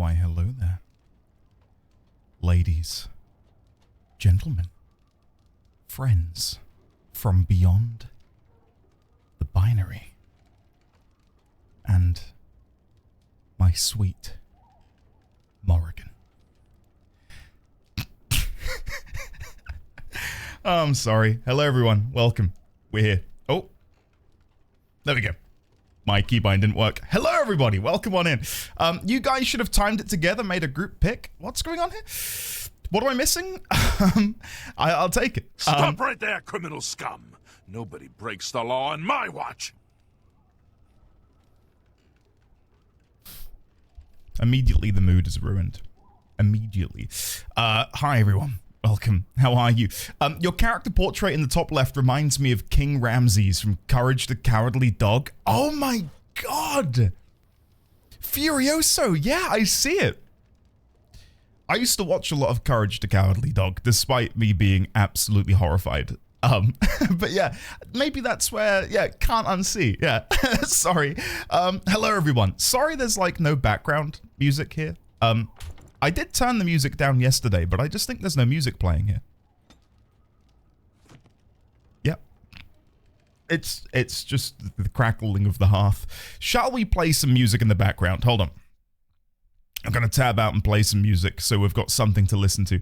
Why, hello there. Ladies, gentlemen, friends from beyond the binary, and my sweet Morrigan. Oh, I'm sorry. Hello, everyone. Welcome. We're here. Oh, there we go. My keybind didn't work. Hello, everybody. Welcome on in. You guys should have timed it together, made a group pick. What's going on here? What am I missing? I'll take it. Stop right there, criminal scum. Nobody breaks the law on my watch. Immediately, the mood is ruined. Immediately. Hi, everyone. Welcome. How are you? Your character portrait in the top left reminds me of King Ramses from Courage the Cowardly Dog. Oh my god! Furioso! Yeah, I see it. I used to watch a lot of Courage the Cowardly Dog, despite me being absolutely horrified. But yeah, maybe that's where, yeah, can't unsee. Yeah, sorry. Hello, everyone. Sorry there's like no background music here. I did turn the music down yesterday, but I just think there's no music playing here. Yep. It's just the crackling of the hearth. Shall we play some music in the background? Hold on. I'm going to tab out and play some music so we've got something to listen to.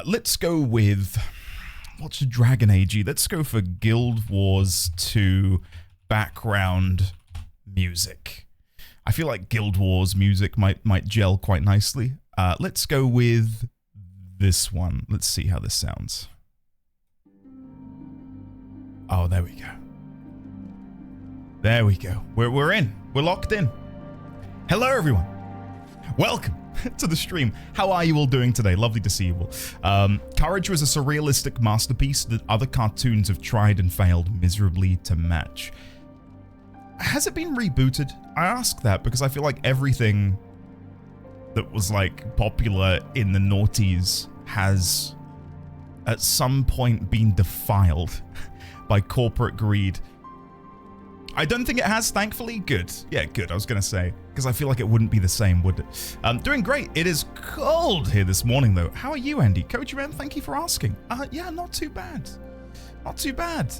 Let's go with... what's the Dragon Age? Let's go for Guild Wars 2 background music. I feel like Guild Wars music might gel quite nicely. Let's go with this one. Let's see how this sounds. Oh, there we go. There we go. We're in. We're locked in. Hello, everyone. Welcome to the stream. How are you all doing today? Lovely to see you all. Courage was a surrealistic masterpiece that other cartoons have tried and failed miserably to match. Has it been rebooted? I ask that because I feel like everything that was like popular in the noughties has at some point been defiled by corporate greed. I don't think it has, thankfully. Good. Yeah, good. I was going to say, because I feel like it wouldn't be the same, would it? Doing great. It is cold here this morning, though. How are you, Andy? Coach Man, thank you for asking. Yeah, not too bad. Not too bad.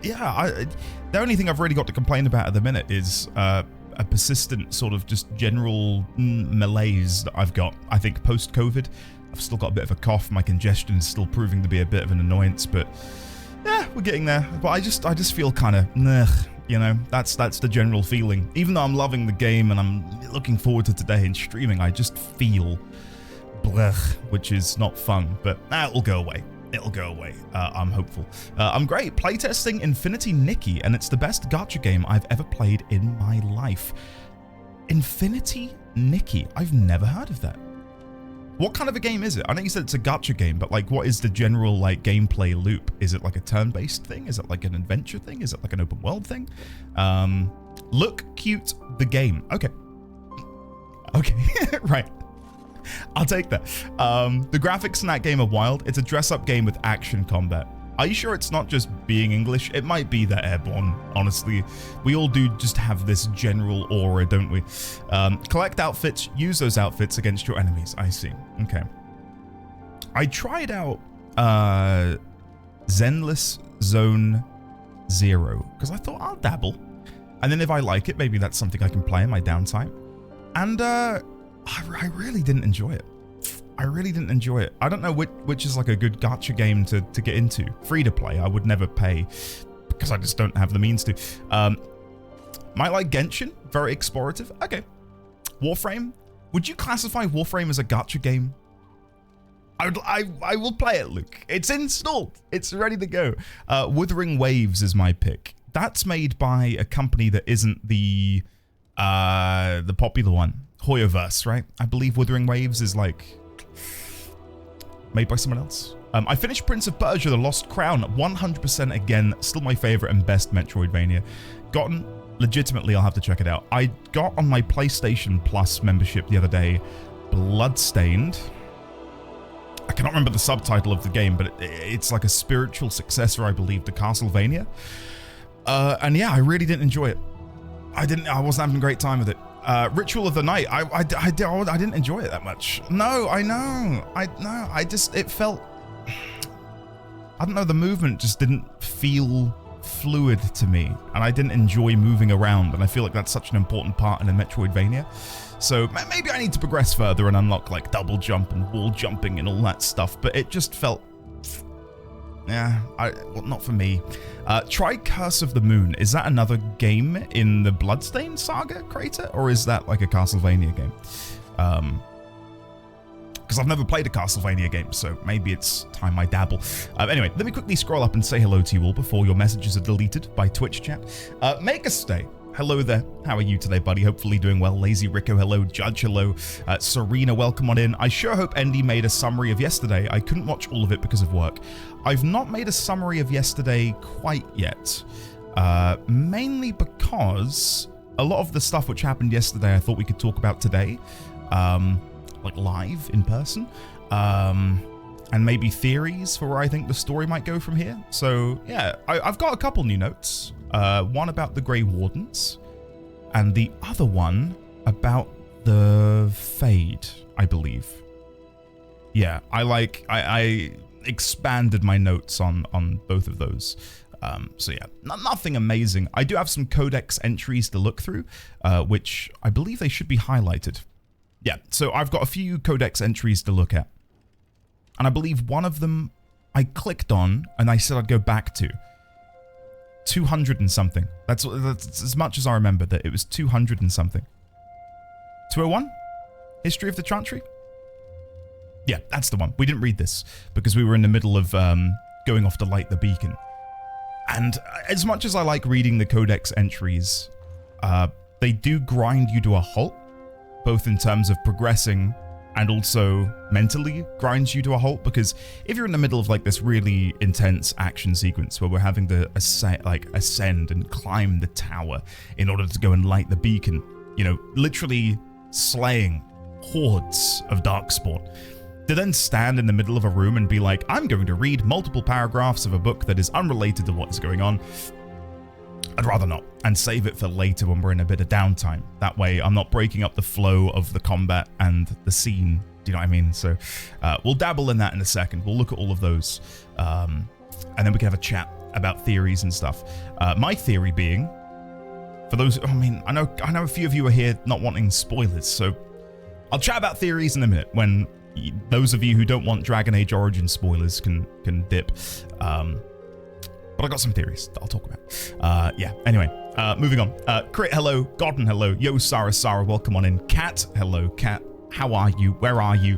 Yeah, the only thing I've really got to complain about at the minute is a persistent sort of just general malaise that I've got. I think post-COVID, I've still got a bit of a cough. My congestion is still proving to be a bit of an annoyance, but yeah, we're getting there. But I just feel kind of, you know, that's the general feeling. Even though I'm loving the game and I'm looking forward to today and streaming, I just feel blech, which is not fun, but it'll go away. It'll go away. I'm hopeful. I'm great. Playtesting Infinity Nikki, and it's the best gacha game I've ever played in my life. Infinity Nikki. I've never heard of that. What kind of a game is it? I know you said it's a gacha game, but like, what is the general like gameplay loop? Is it like a turn-based thing? Is it like an adventure thing? Is it like an open world thing? Look cute, the game. Okay. Okay, right. I'll take that. The graphics in that game are wild. It's a dress-up game with action combat. Are you sure it's not just being English? It might be that Airborne, honestly. We all do just have this general aura, don't we? Collect outfits, use those outfits against your enemies. I see. Okay. I tried out Zenless Zone Zero because I thought I'll dabble. And then if I like it, maybe that's something I can play in my downtime. And I really didn't enjoy it. I really didn't enjoy it. I don't know which is like a good gacha game to get into. Free to play, I would never pay because I just don't have the means to. Might like Genshin, very explorative. Okay. Warframe, would you classify Warframe as a gacha game? I will play it, Luke. It's installed. It's ready to go. Lothering Waves is my pick. That's made by a company that isn't the popular one. Hoyoverse, right? I believe Lothering Waves is like made by someone else. I finished Prince of Persia: The Lost Crown 100% again. Still my favorite and best Metroidvania. Legitimately, I'll have to check it out. I got on my PlayStation Plus membership the other day, Bloodstained. I cannot remember the subtitle of the game, but it's like a spiritual successor, I believe, to Castlevania. And yeah, I really didn't enjoy it. I wasn't having a great time with it. Ritual of the Night. I didn't enjoy it that much. No, I know. It felt, I don't know, the movement just didn't feel fluid to me, and I didn't enjoy moving around, and I feel like that's such an important part in a Metroidvania. So maybe I need to progress further and unlock like double jump and wall jumping and all that stuff, but it just felt, yeah, well, not for me. Try Curse of the Moon. Is that another game in the Bloodstained saga, Crater, or is that like a Castlevania game? Because I've never played a Castlevania game, so maybe it's time I dabble. Anyway, let me quickly scroll up and say hello to you all before your messages are deleted by Twitch chat. Make a stay. Hello there. How are you today, buddy? Hopefully doing well. Lazy Rico, hello. Judge, hello. Serena, welcome on in. I sure hope Endy made a summary of yesterday. I couldn't watch all of it because of work. I've not made a summary of yesterday quite yet. Mainly because a lot of the stuff which happened yesterday I thought we could talk about today. Like live in person, and maybe theories for where I think the story might go from here. So yeah, I've got a couple new notes. One about the Grey Wardens, and the other one about the Fade, I believe. Yeah, I expanded my notes on both of those. So yeah, nothing amazing. I do have some codex entries to look through, which I believe they should be highlighted. Yeah, so I've got a few codex entries to look at. And I believe one of them I clicked on and I said I'd go back to. 200 and something. That's as much as I remember, that it was 200 and something. 201? History of the Chantry? Yeah, that's the one. We didn't read this because we were in the middle of going off to light the beacon. And as much as I like reading the codex entries, they do grind you to a halt, both in terms of progressing and also mentally grinds you to a halt, because if you're in the middle of like this really intense action sequence where we're having to ascend and climb the tower in order to go and light the beacon, you know, literally slaying hordes of darkspawn, to then stand in the middle of a room and be like, I'm going to read multiple paragraphs of a book that is unrelated to what is going on, I'd rather not, and save it for later when we're in a bit of downtime. That way I'm not breaking up the flow of the combat and the scene. Do you know what I mean? So we'll dabble in that in a second. We'll look at all of those, and then we can have a chat about theories and stuff. My theory being, for those, I mean, I know a few of you are here not wanting spoilers, so I'll chat about theories in a minute when those of you who don't want Dragon Age Origins spoilers can dip. But I got some theories that I'll talk about. Yeah, anyway, moving on. Crit, hello. Godden, hello. Yo, Sarah, welcome on in. Cat, hello. Cat, how are you? Where are you?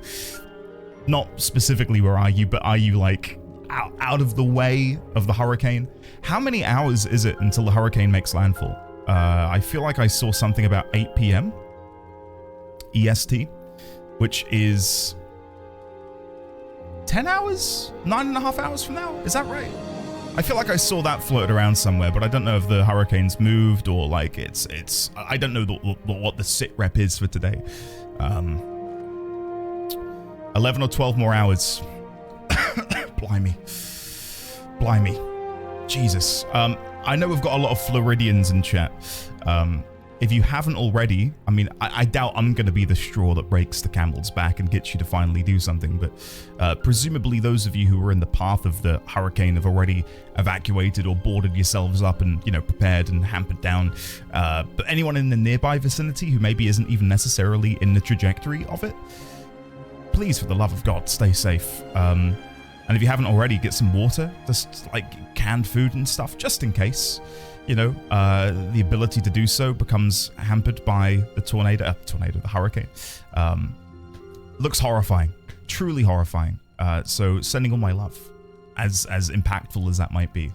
Not specifically where are you, but are you like out of the way of the hurricane? How many hours is it until the hurricane makes landfall? I feel like I saw something about 8 p.m. EST, which is 10 hours? 9.5 hours from now? Is that right? I feel like I saw that floated around somewhere, but I don't know if the hurricane's moved or like it's I don't know what the sit rep is for today. 11 or 12 more hours. Blimey. Jesus. I know we've got a lot of Floridians in chat. If you haven't already, I mean, I doubt I'm going to be the straw that breaks the camel's back and gets you to finally do something, but presumably those of you who were in the path of the hurricane have already evacuated or boarded yourselves up and, you know, prepared and hampered down. But anyone in the nearby vicinity who maybe isn't even necessarily in the trajectory of it, please, for the love of God, stay safe. And if you haven't already, get some water, just like canned food and stuff, just in case. You know, the ability to do so becomes hampered by the hurricane. Looks horrifying, truly horrifying. So sending all my love, as impactful as that might be.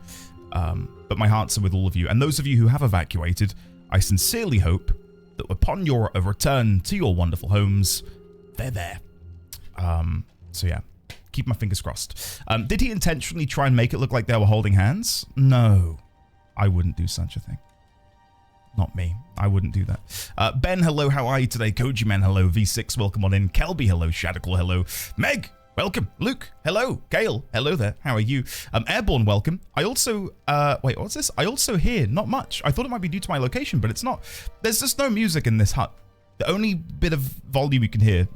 But my hearts are with all of you. And those of you who have evacuated, I sincerely hope that upon your return to your wonderful homes, they're there. So yeah, keep my fingers crossed. Did he intentionally try and make it look like they were holding hands? No. I wouldn't do such a thing. Not me. I wouldn't do that. Ben, hello. How are you today? Koji Man, hello. V6, welcome on in. Kelby, hello. Shadowclaw, hello. Meg, welcome. Luke, hello. Gale, hello there. How are you? Airborne, welcome. I also, wait, what's this? I also hear not much. I thought it might be due to my location, but it's not. There's just no music in this hut. The only bit of volume you can hear,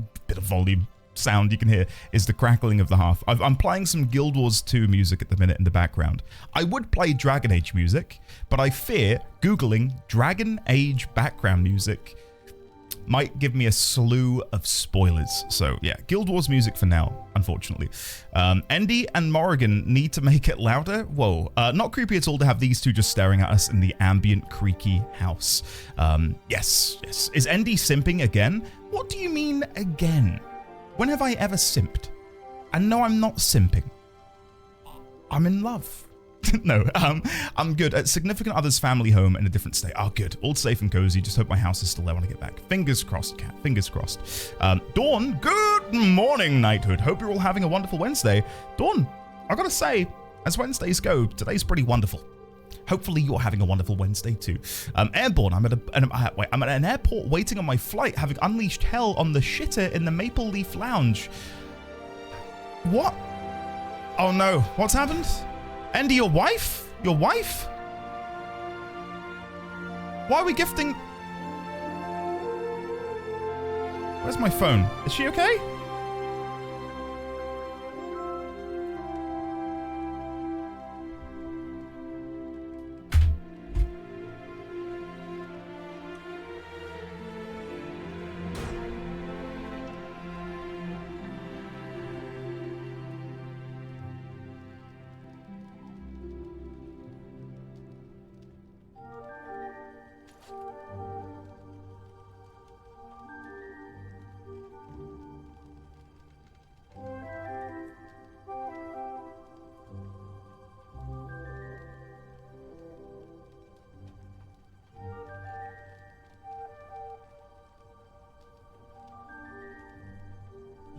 sound you can hear, is the crackling of the hearth. I'm playing some Guild Wars 2 music at the minute in the background. I would play Dragon Age music, but I fear Googling Dragon Age background music might give me a slew of spoilers. So yeah, Guild Wars music for now, unfortunately. Endy and Morrigan need to make it louder. Whoa, not creepy at all to have these two just staring at us in the ambient, creaky house. Yes. Is Endy simping again? What do you mean again? When have I ever simped? And no, I'm not simping. I'm in love. No, I'm good. At significant other's family home in a different state. Oh, good. All safe and cozy. Just hope my house is still there when I get back. Fingers crossed, cat. Fingers crossed. Dawn, good morning, Knighthood. Hope you're all having a wonderful Wednesday. Dawn, I gotta say, as Wednesdays go, today's pretty wonderful. Hopefully you're having a wonderful Wednesday too. Airborne, I'm at an airport waiting on my flight, having unleashed hell on the shitter in the Maple Leaf Lounge. What? Oh no, what's happened? Endy, your wife? Your wife? Why are we gifting? Where's my phone? Is she okay?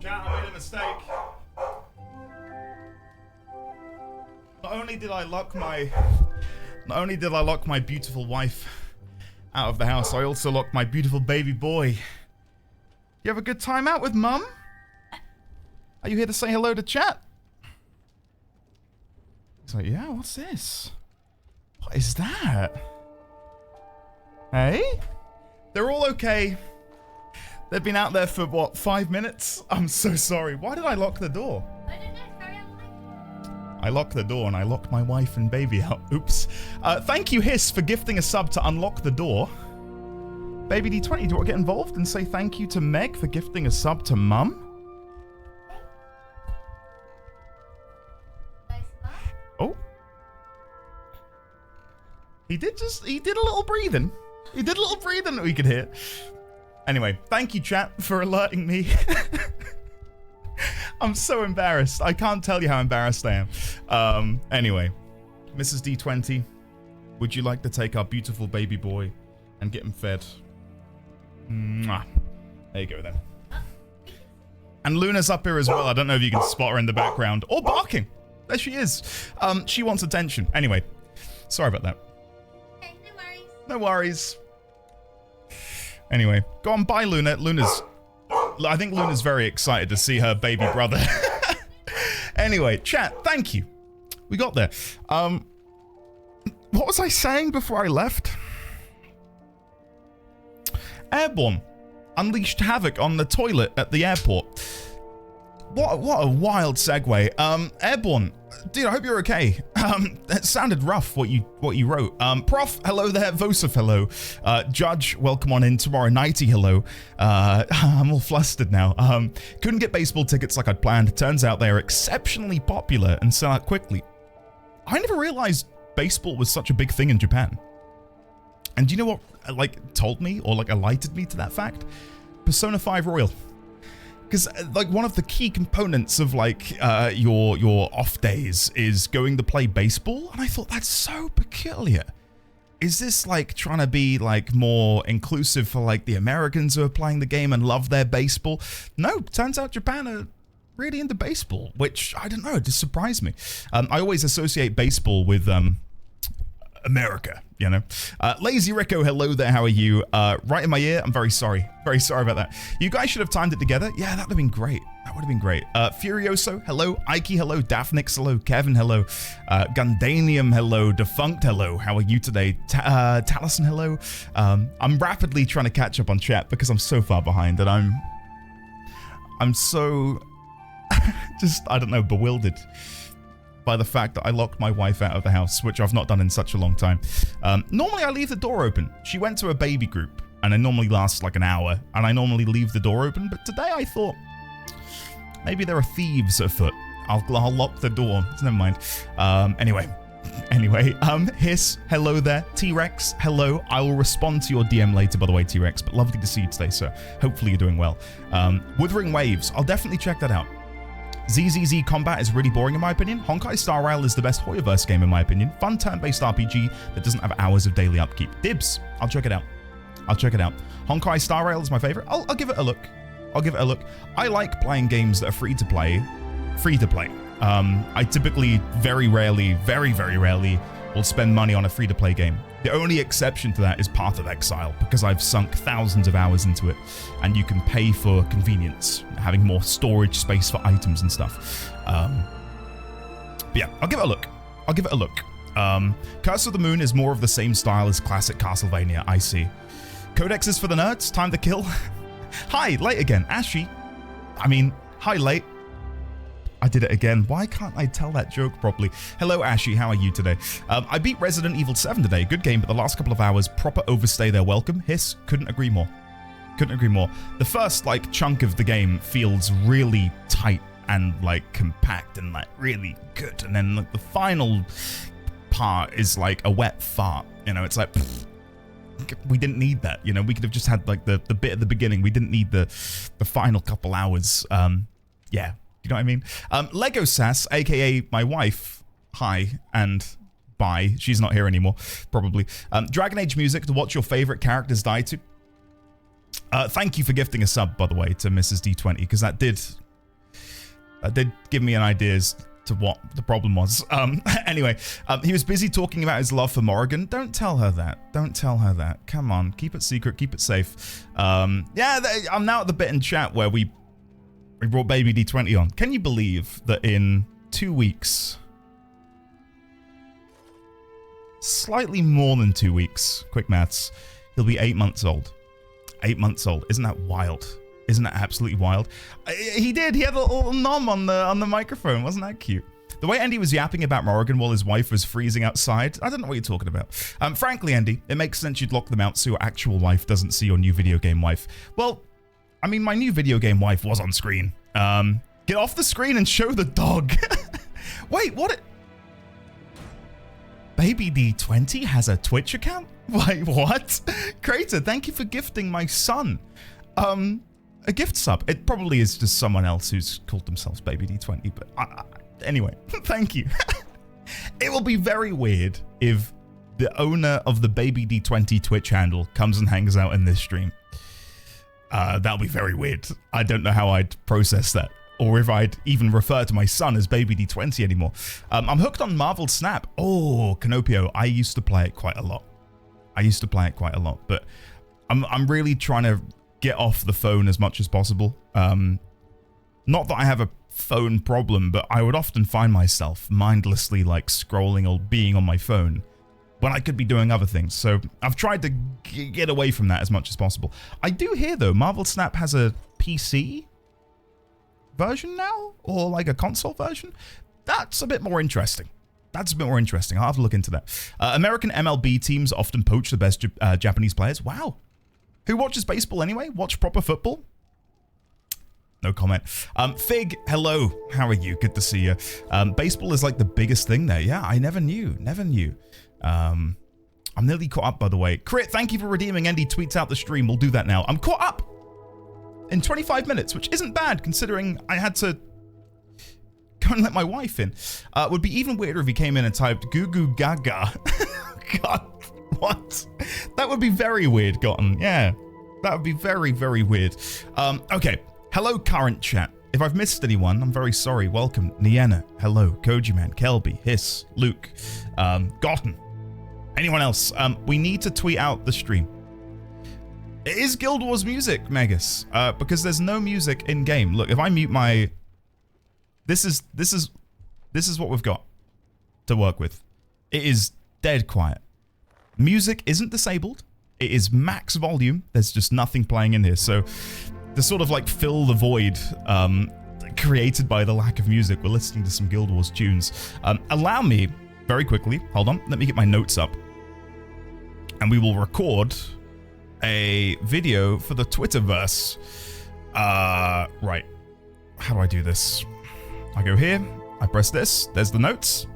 Chat, I made a mistake. Not only did I lock my beautiful wife out of the house, I also locked my beautiful baby boy. You have a good time out with Mum? Are you here to say hello to chat? He's like, yeah, what's this? What is that? Hey? They're all okay. They've been out there for, what, 5 minutes? I'm so sorry. Why did I lock the door? I don't know, it's very unlikely. I locked the door and I locked my wife and baby out. Oops. Thank you, Hiss, for gifting a sub to unlock the door. Baby D20, do you want to get involved and say thank you to Meg for gifting a sub to Mum? Oh. He did a little breathing. He did a little breathing that we could hear. Anyway, thank you, chat, for alerting me. I'm so embarrassed. I can't tell you how embarrassed I am. Anyway, Mrs. D20, would you like to take our beautiful baby boy and get him fed? Mwah. There you go, then. And Luna's up here as well. I don't know if you can spot her in the background. Or barking. There she is. She wants attention. Anyway, sorry about that. Okay, no worries. No worries. Anyway, go on, bye, Luna. I think Luna's very excited to see her baby brother. Anyway, chat, thank you. We got there. What was I saying before I left? Airborne unleashed havoc on the toilet at the airport. What a wild segue. Airborne, dude, I hope you're okay. It sounded rough what you wrote. Prof, hello there. Vosif, hello. Judge, welcome on in. Tomorrow Nighty, hello. I'm all flustered now. Couldn't get baseball tickets like I'd planned. Turns out they are exceptionally popular and sell out quickly. I never realized baseball was such a big thing in Japan. And do you know what told me or alerted me to that fact? Persona 5 Royal. Because one of the key components of your off days is going to play baseball, and I thought that's so peculiar. Is this trying to be more inclusive for the Americans who are playing the game and love their baseball? No, turns out Japan are really into baseball, which I don't know, it just surprised me. I always associate baseball with America, you know. Lazy Rico, hello there, how are you? Right in my ear, I'm very sorry about that. You guys should have timed it together. Yeah, that would have been great. That would have been great. Furioso, hello. Ike, hello. Daphnix, hello. Kevin, hello. Gundanium, hello. Defunct, hello. How are you today? Taliesin, hello. I'm rapidly trying to catch up on chat because I'm so far behind and I'm so just, I don't know, bewildered by the fact that I locked my wife out of the house, which I've not done in such a long time. Normally I leave the door open. She went to a baby group and it normally lasts like an hour and I normally leave the door open, but today I thought maybe there are thieves afoot. I'll lock the door. Never mind. Anyway, Hiss, hello there. T-Rex, hello. I will respond to your DM later, by the way, T-Rex, but lovely to see you today, sir. Hopefully you're doing well. Wuthering Waves, I'll definitely check that out. ZZZ Combat is really boring in my opinion. Honkai Star Rail is the best Hoyoverse game in my opinion. Fun turn-based RPG that doesn't have hours of daily upkeep. Dibs, I'll check it out. Honkai Star Rail is my favorite. I'll give it a look. I like playing games that are free to play. I typically very rarely will spend money on a free-to-play game. The only exception to that is Path of Exile, because I've sunk thousands of hours into it, and you can pay for convenience, having more storage space for items and stuff. But yeah, I'll give it a look. Curse of the Moon is more of the same style as classic Castlevania, I see. Codex is for the nerds, time to kill. Hi, late again, Ashy. Hi, late. I did it again. Why can't I tell that joke properly? Hello, Ashy. How are you today? I beat Resident Evil 7 today. Good game, but the last couple of hours, proper overstay they're welcome. Hiss, couldn't agree more. The first, chunk of the game feels really tight and, compact and, really good. And then, the final part is, a wet fart. You know, it's like, pfft, we didn't need that. You know, we could have just had, the bit at the beginning. We didn't need the final couple hours. Yeah. You know what I mean? Lego Sass, aka my wife, hi and bye. She's not here anymore, probably. Dragon Age music to watch your favorite characters die to. Thank you for gifting a sub, by the way, to Mrs. D20, because that did give me an idea as to what the problem was. Anyway, he was busy talking about his love for Morrigan. Don't tell her that. Come on, keep it secret, keep it safe. Yeah, I'm now at the bit in chat where we brought Baby D20 on. Can you believe that in 2 weeks, slightly more than 2 weeks, quick maths, he'll be 8 months old. 8 months old. Isn't that wild? Isn't that absolutely wild? He had a little nom on the microphone. Wasn't that cute? The way Andy was yapping about Morrigan while his wife was freezing outside, I don't know what you're talking about. Frankly, Andy, it makes sense you'd lock them out so your actual wife doesn't see your new video game wife. Well, I mean, my new video game wife was on screen. Get off the screen and show the dog. Wait, what? Baby D20 has a Twitch account? Wait, what? Crater, thank you for gifting my son a gift sub. It probably is just someone else who's called themselves Baby D20, but anyway, thank you. It will be very weird if the owner of the Baby D20 Twitch handle comes and hangs out in this stream. That'll be very weird. I don't know how I'd process that, or if I'd even refer to my son as Baby D20 anymore. I'm hooked on Marvel Snap. Oh, Canopio. I used to play it quite a lot. But I'm really trying to get off the phone as much as possible. Not that I have a phone problem, but I would often find myself mindlessly scrolling or being on my phone when I could be doing other things. So I've tried to get away from that as much as possible. I do hear, though, Marvel Snap has a PC version now, or a console version. That's a bit more interesting. I'll have to look into that. American MLB teams often poach the best Japanese players. Wow. Who watches baseball anyway? Watch proper football? No comment. Fig, hello. How are you? Good to see you. Baseball is the biggest thing there. Yeah, I never knew. I'm nearly caught up, by the way. Crit, thank you for redeeming Andy tweets out the stream. We'll do that now. I'm caught up in 25 minutes, which isn't bad considering I had to go and let my wife in. Would be even weirder if he came in and typed goo goo gaga. God, what? That would be very weird, Gotten. Yeah, that would be very, very weird. Okay. Hello, current chat. If I've missed anyone, I'm very sorry. Welcome, Niena. Hello, Koji Man, Kelby, Hiss, Luke, Gotten, Anyone else? We need to tweet out the stream. It is Guild Wars music, Megas, because there's no music in game. Look, if I mute my, this is what we've got to work with. It is dead quiet. Music isn't disabled. It is max volume. There's just nothing playing in here. So to sort of like fill the void created by the lack of music, we're listening to some Guild Wars tunes. Allow me, very quickly, hold on, let me get my notes up. And we will record a video for the Twitterverse. Right. How do I do this? I go here, I press this, there's the notes.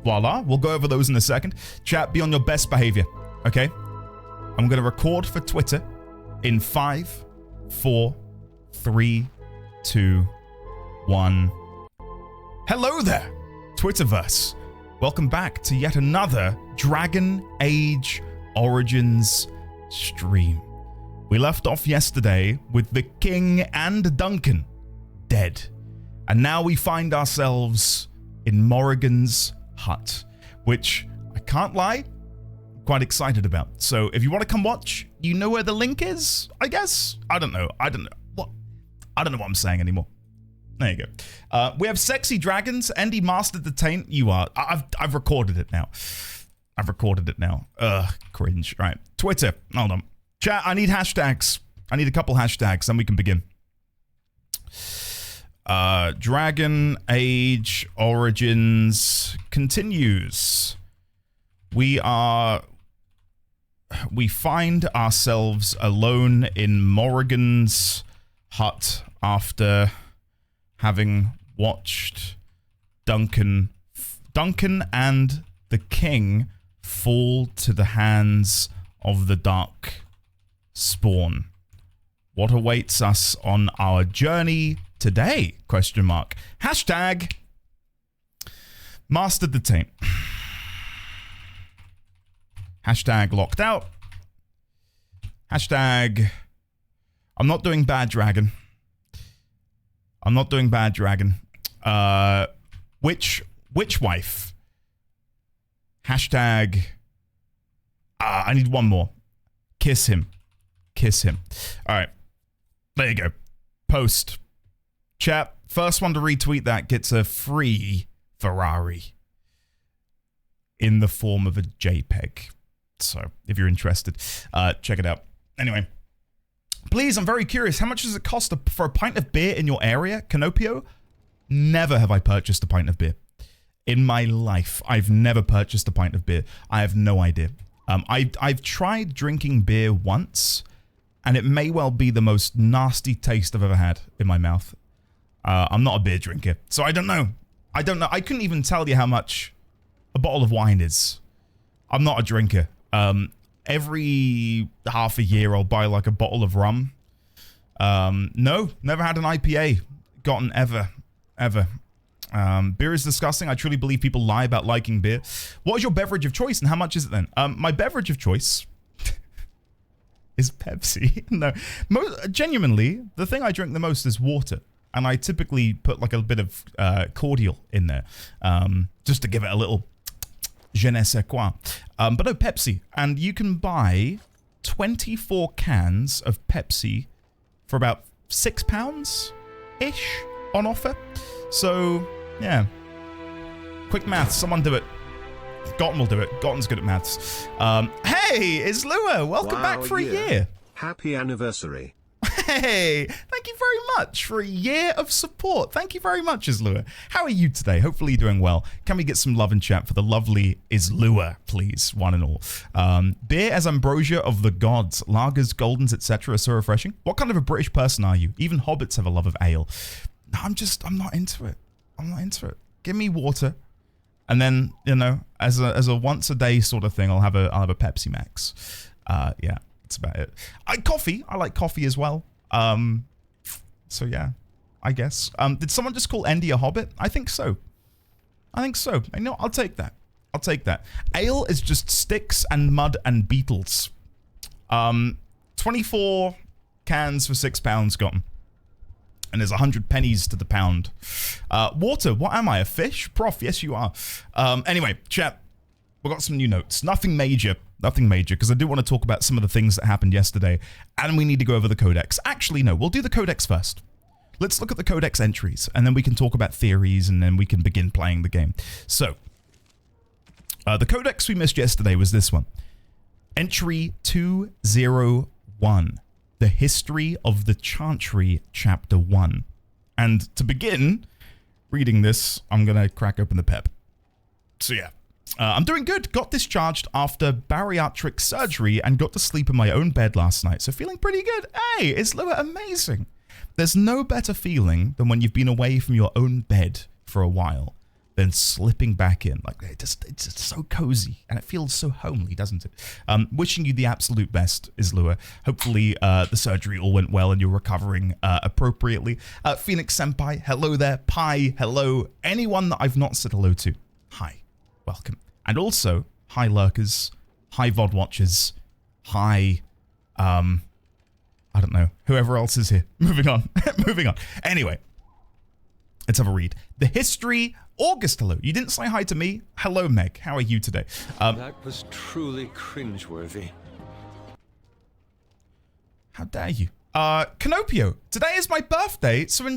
Voila, we'll go over those in a second. Chat, be on your best behavior, okay? I'm gonna record for Twitter in 5, 4, 3, 2, 1. Hello there, Twitterverse. Welcome back to yet another Dragon Age Origins stream. We left off yesterday with the King and Duncan dead. And now we find ourselves in Morrigan's hut, which I can't lie, I'm quite excited about. So if you want to come watch, you know where the link is, I guess? I don't know what I'm saying anymore. There you go. We have sexy dragons. Andy mastered the taint. You are. I've recorded it now. Ugh, cringe. All right. Twitter. Hold on. Chat, I need hashtags. I need a couple hashtags, then we can begin. Dragon Age Origins continues. We find ourselves alone in Morrigan's hut after having watched Duncan and the king fall to the hands of the dark spawn. What awaits us on our journey today? Question mark. Hashtag mastered the taint. Hashtag locked out. Hashtag I'm not doing bad dragon. Witch wife. Hashtag I need one more. Kiss him. All right. There you go. Post. Chat. First one to retweet that gets a free Ferrari in the form of a JPEG. So if you're interested, check it out. Anyway, please, I'm very curious. How much does it cost for a pint of beer in your area? Canopio? Never have I purchased a pint of beer. In my life, I've never purchased a pint of beer. I have no idea. I've tried drinking beer once, and it may well be the most nasty taste I've ever had in my mouth. I'm not a beer drinker, so I don't know. I couldn't even tell you how much a bottle of wine is. I'm not a drinker. Every half a year, I'll buy like a bottle of rum. No, never had an IPA gotten ever. Beer is disgusting. I truly believe people lie about liking beer. What is your beverage of choice and how much is it then? My beverage of choice is Pepsi. No, genuinely, the thing I drink the most is water. And I typically put like a bit of cordial in there just to give it a little je ne sais quoi. But no, Pepsi. And you can buy 24 cans of Pepsi for about £6-ish on offer. So, yeah. Quick maths. Someone do it. Gotten will do it. Gotten's good at maths. Hey, it's Lua. Welcome back for a year. Happy anniversary. Hey, thank you very much for a year of support. Thank you very much, Islua. How are you today? Hopefully you're doing well. Can we get some love and chat for the lovely Islua, please, one and all? Beer as ambrosia of the gods, lagers, goldens, etc. are so refreshing. What kind of a British person are you? Even hobbits have a love of ale. No, I'm not into it. Give me water. And then, you know, as a once a day sort of thing, I'll have a Pepsi Max. Yeah. That's about it. Coffee. I like coffee as well. So yeah, I guess. Did someone just call Endy a hobbit? I think so. I know. I'll take that. Ale is just sticks and mud and beetles. 24 cans for £6 gotten. And there's 100 pennies to the pound. Water. What am I? A fish? Prof, yes you are. Anyway, chat. we've got some new notes. Nothing major, because I do want to talk about some of the things that happened yesterday, and we need to go over the codex. Actually, no, we'll do the codex first. Let's look at the codex entries, and then we can talk about theories, and then we can begin playing the game. So, the codex we missed yesterday was this one. Entry 201, The History of the Chantry, Chapter 1. And to begin reading this, I'm going to crack open the pep. So yeah, I'm doing good. Got discharged after bariatric surgery and got to sleep in my own bed last night. So feeling pretty good. Hey, is Lua amazing? There's no better feeling than when you've been away from your own bed for a while than slipping back in. Like it's just so cozy and it feels so homely, doesn't it? Wishing you the absolute best, is Lua. Hopefully the surgery all went well and you're recovering appropriately. Phoenix Senpai, hello there. Pi, hello. Anyone that I've not said hello to, hi, welcome. And also, hi lurkers, hi VOD watchers, hi, I don't know, whoever else is here. Moving on, moving on. Anyway, let's have a read. The History, August, hello. You didn't say hi to me. Hello, Meg. How are you today? That was truly cringeworthy. How dare you? Canopio, today is my birthday, so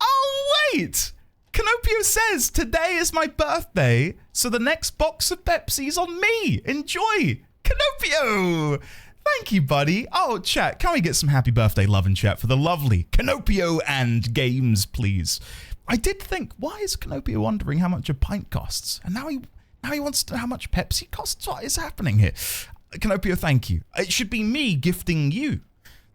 oh, wait! Canopio says, today is my birthday, so the next box of Pepsi's on me. Enjoy! Canopio! Thank you, buddy. Oh, chat, can we get some happy birthday love in chat for the lovely Canopio and games, please? I did think, why is Canopio wondering how much a pint costs? And now he wants to know how much Pepsi costs? What is happening here? Canopio, thank you. It should be me gifting you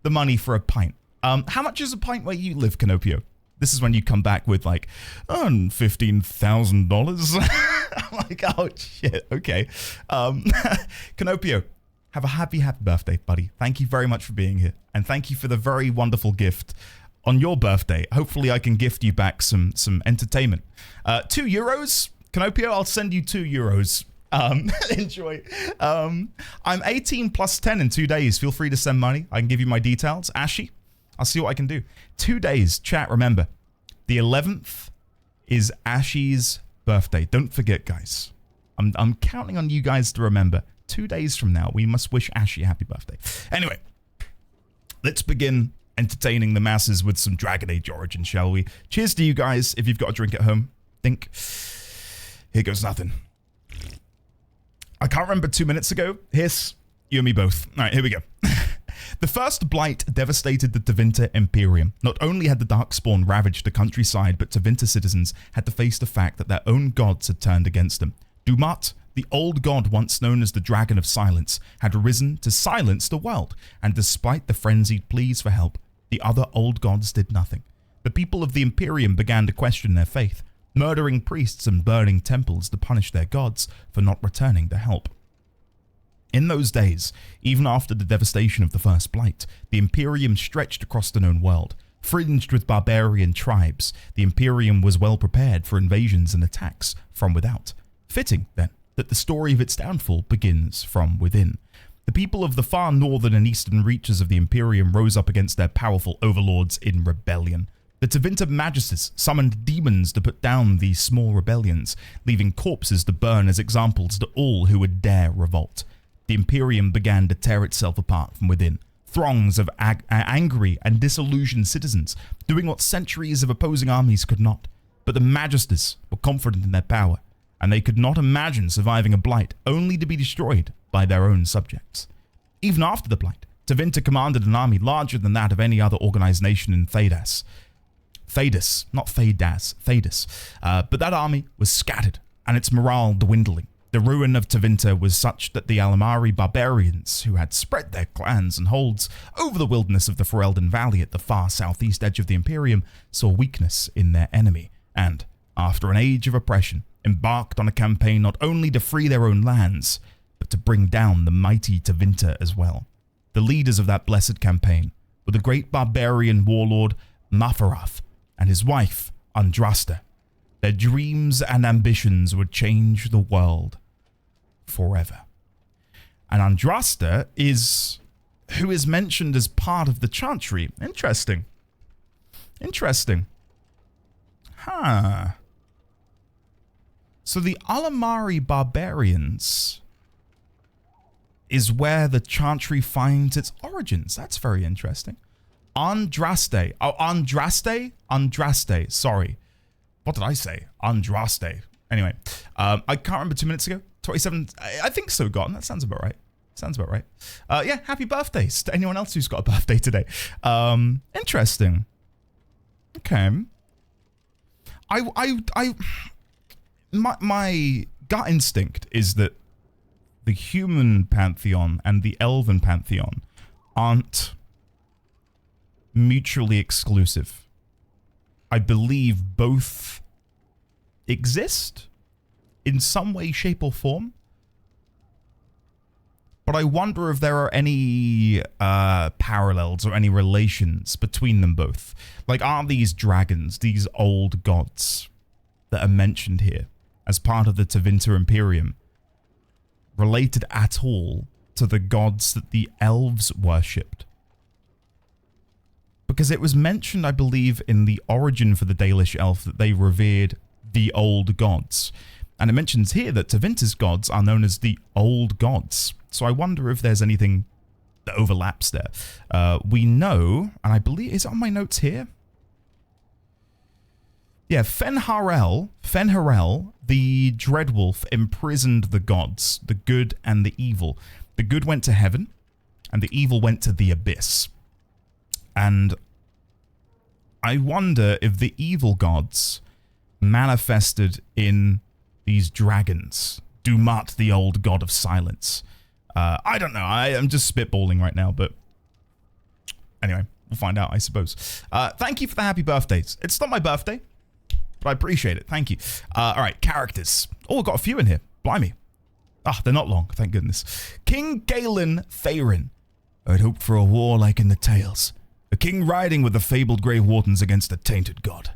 the money for a pint. How much is a pint where you live, Canopio? This is when you come back with like, $15,000. I'm like, oh shit, okay. Canopio, have a happy birthday, buddy. Thank you very much for being here. And thank you for the very wonderful gift on your birthday. Hopefully I can gift you back some entertainment. €2? Canopio, I'll send you €2. Enjoy. I'm 18 plus 10 in 2 days. Feel free to send money. I can give you my details. Ashi, I'll see what I can do. 2 days. Chat, remember, the 11th is Ashi's birthday. Don't forget, guys. I'm counting on you guys to remember. 2 days from now, we must wish Ashi a happy birthday. Anyway, let's begin entertaining the masses with some Dragon Age Origins, shall we? Cheers to you guys. If you've got a drink at home, think. Here goes nothing. I can't remember 2 minutes ago. Hiss, you and me both. All right, here we go. The first blight devastated the Tevinter Imperium. Not only had the Darkspawn ravaged the countryside, but Tevinter citizens had to face the fact that their own gods had turned against them. Dumat, the old god once known as the Dragon of Silence, had risen to silence the world, and despite the frenzied pleas for help, the other old gods did nothing. The people of the Imperium began to question their faith, murdering priests and burning temples to punish their gods for not returning to help. In those days, even after the devastation of the First Blight, the Imperium stretched across the known world. Fringed with barbarian tribes, the Imperium was well prepared for invasions and attacks from without. Fitting, then, that the story of its downfall begins from within. The people of the far northern and eastern reaches of the Imperium rose up against their powerful overlords in rebellion. The Tevinter Magistes summoned demons to put down these small rebellions, leaving corpses to burn as examples to all who would dare revolt. The Imperium began to tear itself apart from within. Throngs of angry and disillusioned citizens, doing what centuries of opposing armies could not. But the Magistes were confident in their power, and they could not imagine surviving a blight only to be destroyed by their own subjects. Even after the blight, Tevinter commanded an army larger than that of any other organized nation in Thedas. Thedas, not Thedas, Thedas. But that army was scattered, and its morale dwindling. The ruin of Tevinter was such that the Alamari barbarians, who had spread their clans and holds over the wilderness of the Ferelden Valley at the far southeast edge of the Imperium, saw weakness in their enemy, and, after an age of oppression, embarked on a campaign not only to free their own lands, but to bring down the mighty Tevinter as well. The leaders of that blessed campaign were the great barbarian warlord Mafarath and his wife, Andrasta. Their dreams and ambitions would change the world forever. And Andrasta is who is mentioned as part of the Chantry. Interesting. Interesting. Huh. So the Alamari barbarians is where the Chantry finds its origins. That's very interesting. Andraste. Oh, Andraste. Sorry. What did I say? Andraste. Anyway, I can't remember 2 minutes ago. 27. I think so, Gotten. That sounds about right. Sounds about right. Yeah, happy birthdays to anyone else who's got a birthday today. Interesting. Okay. My gut instinct is that the human pantheon and the elven pantheon aren't mutually exclusive. I believe both exist in some way, shape, or form. But I wonder if there are any parallels or any relations between them both. Like, are these dragons, these old gods that are mentioned here as part of the Tevinter Imperium, related at all to the gods that the elves worshipped? Because it was mentioned, I believe, in the origin for the Dalish elf that they revered the old gods. And it mentions here that Tevinter's gods are known as the old gods. So I wonder if there's anything that overlaps there. We know, and I believe, is it on my notes here? Yeah, Fenharel, the Dreadwolf, imprisoned the gods, the good and the evil. The good went to heaven, and the evil went to the abyss. And I wonder if the evil gods manifested in these dragons. Dumat, the old god of silence. I don't know. I'm just spitballing right now, but anyway, we'll find out, I suppose. Thank you for the happy birthdays. It's not my birthday, but I appreciate it. Thank you. All right, characters. Oh, we've got a few in here. Blimey. Ah, they're not long, thank goodness. King Galen Thayrin. I'd hoped for a war like in the tales. A king riding with the fabled Grey Wardens against a tainted god.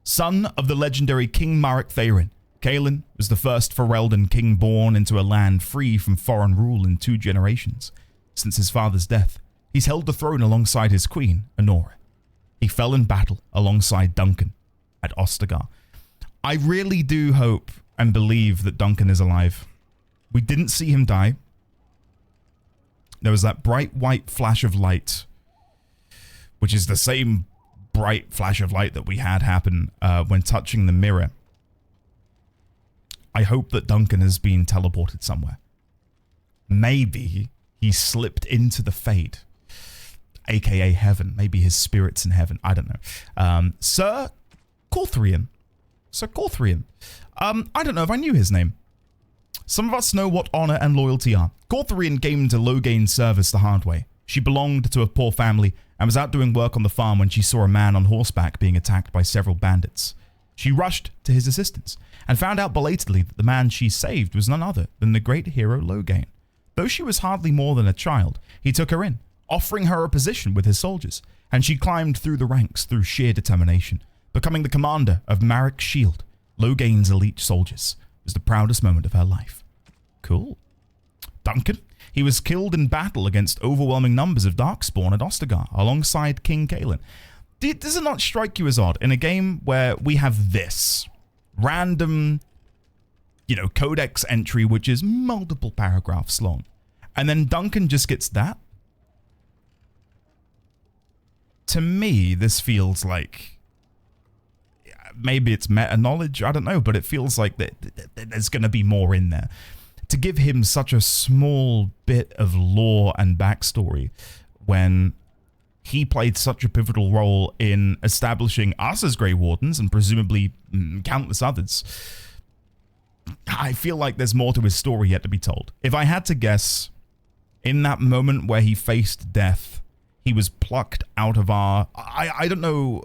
Son of the legendary King Marek Thayrin, Galen was the first Ferelden king born into a land free from foreign rule in 2 generations. Since his father's death, he's held the throne alongside his queen, Honora. He fell in battle alongside Duncan at Ostagar. I really do hope and believe that Duncan is alive. We didn't see him die. There was that bright white flash of light, which is the same bright flash of light that we had happen when touching the mirror. I hope that Duncan has been teleported somewhere. Maybe he slipped into the Fade, aka heaven. Maybe his spirit's in heaven. I don't know. Sir Lothering. I don't know if I knew his name. Some of us know what honor and loyalty are. Lothering came into Logain's service the hard way. She belonged to a poor family and was out doing work on the farm when she saw a man on horseback being attacked by several bandits. She rushed to his assistance and found out belatedly that the man she saved was none other than the great hero Logain. Though she was hardly more than a child, he took her in, offering her a position with his soldiers, and she climbed through the ranks through sheer determination, becoming the commander of Marek's Shield, Logain's elite soldiers. It was the proudest moment of her life. Cool. Duncan. He was killed in battle against overwhelming numbers of Darkspawn at Ostagar, alongside King Galen. Does it not strike you as odd in a game where we have this random, codex entry which is multiple paragraphs long, and then Duncan just gets that? To me, this feels like, maybe it's meta knowledge, I don't know, but it feels like there's going to be more in there. To give him such a small bit of lore and backstory when he played such a pivotal role in establishing us as Grey Wardens and presumably countless others, I feel like there's more to his story yet to be told. If I had to guess, in that moment where he faced death, he was plucked out of our, I don't know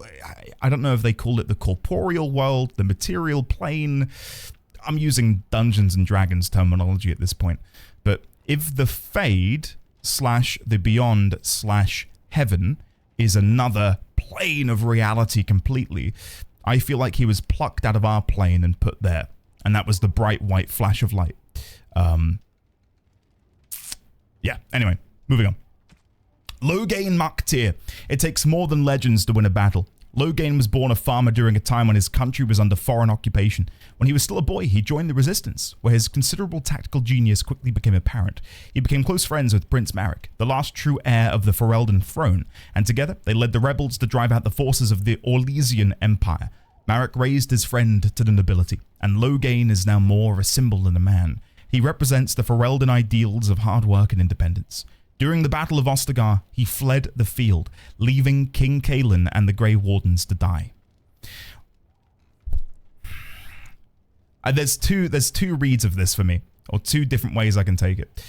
if they call it the corporeal world, the material plane. I'm using Dungeons and Dragons terminology at this point. But if the Fade / the Beyond / Heaven is another plane of reality completely, I feel like he was plucked out of our plane and put there. And that was the bright white flash of light. Yeah, anyway, moving on. Logain Maktir. It takes more than legends to win a battle. Logain was born a farmer during a time when his country was under foreign occupation. When he was still a boy, he joined the resistance, where his considerable tactical genius quickly became apparent. He became close friends with Prince Marek, the last true heir of the Ferelden throne, and together they led the rebels to drive out the forces of the Orlesian Empire. Marek raised his friend to the nobility, and Logain is now more of a symbol than a man. He represents the Ferelden ideals of hard work and independence. During the Battle of Ostagar, he fled the field, leaving King Kaelin and the Grey Wardens to die. There's two reads of this for me, or two different ways I can take it.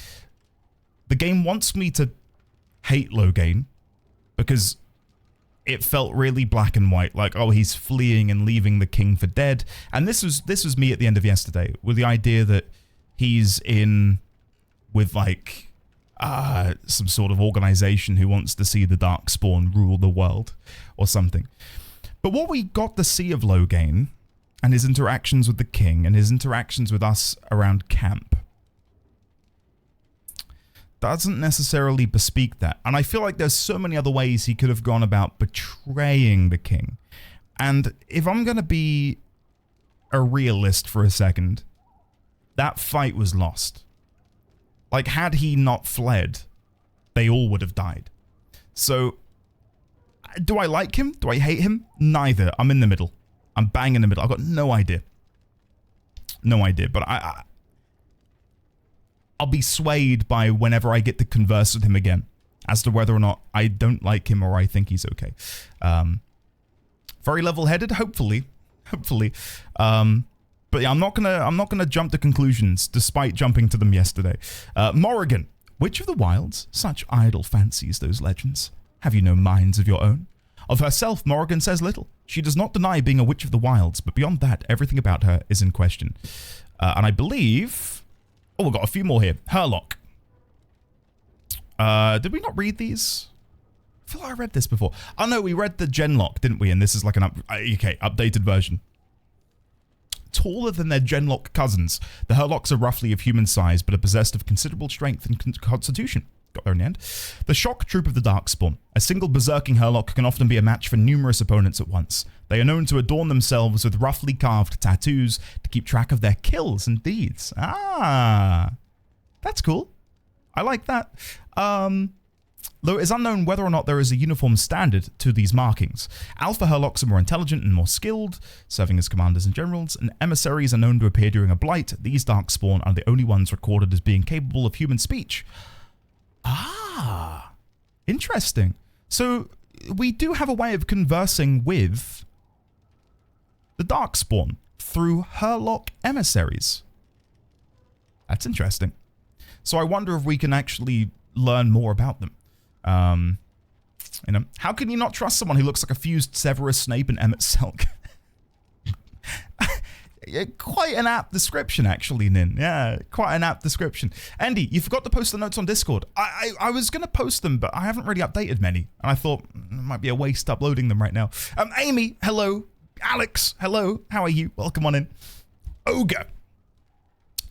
The game wants me to hate Logain because it felt really black and white, like, oh, he's fleeing and leaving the king for dead. And this was me at the end of yesterday, with the idea that he's in with like some sort of organization who wants to see the Darkspawn rule the world or something. But what we got to see of Logain and his interactions with the king and his interactions with us around camp doesn't necessarily bespeak that. And I feel like there's so many other ways he could have gone about betraying the king. And if I'm going to be a realist for a second, that fight was lost. Like, had he not fled, they all would have died. So, do I like him? Do I hate him? Neither. I'm in the middle. I'm bang in the middle. I've got no idea. No idea. But I'll be swayed by whenever I get to converse with him again as to whether or not I don't like him or I think he's okay. Very level-headed, hopefully. Hopefully. But yeah, I'm not gonna jump to conclusions, despite jumping to them yesterday. Morrigan, Witch of the Wilds, such idle fancies, those legends. Have you no minds of your own? Of herself, Morrigan says little. She does not deny being a Witch of the Wilds, but beyond that, everything about her is in question. And I believe... Oh, we've got a few more here. Herlock. Did we not read these? I feel like I read this before. Oh no, we read the Genlock, didn't we? And this is like an updated version. Taller than their Genlock cousins, the Herlocks are roughly of human size, but are possessed of considerable strength and constitution. Got there in the end. The Shock Troop of the Darkspawn. A single berserking Herlock can often be a match for numerous opponents at once. They are known to adorn themselves with roughly carved tattoos to keep track of their kills and deeds. Ah, that's cool. I like that. Though it is unknown whether or not there is a uniform standard to these markings. Alpha Herlocks are more intelligent and more skilled, serving as commanders and generals, and emissaries are known to appear during a blight. These Darkspawn are the only ones recorded as being capable of human speech. Ah, interesting. So we do have a way of conversing with the Darkspawn through Herlock emissaries. That's interesting. So I wonder if we can actually learn more about them. You know, how can you not trust someone who looks like a fused Severus Snape and Emmett Selk? Quite an apt description, actually, Nin. Yeah, quite an apt description. Andy, you forgot to post the notes on Discord. I was going to post them, but I haven't really updated many. And I thought it might be a waste uploading them right now. Amy, hello. Alex, hello. How are you? Welcome on in. Ogre.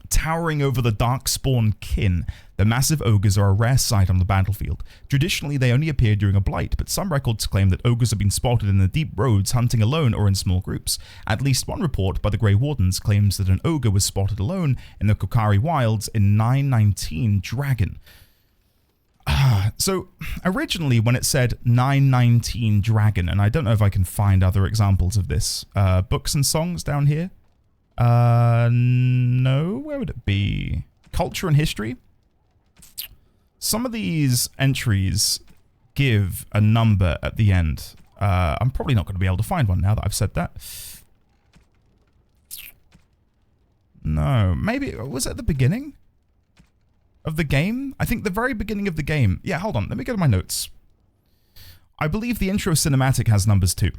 Towering over the Darkspawn kin, the massive ogres are a rare sight on the battlefield. Traditionally, they only appear during a blight, but some records claim that ogres have been spotted in the deep roads hunting alone or in small groups. At least one report by the Grey Wardens claims that an ogre was spotted alone in the Kokari Wilds in 919 Dragon. So, originally when it said 919 Dragon, and I don't know if I can find other examples of this, books and songs down here? No, where would it be? Culture and history? Some of these entries give a number at the end. I'm probably not going to be able to find one now that I've said that. No, maybe, was it at the beginning of the game? I think the very beginning of the game. Yeah, hold on, let me go to my notes. I believe the intro cinematic has numbers too.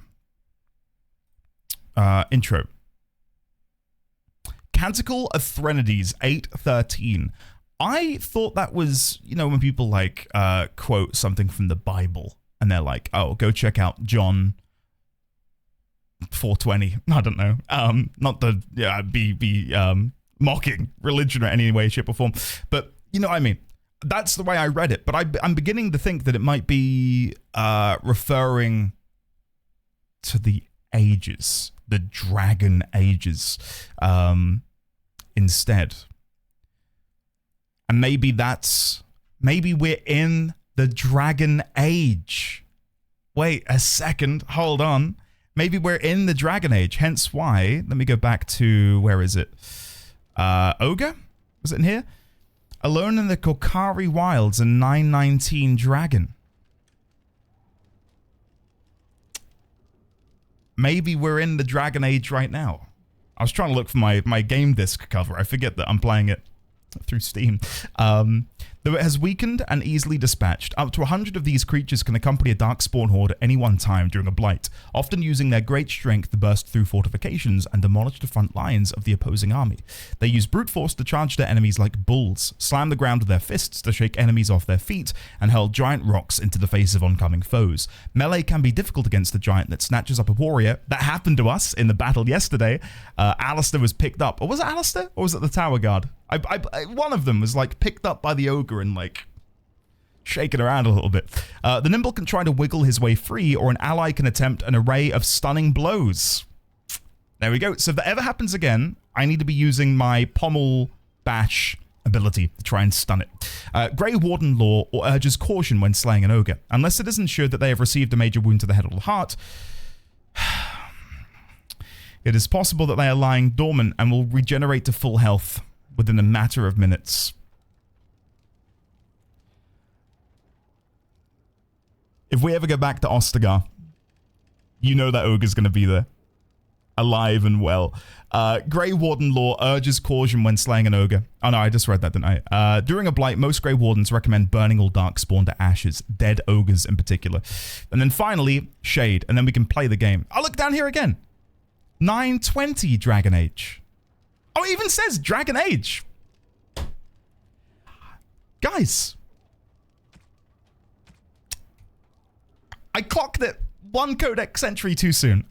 Intro. Canticle of Threnodies 8:13. I thought that was, you know, when people like quote something from the Bible and they're like, oh, go check out John 4:20. I don't know. Not to be mocking religion or any way, shape, or form, but you know what I mean. That's the way I read it. But I'm beginning to think that it might be referring to the ages, the dragon ages, instead. And maybe we're in the dragon age. Wait a second, hold on. Maybe we're in the dragon age, hence why, let me go back to, where is it? Ogre? Was it in here? Alone in the Kokari Wilds, a 919 dragon. Maybe we're in the dragon age right now. I was trying to look for my game disc cover. I forget that I'm playing it through Steam. Though it has weakened and easily dispatched, up to 100 of these creatures can accompany a darkspawn horde at any one time during a blight, often using their great strength to burst through fortifications and demolish the front lines of the opposing army. They use brute force to charge their enemies like bulls, slam the ground with their fists to shake enemies off their feet, and hurl giant rocks into the face of oncoming foes. Melee can be difficult against a giant that snatches up a warrior. That happened to us in the battle yesterday. Alistair was picked up. Or was it Alistair? Or was it the Tower Guard? One of them was like picked up by the ogre and like shaken around a little bit. The nimble can try to wiggle his way free, or an ally can attempt an array of stunning blows. There we go. So if that ever happens again, I need to be using my pommel bash ability to try and stun it. Grey Warden Law urges caution when slaying an ogre. Unless it is ensured that they have received a major wound to the head or the heart, it is possible that they are lying dormant and will regenerate to full health within a matter of minutes. If we ever go back to Ostagar, you know that ogre's going to be there, alive and well. Grey Warden Law urges caution when slaying an ogre. Oh no, I just read that, didn't I? During a blight, most Grey Wardens recommend burning all darkspawn to ashes, dead ogres in particular. And then finally, Shade, and then we can play the game. Oh, look down here again. 920 Dragon Age. Oh, it even says Dragon Age. Guys. I clocked it one codex entry too soon.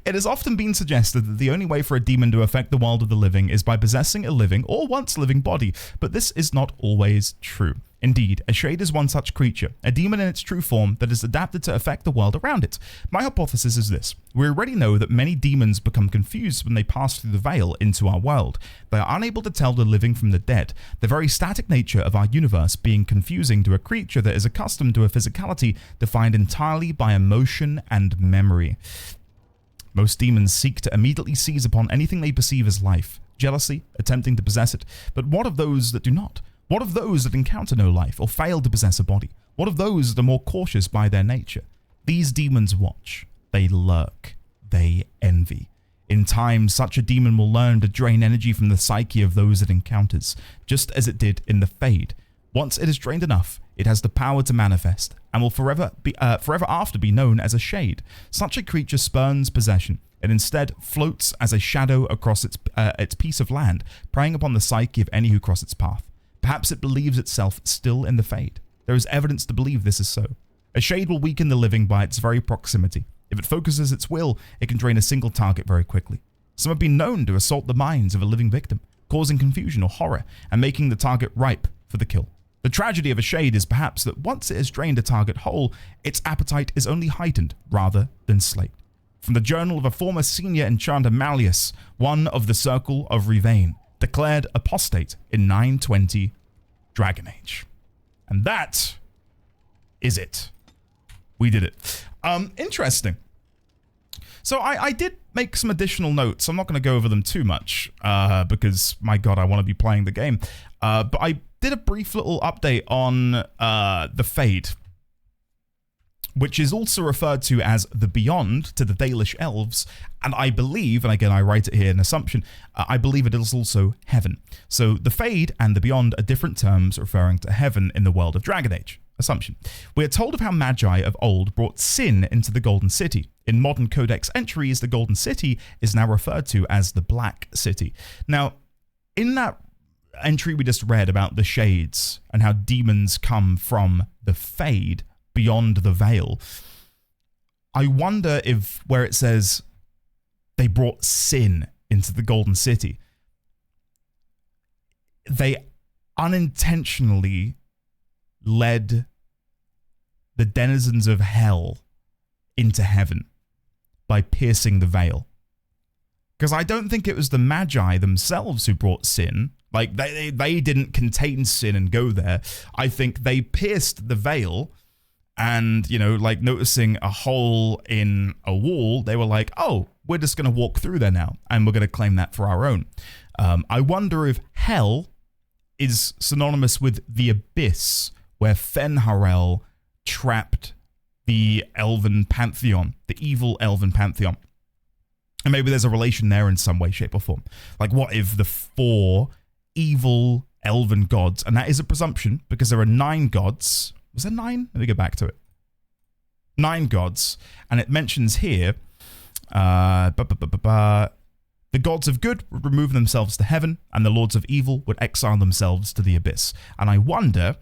It has often been suggested that the only way for a demon to affect the world of the living is by possessing a living or once living body, but this is not always true. Indeed, a shade is one such creature, a demon in its true form that is adapted to affect the world around it. My hypothesis is this. We already know that many demons become confused when they pass through the veil into our world. They are unable to tell the living from the dead, the very static nature of our universe being confusing to a creature that is accustomed to a physicality defined entirely by emotion and memory. Most demons seek to immediately seize upon anything they perceive as life, jealousy, attempting to possess it. But what of those that do not? What of those that encounter no life or fail to possess a body? What of those that are more cautious by their nature? These demons watch. They lurk. They envy. In time, such a demon will learn to drain energy from the psyche of those it encounters, just as it did in the Fade. Once it is drained enough, it has the power to manifest, and will forever after be known as a shade. Such a creature spurns possession, and instead floats as a shadow across its piece of land, preying upon the psyche of any who cross its path. Perhaps it believes itself still in the Fade. There is evidence to believe this is so. A shade will weaken the living by its very proximity. If it focuses its will, it can drain a single target very quickly. Some have been known to assault the minds of a living victim, causing confusion or horror, and making the target ripe for the kill. The tragedy of a shade is perhaps that once it has drained a target whole, its appetite is only heightened rather than slaked. From the journal of a former senior enchanter, Malleus, one of the Circle of Rivain, declared apostate in 920 Dragon Age. And that is it. We did it. Interesting. So I did make some additional notes. I'm not going to go over them too much because, my God, I want to be playing the game. But I did a brief little update on the Fade, which is also referred to as the Beyond to the Dalish elves, and I believe, and again I write it here in assumption, I believe it is also heaven. So the Fade and the Beyond are different terms referring to heaven in the world of Dragon Age. Assumption. We are told of how Magi of old brought sin into the Golden City. In modern codex entries, the Golden City is now referred to as the Black City. Now, in that entry we just read about the shades and how demons come from the Fade, beyond the veil, I wonder if where it says they brought sin into the Golden City, they unintentionally led the denizens of hell into heaven. by piercing the veil. Because I don't think it was the Magi themselves who brought sin. Like, they didn't contain sin and go there. I think they pierced the veil and, you know, like noticing a hole in a wall, they were like, oh, we're just going to walk through there now and we're going to claim that for our own. I wonder if hell is synonymous with the abyss where Fen'Harel trapped the elven pantheon, the evil elven pantheon. And maybe there's a relation there in some way, shape, or form. Like, what if the 4 evil elven gods, and that is a presumption because there are 9 gods. Was there 9? Let me go back to it. 9 gods, and it mentions here, the gods of good would remove themselves to heaven, and the lords of evil would exile themselves to the abyss. And I wonder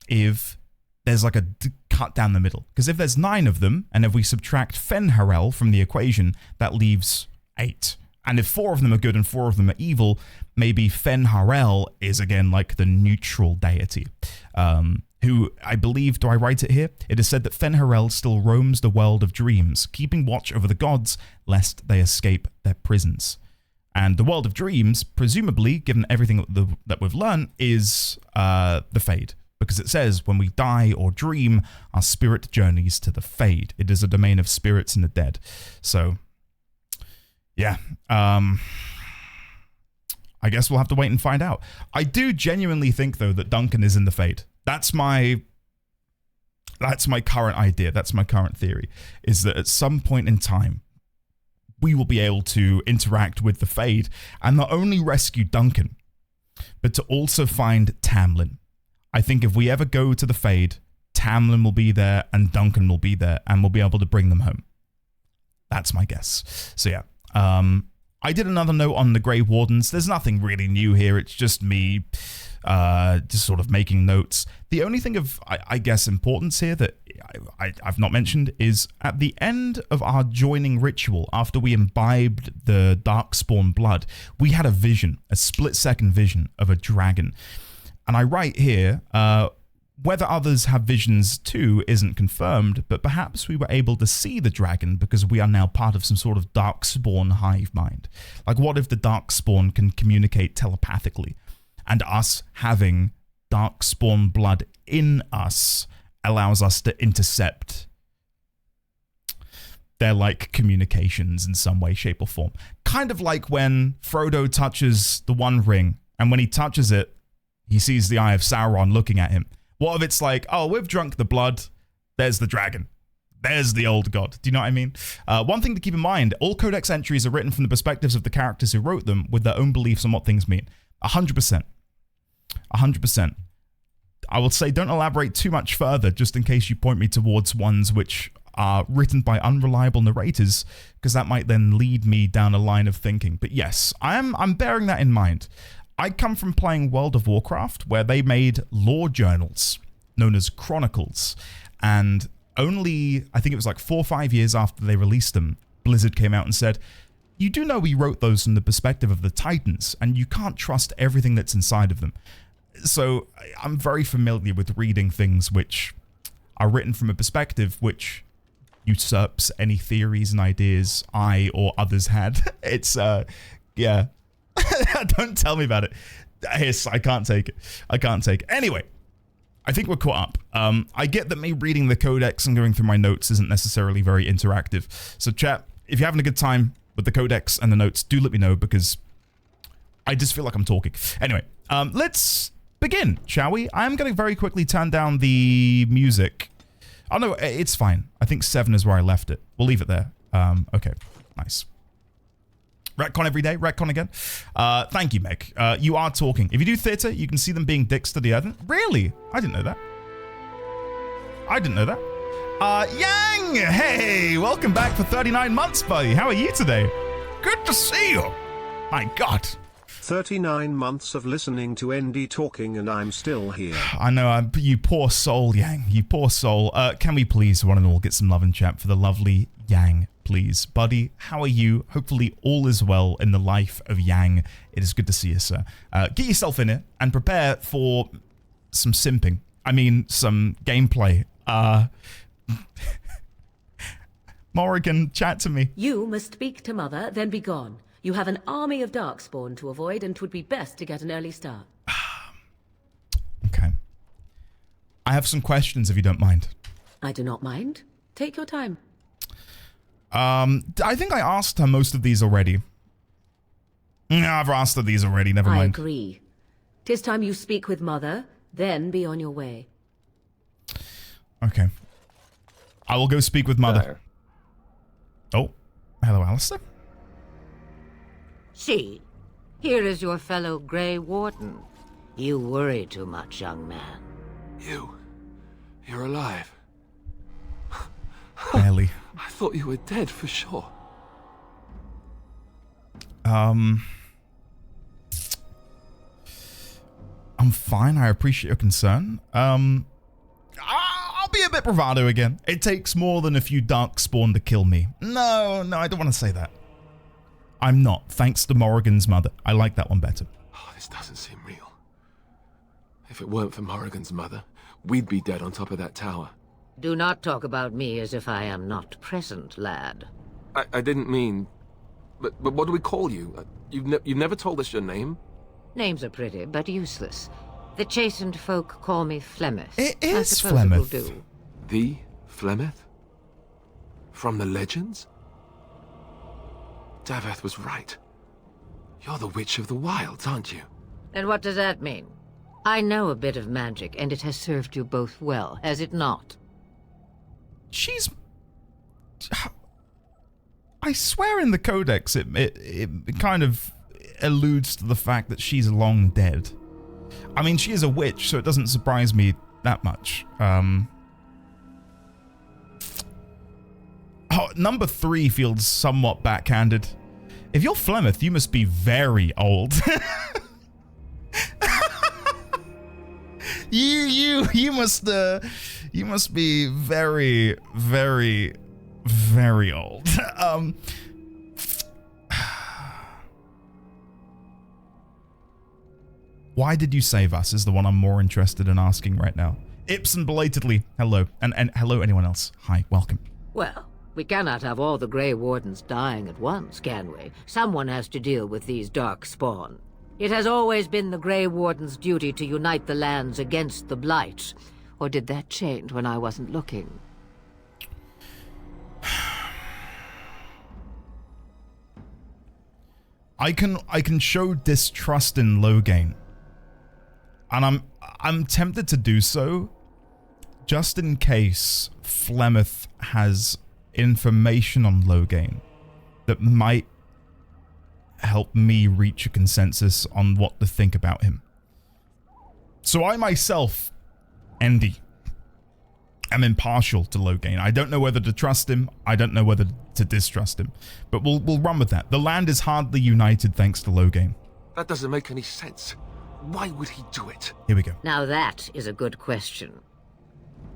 if there's like a cut down the middle. Because if there's 9 of them, and if we subtract Fen'Harel from the equation, that leaves 8. And if 4 of them are good and 4 of them are evil, maybe Fen'Harel is again like the neutral deity. Who, I believe, do I write it here? It is said that Fen'Harel still roams the world of dreams, keeping watch over the gods, lest they escape their prisons. And the world of dreams, presumably, given everything that we've learned, is the Fade. Because it says, when we die or dream, our spirit journeys to the Fade. It is a domain of spirits and the dead. So, yeah. I guess we'll have to wait and find out. I do genuinely think, though, that Duncan is in the Fade. That's my current idea. That's my current theory, is that at some point in time, we will be able to interact with the Fade and not only rescue Duncan, but to also find Tamlin. I think if we ever go to the Fade, Tamlin will be there and Duncan will be there and we'll be able to bring them home. That's my guess. So yeah, I did another note on the Grey Wardens. There's nothing really new here. It's just me just sort of making notes. The only thing of, I guess, importance here that I've not mentioned is at the end of our joining ritual, after we imbibed the Darkspawn blood, we had a vision, a split-second vision of a dragon. And I write here, whether others have visions too isn't confirmed, but perhaps we were able to see the dragon because we are now part of some sort of Darkspawn hive mind. Like, what if the Darkspawn can communicate telepathically? And us having Darkspawn blood in us allows us to intercept their, like, communications in some way, shape, or form. Kind of like when Frodo touches the One Ring, and when he touches it, he sees the Eye of Sauron looking at him. What if it's like, oh, we've drunk the blood, there's the dragon. There's the old god. Do you know what I mean? One thing to keep in mind, all codex entries are written from the perspectives of the characters who wrote them with their own beliefs on what things mean. 100%. 100%. I will say don't elaborate too much further just in case you point me towards ones which are written by unreliable narrators, because that might then lead me down a line of thinking. But yes, I'm bearing that in mind. I come from playing World of Warcraft, where they made lore journals known as chronicles, and only, I think it was like 4 or 5 years after they released them, Blizzard came out and said, you do know we wrote those from the perspective of the Titans, and you can't trust everything that's inside of them. So I'm very familiar with reading things which are written from a perspective which usurps any theories and ideas I or others had. It's, yeah. Don't tell me about it. Hiss, I can't take it. I can't take it. Anyway, I think we're caught up. I get that me reading the codex and going through my notes isn't necessarily very interactive. So chat, if you're having a good time with the codex and the notes, do let me know, because I just feel like I'm talking. Anyway, let's begin, shall we? I'm going to very quickly turn down the music. Oh no, it's fine. I think 7 is where I left it. We'll leave it there. Okay, nice. Retcon every day, retcon again. Thank you, Meg. You are talking. If you do theater, you can see them being dicks to the earth. Really? I didn't know that. I didn't know that. Yang! Hey, welcome back for 39 months, buddy. How are you today? Good to see you. My God. 39 months of listening to ND talking and I'm still here. I know, you poor soul, Yang. You poor soul. Can we please, one and all, get some love and chat for the lovely Yang, please? Buddy, how are you? Hopefully all is well in the life of Yang. It is good to see you, sir. Get yourself in it and prepare for some simping. I mean, some gameplay. Morrigan, chat to me. You must speak to Mother, then be gone. You have an army of Darkspawn to avoid, and 'twould be best to get an early start. Okay. I have some questions if you don't mind. I do not mind. Take your time. I think I asked her most of these already. No, I've asked her these already, never I mind. agree. 'Tis time you speak with Mother, then be on your way. Okay. I will go speak with Mother. There. Oh, hello, Alistair. See, here is your fellow Grey Warden. You worry too much, young man. You're alive. Barely. I thought you were dead for sure. I'm fine. I appreciate your concern. I'll be a bit bravado again. It takes more than a few Darkspawn to kill me. No, I don't want to say that. I'm not, thanks to Morrigan's mother. I like that one better. Oh, this doesn't seem real. If it weren't for Morrigan's mother, we'd be dead on top of that tower. Do not talk about me as if I am not present, lad. I didn't mean... But what do we call you? You've never told us your name? Names are pretty, but useless. The chastened folk call me Flemeth. It I is suppose it will Flemeth. do. The Flemeth? From the legends? Daveth was right. You're the Witch of the Wilds, aren't you? And what does that mean? I know a bit of magic, and it has served you both well, has it not? She's... I swear in the Codex it kind of alludes to the fact that she's long dead. I mean, she is a witch, so it doesn't surprise me that much. Number 3 feels somewhat backhanded. If you're Flemeth, you must be very old. you must be very, very, very old. Why did you save us is the one I'm more interested in asking right now. Ibsen belatedly, hello. And hello anyone else. Hi, welcome. Well, we cannot have all the Grey Wardens dying at once, can we? Someone has to deal with these dark spawn. It has always been the Grey Warden's duty to unite the lands against the Blight. Or did that change when I wasn't looking? I can show distrust in Logain. And I'm tempted to do so just in case Flemeth has information on Logain that might help me reach a consensus on what to think about him. So I myself, Andy, am impartial to Logain. I don't know whether to trust him. I don't know whether to distrust him. But we'll run with that. The land is hardly united thanks to Logain. That doesn't make any sense. Why would he do it? Here we go. Now that is a good question.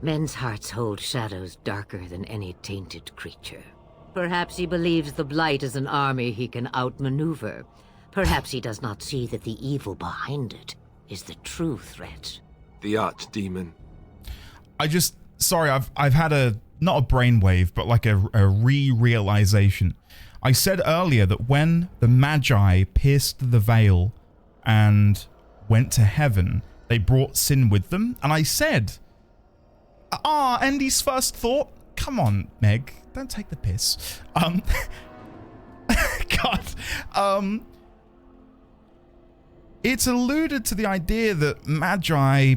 Men's hearts hold shadows darker than any tainted creature. Perhaps he believes the Blight is an army he can outmaneuver. Perhaps he does not see that the evil behind it is the true threat. The archdemon. Sorry, I've had not a brainwave, but like a re-realization. I said earlier that when the Magi pierced the veil and went to heaven, they brought sin with them. And I said, Andy's first thought, come on, Meg, don't take the piss. God. It's alluded to the idea that Magi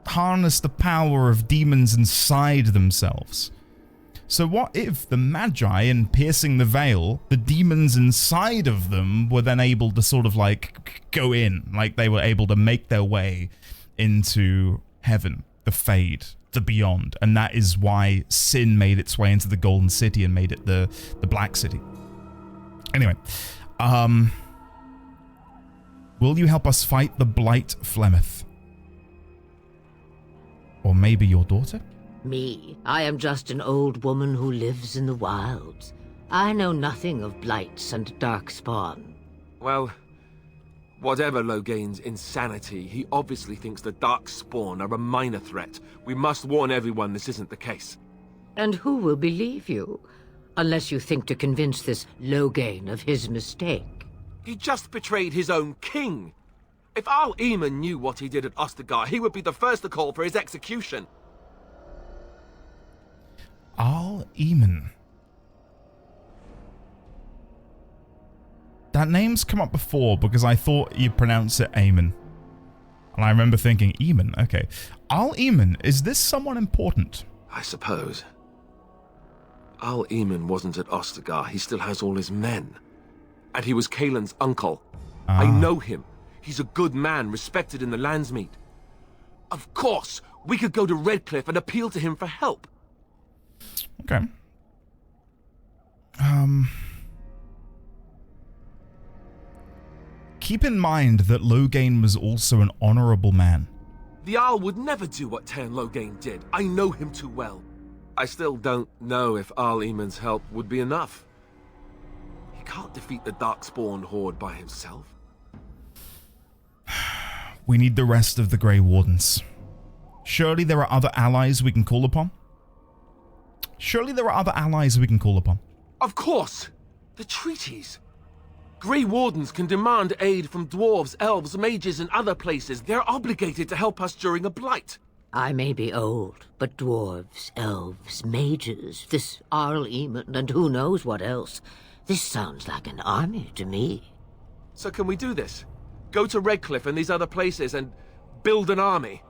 harness the power of demons inside themselves. So what if the Magi, in piercing the veil, the demons inside of them were then able to sort of like go in, like they were able to make their way into heaven, the Fade, the beyond, and that is why sin made its way into the Golden City and made it the Black City. Anyway, will you help us fight the Blight, Flemeth? Or maybe your daughter? Me? I am just an old woman who lives in the wilds. I know nothing of blights and darkspawn. Well, whatever Logain's insanity, he obviously thinks the Darkspawn are a minor threat. We must warn everyone this isn't the case. And who will believe you? Unless you think to convince this Lothering of his mistake. He just betrayed his own king. If Al Eamon knew what he did at Ostagar, he would be the first to call for his execution. Al Eamon. That name's come up before because I thought you'd pronounce it Eamon. And I remember thinking, Eamon, okay. Al Eamon, is this someone important? I suppose. Al Eamon wasn't at Ostagar. He still has all his men. And he was Kaelin's uncle. I know him. He's a good man, respected in the Landsmeet. Of course, we could go to Redcliffe and appeal to him for help. Okay. Keep in mind that Lothering was also an honorable man. The Jarl would never do what Tairn Lothering did. I know him too well. I still don't know if Al Eamon's help would be enough. He can't defeat the Darkspawn horde by himself. We need the rest of the Grey Wardens. Surely there are other allies we can call upon? Of course! The treaties! Grey Wardens can demand aid from dwarves, elves, mages, and other places. They're obligated to help us during a blight. I may be old, but dwarves, elves, mages, this Jarl Eamon, and who knows what else. This sounds like an army to me. So can we do this? Go to Redcliffe and these other places and build an army?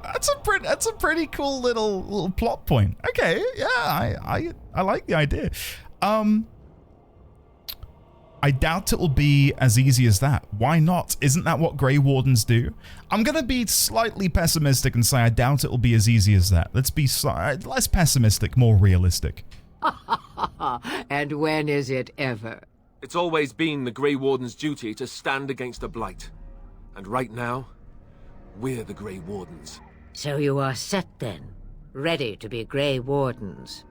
That's a pretty cool little plot point. Okay, yeah, I like the idea. I doubt it will be as easy as that. Why not? Isn't that what Grey Wardens do? I'm gonna be slightly pessimistic and say I doubt it will be as easy as that. Let's be less pessimistic, more realistic. And when is it ever? It's always been the Grey Warden's duty to stand against the blight. And right now, we're the Grey Wardens. So you are set then, ready to be Grey Wardens.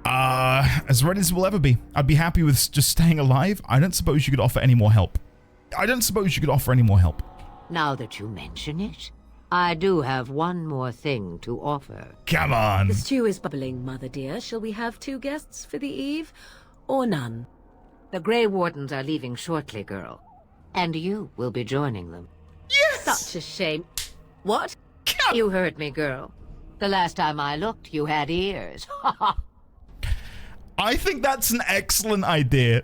As ready as we'll ever be. I'd be happy with just staying alive. I don't suppose you could offer any more help. Now that you mention it, I do have one more thing to offer. Come on. The stew is bubbling, Mother dear. Shall we have 2 guests for the eve, or none? The Grey Wardens are leaving shortly, girl. And you will be joining them. Yes! Such a shame. What? You heard me, girl. The last time I looked, you had ears. I think that's an excellent idea.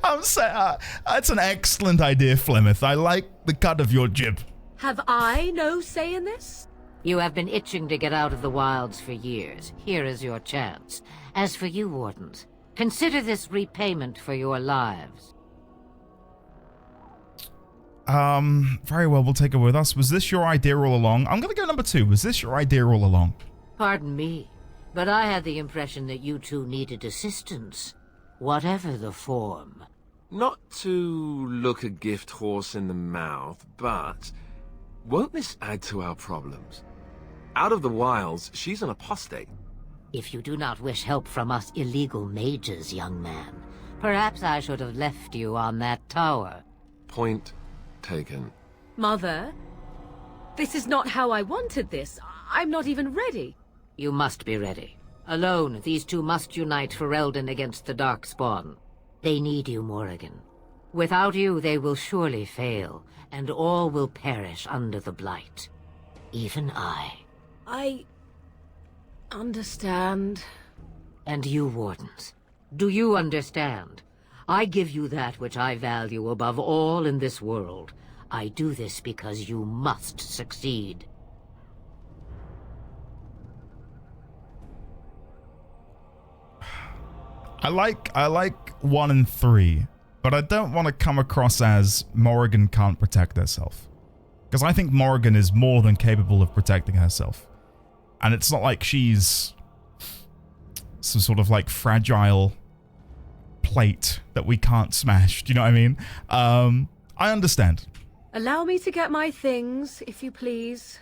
That's an excellent idea, Flemeth. I like the cut of your jib. Have I no say in this? You have been itching to get out of the wilds for years. Here is your chance. As for you, Wardens, consider this repayment for your lives. Very well, we'll take it with us. Was this your idea all along? I'm gonna go number 2. Was this your idea all along? Pardon me, but I had the impression that you two needed assistance, whatever the form. Not to look a gift horse in the mouth, but won't this add to our problems? Out of the wilds, she's an apostate. If you do not wish help from us illegal mages, young man, perhaps I should have left you on that tower. Point taken. Mother, this is not how I wanted this. I'm not even ready. You must be ready. Alone, these two must unite for Eldon against the Darkspawn. They need you, Morrigan. Without you, they will surely fail, and all will perish under the Blight. Even I. I understand. And you, Wardens, do you understand? I give you that which I value above all in this world. I do this because you must succeed. I like 1 and 3, but I don't want to come across as Morrigan can't protect herself. Because I think Morrigan is more than capable of protecting herself. And it's not like she's some sort of like fragile plate that we can't smash. Do you know what I mean? I understand. Allow me to get my things, if you please.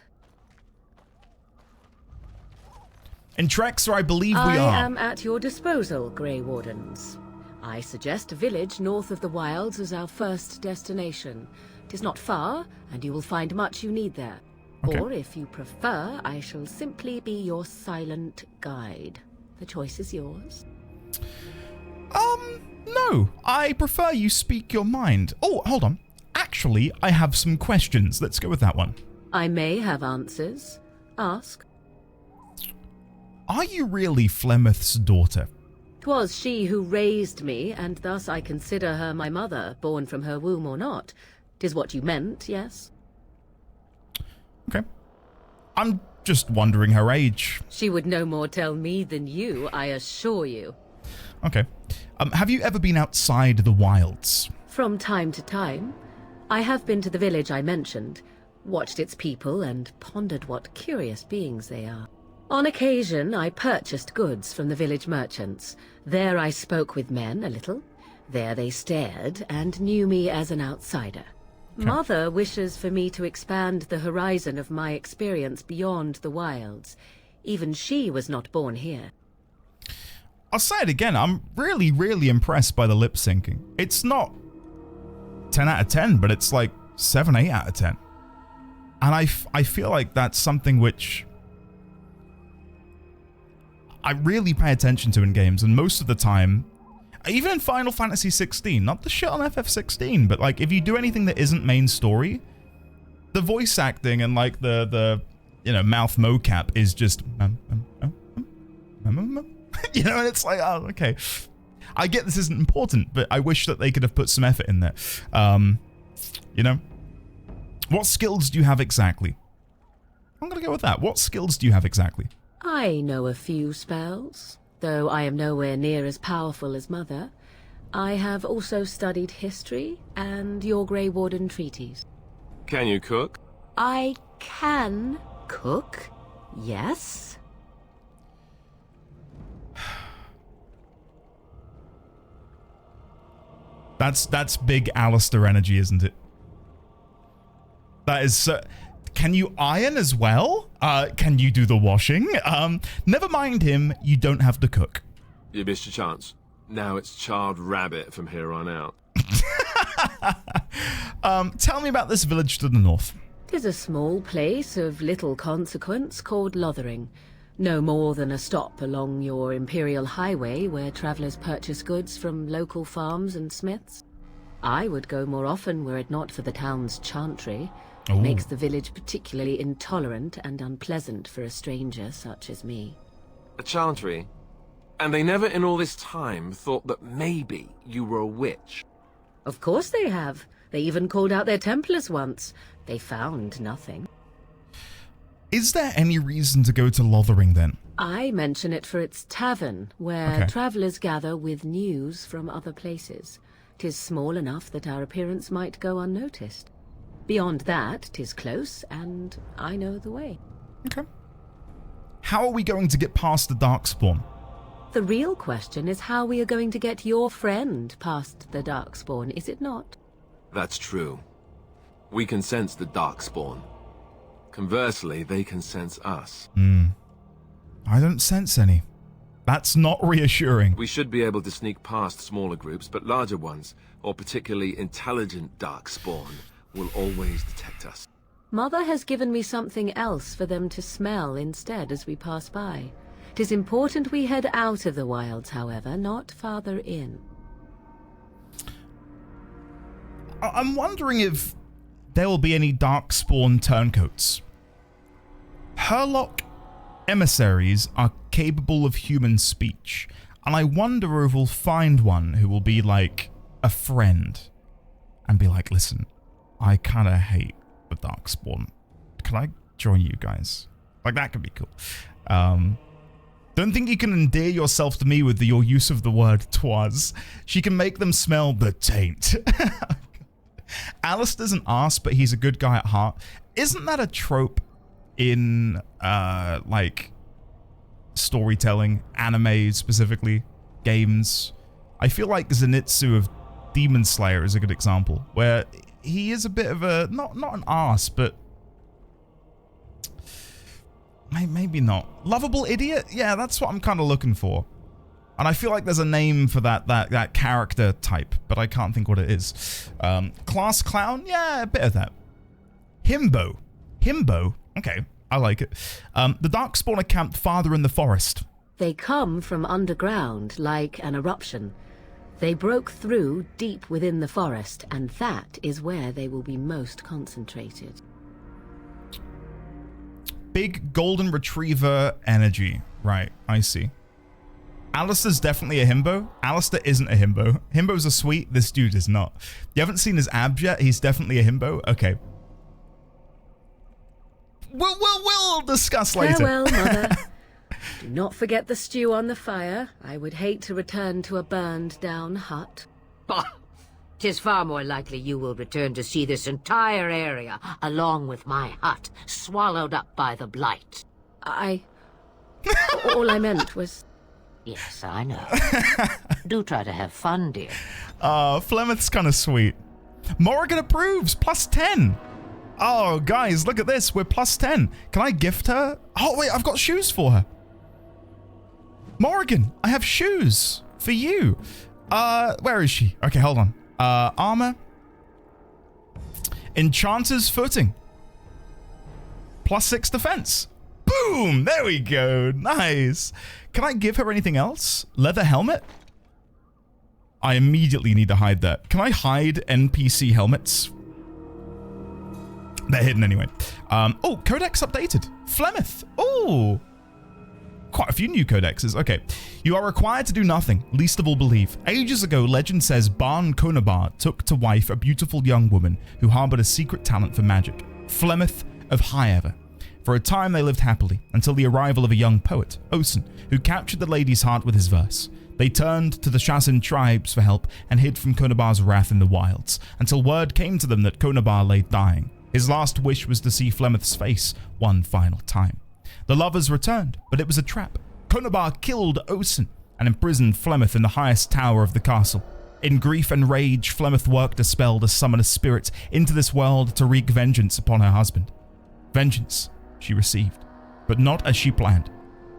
In Trexor, I believe we I are. am at your disposal, Grey Wardens. I suggest a village north of the wilds as our first destination. 'Tis not far, and you will find much you need there. Okay. Or if you prefer, I shall simply be your silent guide. The choice is yours. No. I prefer you speak your mind. Oh, hold on. Actually, I have some questions. Let's go with that one. I may have answers. Ask. Are you really Flemeth's daughter? 'Twas she who raised me, and thus I consider her my mother, born from her womb or not. 'Tis what you meant, yes? Okay. I'm just wondering her age. She would no more tell me than you, I assure you. Okay. Have you ever been outside the wilds? From time to time, I have been to the village I mentioned, watched its people, and pondered what curious beings they are. On occasion, I purchased goods from the village merchants. There I spoke with men a little. There they stared and knew me as an outsider. Okay. Mother wishes for me to expand the horizon of my experience beyond the wilds. Even she was not born here. I'll say it again. I'm really, really impressed by the lip syncing. It's not 10 out of 10, but it's like 7, 8 out of 10. And I feel like that's something which I really pay attention to in games, and most of the time, even in Final Fantasy 16, not the shit on FF16, but like if you do anything that isn't main story, the voice acting and like the mouth mocap is just you know, and it's like, oh, okay. I get this isn't important, but I wish that they could have put some effort in there. You know? What skills do you have exactly? I'm gonna go with that. What skills do you have exactly? I know a few spells, though I am nowhere near as powerful as Mother. I have also studied history and your Grey Warden treaties. Can you cook? I can cook, yes. That's big Alistair energy, isn't it? That is so... Can you iron as well? Can you do the washing? Never mind him, you don't have to cook. You missed your chance. Now it's charred rabbit from here on out. Tell me about this village to the north. 'Tis a small place of little consequence called Lothering. No more than a stop along your Imperial Highway where travellers purchase goods from local farms and smiths. I would go more often were it not for the town's chantry. It makes the village particularly intolerant and unpleasant for a stranger such as me. A chantry? And they never in all this time thought that maybe you were a witch? Of course they have. They even called out their Templars once. They found nothing. Is there any reason to go to Lothering then? I mention it for its tavern, where Okay. travellers gather with news from other places. 'Tis small enough that our appearance might go unnoticed. Beyond that, 'tis close, and I know the way. Okay. How are we going to get past the Darkspawn? The real question is how we are going to get your friend past the Darkspawn, is it not? That's true. We can sense the Darkspawn. Conversely, they can sense us. I don't sense any. That's not reassuring. We should be able to sneak past smaller groups, but larger ones, or particularly intelligent Darkspawn, will always detect us. Mother has given me something else for them to smell instead as we pass by. 'Tis important we head out of the wilds, however, not farther in. I'm wondering if there will be any Darkspawn turncoats. Herlock emissaries are capable of human speech, and I wonder if we'll find one who will be like a friend and be like, listen, I kind of hate the Darkspawn. Can I join you guys? Like, that could be cool. Don't think you can endear yourself to me with your use of the word twas. She can make them smell the taint. Alistair's an arse, but he's a good guy at heart. Isn't that a trope in, like, storytelling, anime specifically, games? I feel like Zenitsu of Demon Slayer is a good example, where he is a bit of a, not an arse, but maybe not. Lovable idiot? Yeah, that's what I'm kind of looking for. And I feel like there's a name for that character type, but I can't think what it is. Class clown? Yeah, a bit of that. Himbo. Himbo Okay, I like it. The Darkspawn are camped farther in the forest. They come from underground, like an eruption. They broke through deep within the forest, and that is where they will be most concentrated. Big golden retriever energy. Right, I see. Alistair's definitely a himbo. Alistair isn't a himbo. Himbos are sweet. This dude is not. You haven't seen his abs yet? He's definitely a himbo? Okay. We'll discuss later. Farewell, Mother. Do not forget the stew on the fire. I would hate to return to a burned-down hut. Bah! 'Tis far more likely you will return to see this entire area, along with my hut, swallowed up by the blight. All I meant was... Yes, I know. Do try to have fun, dear. Flemeth's kind of sweet. Morrigan approves. +10. Oh, guys, look at this. We're +10. Can I gift her? Oh, wait, I've got shoes for her. Morrigan, I have shoes for you. Where is she? Okay, hold on. Armor. Enchanter's footing. +6 defense. Boom! There we go. Nice. Can I give her anything else? Leather helmet? I immediately need to hide that. Can I hide NPC helmets? They're hidden anyway. Oh, codex updated. Flemeth. Oh. Quite a few new codexes. Okay. You are required to do nothing, least of all believe. Ages ago, legend says Barn Conabar took to wife a beautiful young woman who harbored a secret talent for magic. Flemeth of Highever. For a time they lived happily, until the arrival of a young poet, Osen, who captured the lady's heart with his verse. They turned to the Shassin tribes for help and hid from Conabar's wrath in the wilds, until word came to them that Conabar lay dying. His last wish was to see Flemeth's face one final time. The lovers returned, but it was a trap. Conabar killed Osen and imprisoned Flemeth in the highest tower of the castle. In grief and rage, Flemeth worked a spell to summon a spirit into this world to wreak vengeance upon her husband. Vengeance she received, but not as she planned.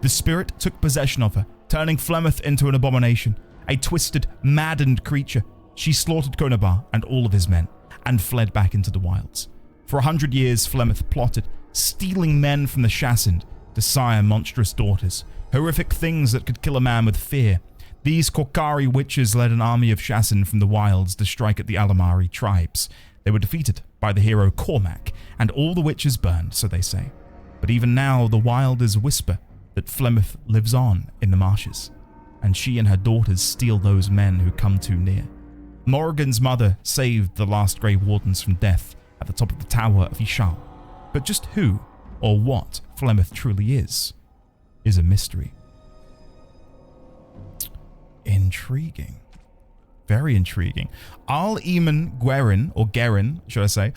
The spirit took possession of her, turning Flemeth into an abomination, a twisted, maddened creature. She slaughtered Conabar and all of his men, and fled back into the wilds. For 100 years, Flemeth plotted, stealing men from the Shassin to sire monstrous daughters, horrific things that could kill a man with fear. These Korkari witches led an army of Shassin from the wilds to strike at the Alamari tribes. They were defeated by the hero Cormac, and all the witches burned, so they say. But even now, the wilders whisper that Flemeth lives on in the marshes, and she and her daughters steal those men who come too near. Morrigan's mother saved the last Grey Wardens from death at the top of the Tower of Ishal. But just who or what Flemeth truly is a mystery. Intriguing. Very intriguing. Al Eamon Gwerin, or Gerin, should I say.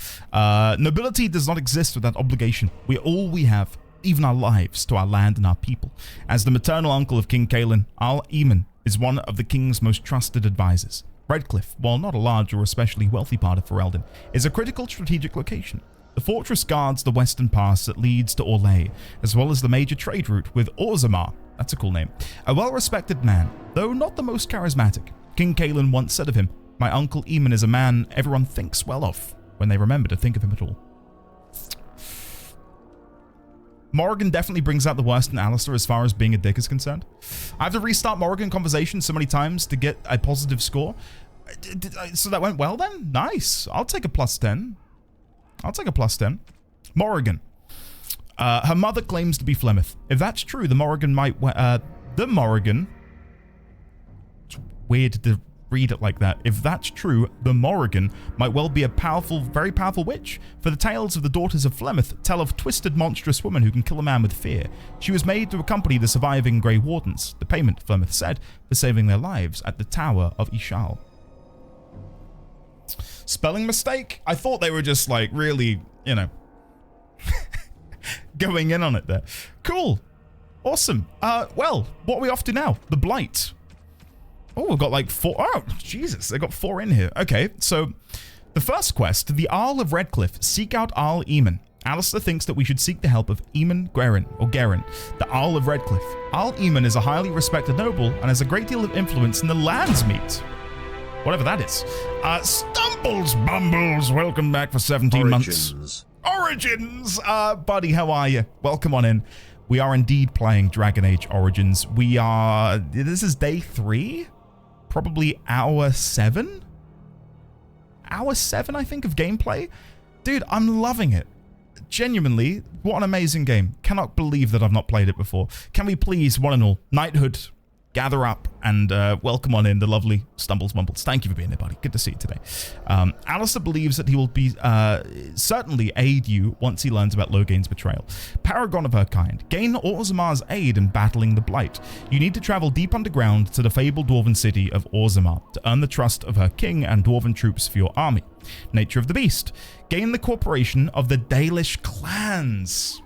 Nobility does not exist without obligation. We have, even our lives, to our land and our people. As the maternal uncle of King Kaelin, Al Eamon is one of the king's most trusted advisors. Redcliffe, while not a large or especially wealthy part of Ferelden, is a critical strategic location. The fortress guards the western pass that leads to Orlais, as well as the major trade route with Orzammar. That's a cool name. A well-respected man, though not the most charismatic. King Kaelin once said of him, "My uncle Eamon is a man everyone thinks well of, when they remember to think of him at all." Morrigan definitely brings out the worst in Alistair as far as being a dick is concerned. I have to restart Morrigan conversation so many times to get a positive score. So that went well then? Nice. I'll take a +10. I'll take a +10. Morrigan. Her mother claims to be Flemeth. If that's true, the Morrigan might... the Morrigan... It's weird to read it like that. If that's true, the Morrigan might well be a powerful, very powerful witch. For the tales of the daughters of Flemeth tell of twisted, monstrous women who can kill a man with fear. She was made to accompany the surviving Grey Wardens, the payment, Flemeth said, for saving their lives at the Tower of Ishal. Spelling mistake? I thought they were just like really, you know, going in on it there. Cool. Awesome. Well, what are we off to now? The Blight. Oh, we've got like 4. Oh, Jesus. They got 4 in here. Okay, so the first quest, the Arl of Redcliffe, seek out Arl Eamon. Alistair thinks that we should seek the help of Eamon Gwerin, or Gerin, the Arl of Redcliffe. Arl Eamon is a highly respected noble and has a great deal of influence in the Landsmeet. Whatever that is. Stumbles Bumbles, welcome back for 17 months. Origins! Buddy, how are you? Welcome on in. We are indeed playing Dragon Age Origins. This is day 3? Probably hour 7? Hour 7, I think, of gameplay? Dude, I'm loving it. Genuinely, what an amazing game. Cannot believe that I've not played it before. Can we please, one and all, knighthood, gather up and welcome on in the lovely Stumbles Mumbles. Thank you for being here, buddy. Good to see you today. Alistair believes that he will be certainly aid you once he learns about Loghain's betrayal. Paragon of her kind. Gain Orzamar's aid in battling the Blight. You need to travel deep underground to the fabled dwarven city of Orzammar to earn the trust of her king and dwarven troops for your army. Nature of the beast. Gain the cooperation of the Dalish clans.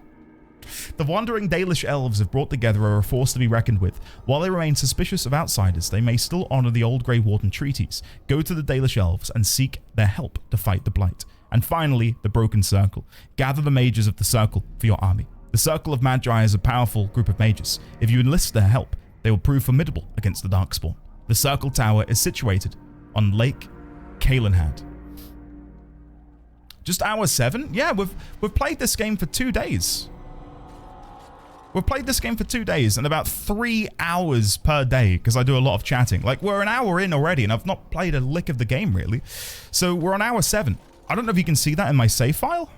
The wandering Dalish elves have brought together a force to be reckoned with. While they remain suspicious of outsiders, they may still honor the old Grey Warden treaties. Go to the Dalish elves and seek their help to fight the Blight. And finally, the Broken Circle. Gather the mages of the Circle for your army. The Circle of Magi is a powerful group of mages. If you enlist their help, they will prove formidable against the Darkspawn. The Circle Tower is situated on Lake Calenhad. Just hour 7? Yeah, we've played this game for 2 days. We've played this game for 2 days and about 3 hours per day because I do a lot of chatting. Like, we're an hour in already and I've not played a lick of the game, really. So we're on hour 7. I don't know if you can see that in my save file.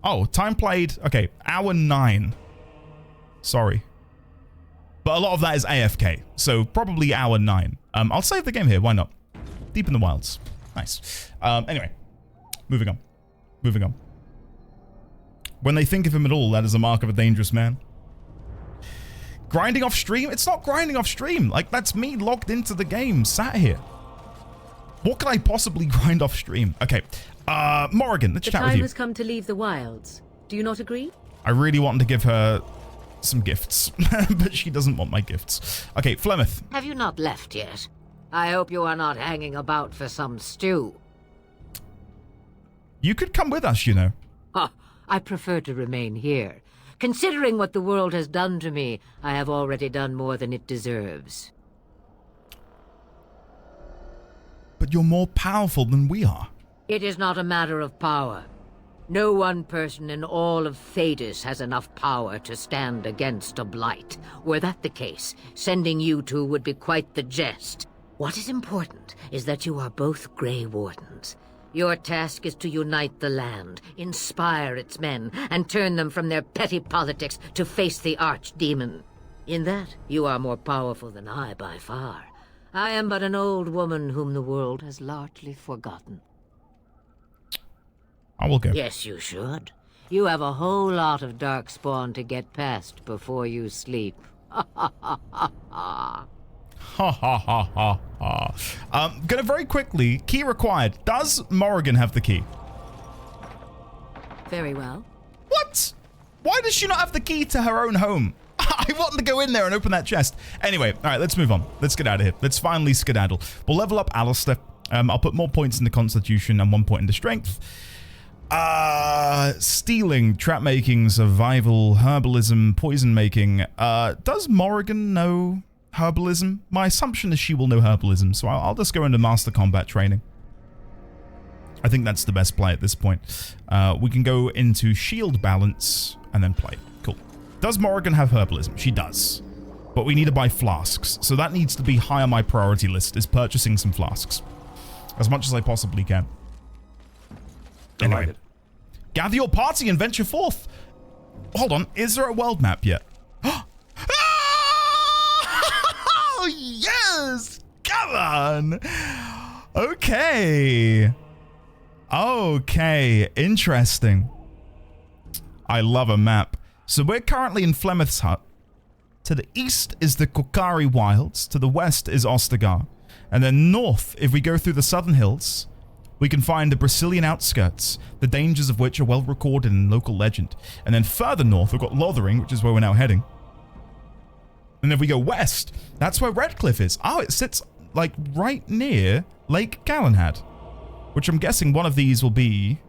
Oh, time played. Okay, hour 9. Sorry. But a lot of that is AFK, so probably hour 9. I'll save the game here. Why not? Deep in the wilds. Nice. Anyway, moving on. Moving on. When they think of him at all, that is a mark of a dangerous man. Grinding off stream? It's not grinding off stream. Like, that's me logged into the game, sat here. What could I possibly grind off stream? Okay, Morrigan, let's chat with you. The time has come to leave the wilds. Do you not agree? I really wanted to give her some gifts, but she doesn't want my gifts. Okay, Flemeth. Have you not left yet? I hope you are not hanging about for some stew. You could come with us, you know. Huh. I prefer to remain here. Considering what the world has done to me, I have already done more than it deserves. But you're more powerful than we are. It is not a matter of power. No one person in all of Thedas has enough power to stand against a Blight. Were that the case, sending you two would be quite the jest. What is important is that you are both Grey Wardens. Your task is to unite the land, inspire its men, and turn them from their petty politics to face the archdemon. In that, you are more powerful than I by far. I am but an old woman whom the world has largely forgotten. I will go. Yes, you should. You have a whole lot of Darkspawn to get past before you sleep. Ha ha ha ha ha. Ha ha ha ha ha. Gonna very quickly, key required. Does Morrigan have the key? Very well. What? Why does she not have the key to her own home? I want to go in there and open that chest. Anyway, all right, let's move on. Let's get out of here. Let's finally skedaddle. We'll level up Alistair. I'll put more points in the Constitution and 1 point into Strength. Stealing, trap making, survival, herbalism, poison making. Does Morrigan know herbalism? My assumption is she will know herbalism, so I'll just go into Master Combat training. I think that's the best play at this point. We can go into Shield Balance and then play. Cool. Does Morrigan have herbalism? She does. But we need to buy flasks, so that needs to be high on my priority list, is purchasing some flasks. As much as I possibly can. Anyway. Gather your party and venture forth. Hold on, is there a world map yet? Oh, yes! Come on! Okay. Okay, interesting. I love a map. So we're currently in Flemeth's hut. To the east is the Kokari Wilds. To the west is Ostagar. And then north, if we go through the southern hills, we can find the Brazilian outskirts, the dangers of which are well recorded in local legend. And then further north, we've got Lothering, which is where we're now heading. And if we go west, that's where Redcliffe is. Oh, it sits like right near Lake Calenhad, which I'm guessing one of these will be...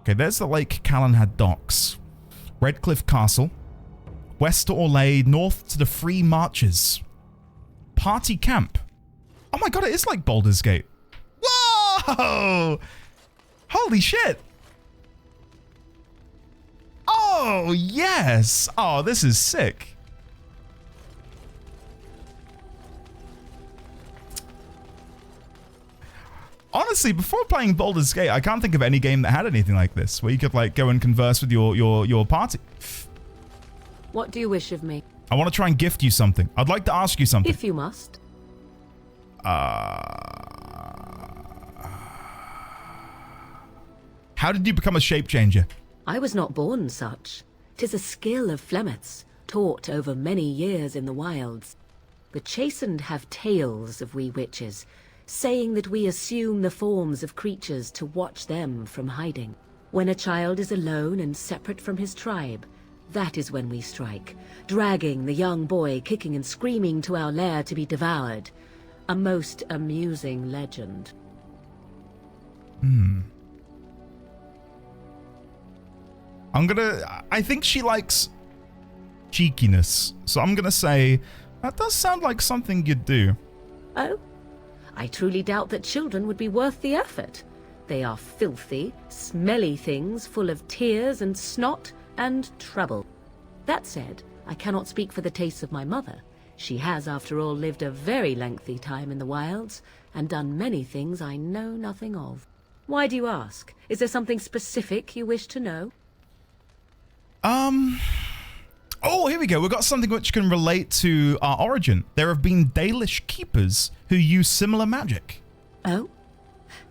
Okay, there's the Lake Calenhad docks. Redcliffe Castle. West to Orlais, north to the Free Marches. Party Camp. Oh my god, it is like Baldur's Gate. Whoa! Holy shit! Oh, yes. Oh, this is sick. Honestly, before playing Baldur's Gate, I can't think of any game that had anything like this, where you could like go and converse with your party. What do you wish of me? I want to try and gift you something. I'd like to ask you something. If you must. How did you become a shape changer? I was not born such. 'Tis a skill of Flemeth's, taught over many years in the wilds. The chastened have tales of we witches, saying that we assume the forms of creatures to watch them from hiding. When a child is alone and separate from his tribe, that is when we strike, dragging the young boy kicking and screaming to our lair to be devoured. A most amusing legend. I think she likes cheekiness, so I'm gonna say that does sound like something you'd do. Oh? I truly doubt that children would be worth the effort. They are filthy, smelly things full of tears and snot and trouble. That said, I cannot speak for the tastes of my mother. She has, after all, lived a very lengthy time in the wilds and done many things I know nothing of. Why do you ask? Is there something specific you wish to know? Oh, here we go. We've got something which can relate to our origin. There have been Dalish keepers who use similar magic. Oh?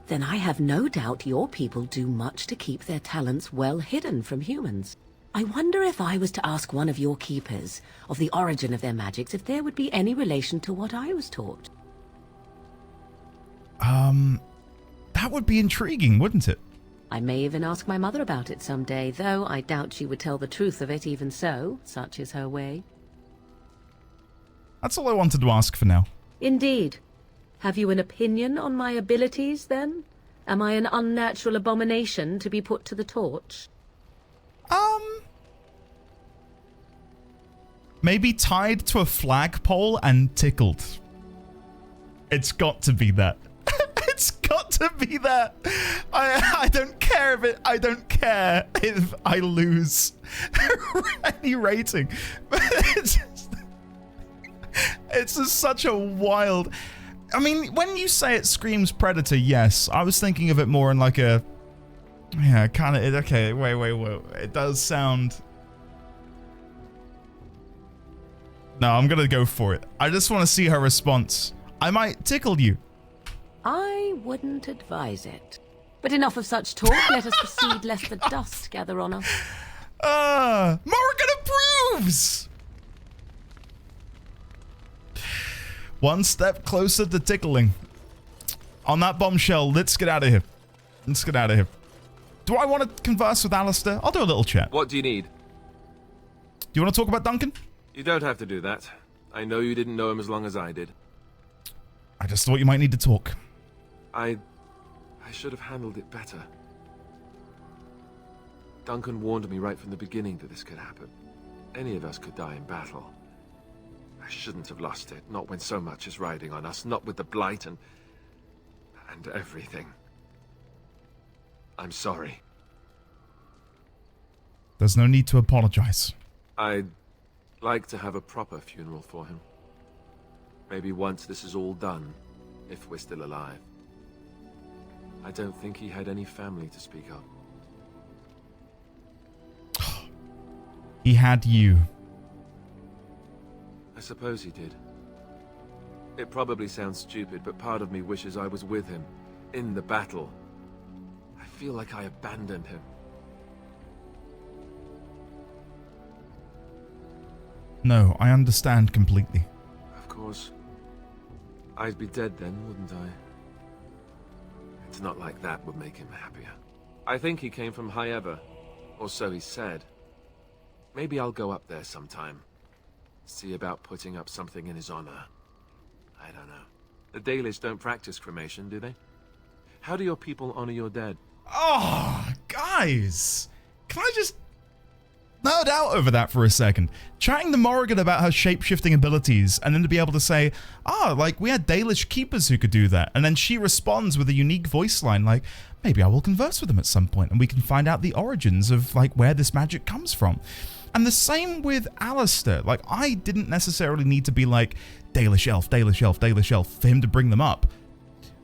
Then I have no doubt your people do much to keep their talents well hidden from humans. I wonder if I was to ask one of your keepers of the origin of their magics, if there would be any relation to what I was taught. That would be intriguing, wouldn't it? I may even ask my mother about it someday, though I doubt she would tell the truth of it even so. Such is her way. That's all I wanted to ask for now. Indeed. Have you an opinion on my abilities, then? Am I an unnatural abomination to be put to the torch? Maybe tied to a flagpole and tickled. It's got to be that. It's got to be that. I don't care if it. I don't care if I lose any rating. It's just such a wild. I mean, when you say it screams Predator, yes. I was thinking of it more in like a. Yeah, kind of. Okay, wait. It does sound. No, I'm gonna go for it. I just want to see her response. I might tickle you. I wouldn't advise it. But enough of such talk. Let us proceed, lest the dust gather on us. Morgan approves! One step closer to tickling. On that bombshell, let's get out of here. Let's get out of here. Do I want to converse with Alistair? I'll do a little chat. What do you need? Do you want to talk about Duncan? You don't have to do that. I know you didn't know him as long as I did. I just thought you might need to talk. I should have handled it better. Duncan warned me right from the beginning that this could happen. Any of us could die in battle. I shouldn't have lost it, not when so much is riding on us, not with the Blight and everything. I'm sorry. There's no need to apologize. I'd like to have a proper funeral for him. Maybe once this is all done, if we're still alive. I don't think he had any family to speak of. He had you. I suppose he did. It probably sounds stupid, but part of me wishes I was with him, in the battle. I feel like I abandoned him. No, I understand completely. Of course. I'd be dead then, wouldn't I? It's not like that would make him happier. I think he came from High Ever, or so he said. Maybe I'll go up there sometime. See about putting up something in his honor. I don't know. The Dalish don't practice cremation, do they? How do your people honor your dead? Oh, guys. Can I just nerd out over that for a second. Chatting to Morrigan about her shape-shifting abilities, and then to be able to say, like, we had Dalish keepers who could do that. And then she responds with a unique voice line like, maybe I will converse with them at some point, and we can find out the origins of, like, where this magic comes from. And the same with Alistair. Like, I didn't necessarily need to be like, Dalish elf, Dalish elf, Dalish elf, for him to bring them up.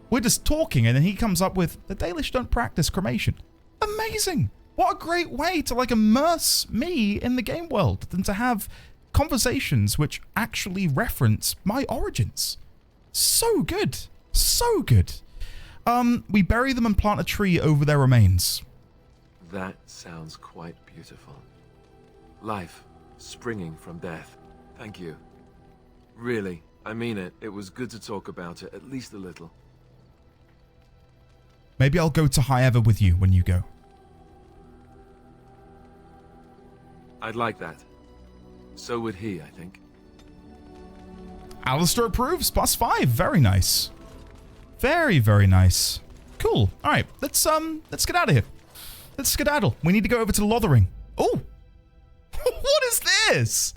We're just talking, and then he comes up with, the Dalish don't practice cremation. Amazing! What a great way to, like, immerse me in the game world than to have conversations which actually reference my origins. So good. So good. We bury them and plant a tree over their remains. That sounds quite beautiful. Life springing from death. Thank you. Really, I mean it. It was good to talk about it, at least a little. Maybe I'll go to High Ever with you when you go. I'd like that. So would he, I think. Alistair approves. +5. Very nice. Very, very nice. Cool. All right. Let's get out of here. Let's skedaddle. We need to go over to Lothering. Oh. What is this?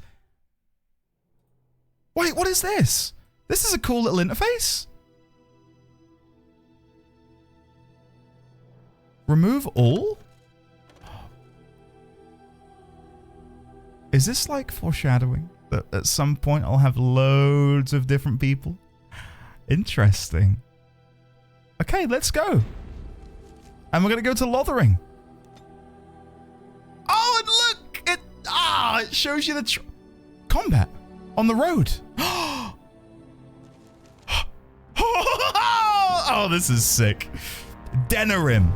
Wait, what is this? This is a cool little interface. Remove all? Is this like foreshadowing? That at some point I'll have loads of different people? Interesting. Okay, let's go. And we're going to go to Lothering. Oh, and look! It shows you the combat on the road. Oh, this is sick. Denerim.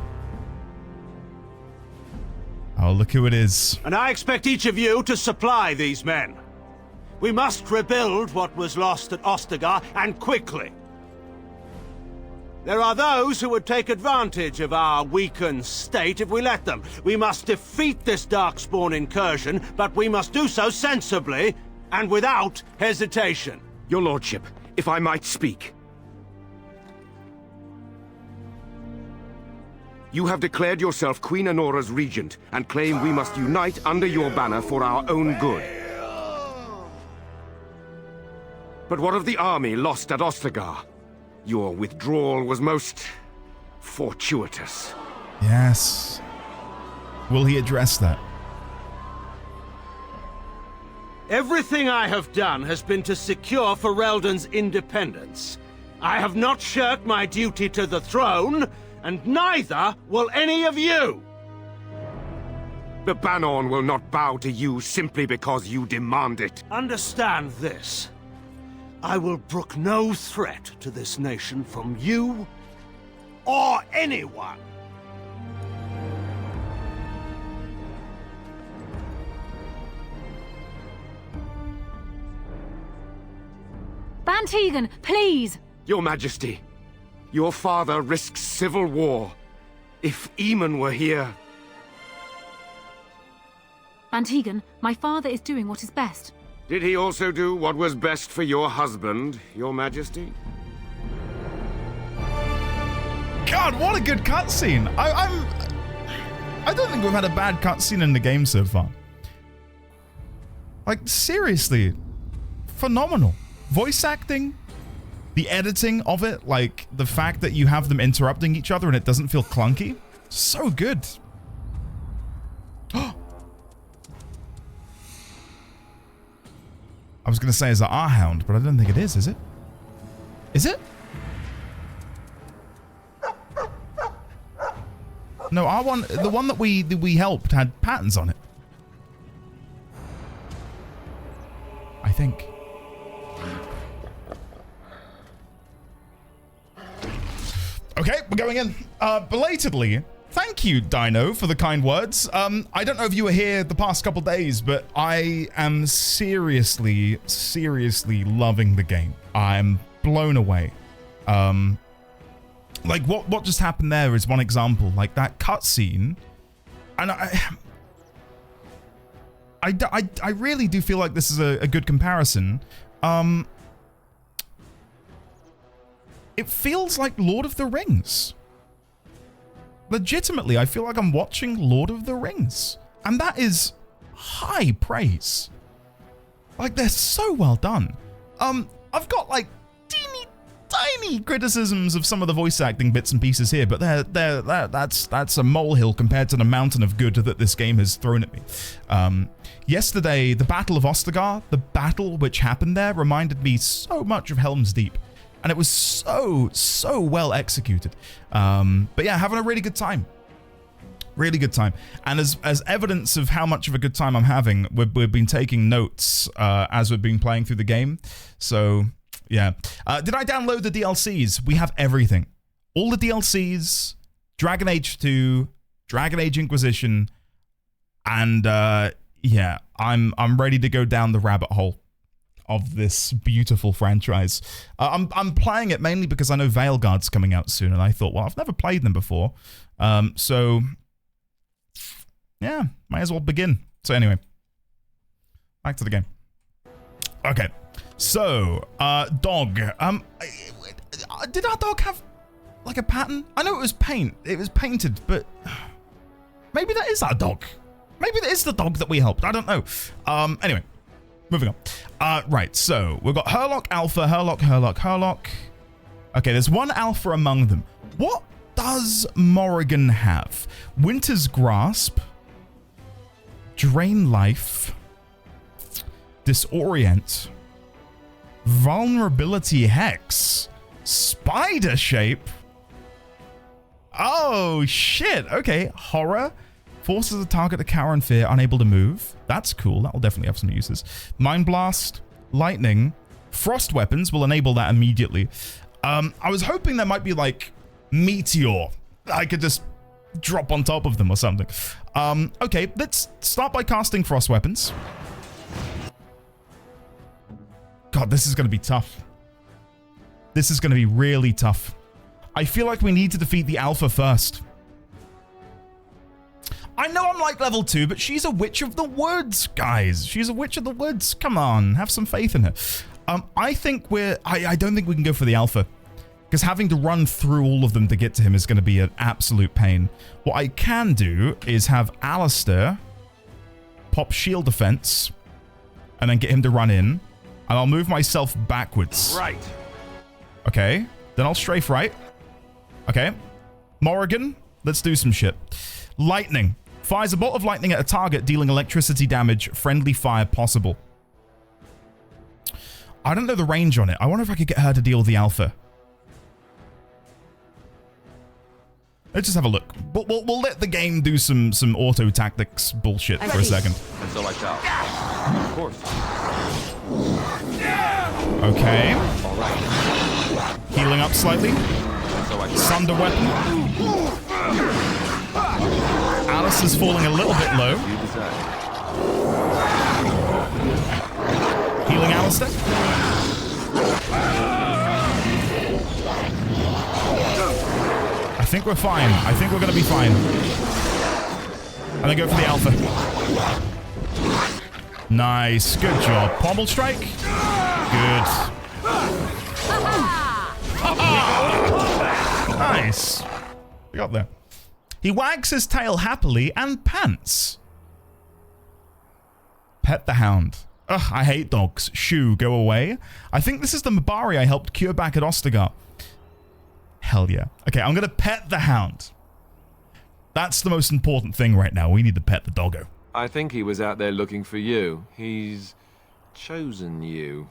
Oh, look who it is. And I expect each of you to supply these men. We must rebuild what was lost at Ostagar, and quickly. There are those who would take advantage of our weakened state if we let them. We must defeat this Darkspawn incursion, but we must do so sensibly and without hesitation. Your lordship, if I might speak. You have declared yourself Queen Honora's regent and claim we must unite under your banner for our own good. But what of the army lost at Ostagar? Your withdrawal was most fortuitous. Yes. Will he address that? Everything I have done has been to secure Ferelden's independence. I have not shirked my duty to the throne, and neither will any of you! The Banorn will not bow to you simply because you demand it. Understand this. I will brook no threat to this nation from you or anyone. Bantegan, please! Your Majesty, your father risks civil war. If Eamon were here... Bantegan, my father is doing what is best. Did he also do what was best for your husband, Your Majesty? God, what a good cutscene! I don't think we've had a bad cutscene in the game so far. Like, seriously, phenomenal. Voice acting, the editing of it, like the fact that you have them interrupting each other and it doesn't feel clunky, so good. I was going to say, is that our hound, but I don't think it is it? Is it? No, our one, the one that we helped had patterns on it. I think. Okay, we're going in. Belatedly, thank you, Dino, for the kind words. I don't know if you were here the past couple days, but I am seriously, seriously loving the game. I'm blown away. Like, what just happened there is one example. Like, that cutscene, and I really do feel like this is a good comparison. It feels like Lord of the Rings. Legitimately, I feel like I'm watching Lord of the Rings. And that is high praise. Like, they're so well done. I've got like tiny criticisms of some of the voice acting bits and pieces here, but that's a molehill compared to the mountain of good that this game has thrown at me. Yesterday, the Battle of Ostagar, the battle which happened there, reminded me so much of Helm's Deep, and it was so well executed. But yeah, having a really good time. Really good time. And as evidence of how much of a good time I'm having, we've been taking notes as we've been playing through the game. So, yeah. Did I download the DLCs? We have everything. All the DLCs, Dragon Age 2, Dragon Age Inquisition, and yeah, I'm ready to go down the rabbit hole of this beautiful franchise. I'm playing it mainly because I know Veilguard's coming out soon, and I thought, well, I've never played them before. So... yeah, might as well begin. So anyway, back to the game. Okay, so dog. Did our dog have like a pattern? I know it was paint. It was painted, but maybe that is our dog. Maybe that is the dog that we helped. I don't know. Anyway, moving on. Right. So we've got Herlock Alpha, Herlock. Okay, there's one Alpha among them. What does Morrigan have? Winter's Grasp. Drain Life, Disorient, Vulnerability Hex, Spider Shape. Oh shit, okay. Horror, forces a target to cower in fear, unable to move. That's cool, that will definitely have some uses. Mind Blast, Lightning, Frost Weapons will enable that immediately. I was hoping there might be like Meteor. I could just drop on top of them or something. Okay, let's start by casting Frost Weapons. God, this is going to be tough. This is going to be really tough. I feel like we need to defeat the Alpha first. I know I'm like level 2, but she's a Witch of the Woods, guys. She's a Witch of the Woods. Come on, have some faith in her. I think I don't think we can go for the Alpha, because having to run through all of them to get to him is going to be an absolute pain. What I can do is have Alistair pop shield defense and then get him to run in, and I'll move myself backwards. Right. Okay, then I'll strafe right. Okay, Morrigan, let's do some shit. Lightning. Fires a bolt of lightning at a target, dealing electricity damage, friendly fire possible. I don't know the range on it. I wonder if I could get her to deal with the Alpha. Let's just have a look. We'll let the game do some auto tactics bullshit for a second. And so like that. Of course. Okay. All right. Healing up slightly. So like Sunder weapon. Alice is falling a little bit low. Healing Alistair. I think we're fine. I think we're going to be fine. And then go for the Alpha. Nice. Good job. Pommel strike. Good. Nice. We got there. He wags his tail happily and pants. Pet the Hound. Ugh, I hate dogs. Shoo, go away. I think this is the Mabari I helped cure back at Ostagar. Hell yeah. Okay, I'm going to pet the Hound. That's the most important thing right now. We need to pet the doggo. I think he was out there looking for you. He's chosen you.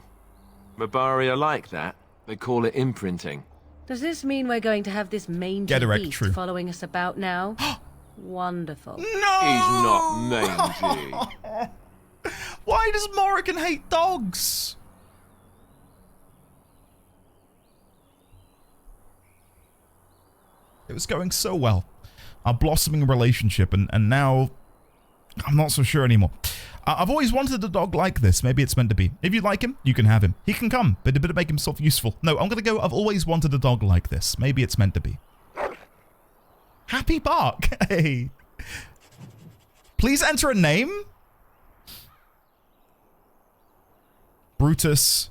Mabari are like that. They call it imprinting. Does this mean we're going to have this mangy beast following us about now? Wonderful. No! He's not mangy. Why does Morrigan hate dogs? It was going so well. Our blossoming relationship, and now I'm not so sure anymore. I've always wanted a dog like this. Maybe it's meant to be. If you like him, you can have him. He can come, but a bit to make himself useful. No, I'm going to go, I've always wanted a dog like this. Maybe it's meant to be. Happy bark. Hey. Please enter a name. Brutus.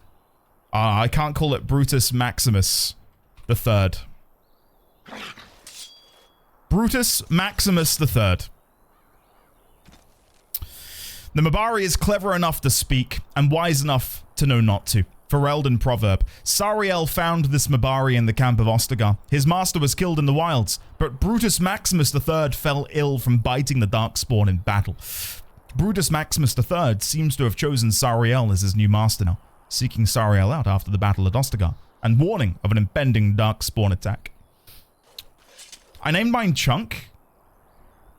I can't call it Brutus Maximus the Third. Brutus Maximus the Third. The Mabari is clever enough to speak and wise enough to know not to. Ferelden proverb. Sariel found this Mabari in the camp of Ostagar. His master was killed in the wilds, but Brutus Maximus III fell ill from biting the Darkspawn in battle. Brutus Maximus III seems to have chosen Sariel as his new master now, seeking Sariel out after the battle at Ostagar, and warning of an impending Darkspawn attack. I named mine Chunk.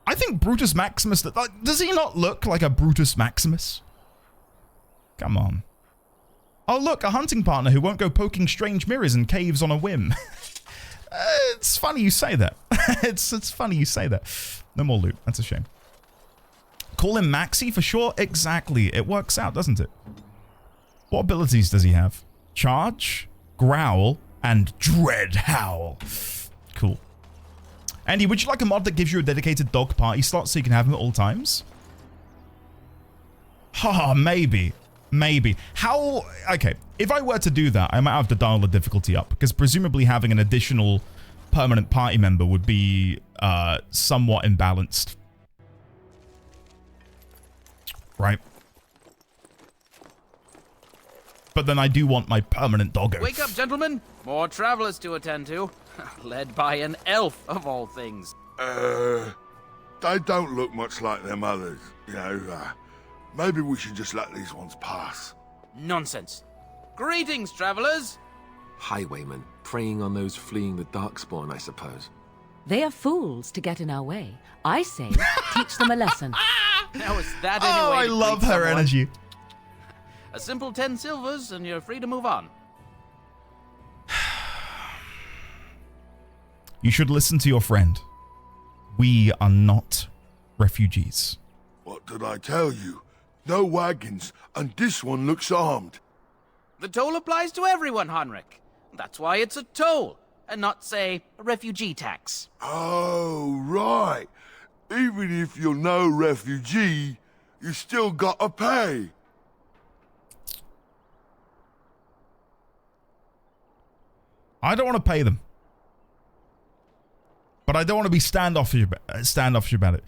I think Brutus Maximus... Does he not look like a Brutus Maximus? Come on. Oh, look, a hunting partner who won't go poking strange mirrors in caves on a whim. It's funny you say that. It's funny you say that. No more loot. That's a shame. Call him Maxi for sure? Exactly. It works out, doesn't it? What abilities does he have? Charge, Growl, and Dread Howl. Cool. Andy, would you like a mod that gives you a dedicated dog party slot so you can have him at all times? Haha, maybe. Maybe. How... Okay, if I were to do that, I might have to dial the difficulty up, because presumably having an additional permanent party member would be somewhat imbalanced. Right? But then I do want my permanent doggo. Wake up, gentlemen! More travelers to attend to. Led by an elf, of all things. They don't look much like them others, you know. Maybe we should just let these ones pass. Nonsense. Greetings, travelers! Highwaymen, preying on those fleeing the Darkspawn, I suppose. They are fools to get in our way. I say, teach them a lesson. Now is that any Oh, way I to love treat her someone? energy. A simple 10 silvers and you're free to move on. You should listen to your friend. We are not refugees. What did I tell you? No wagons, and this one looks armed. The toll applies to everyone, Heinrich. That's why it's a toll, and not, say, a refugee tax. Oh, right. Even if you're no refugee, you still gotta pay. I don't want to pay them. But I don't want to be standoffish about it.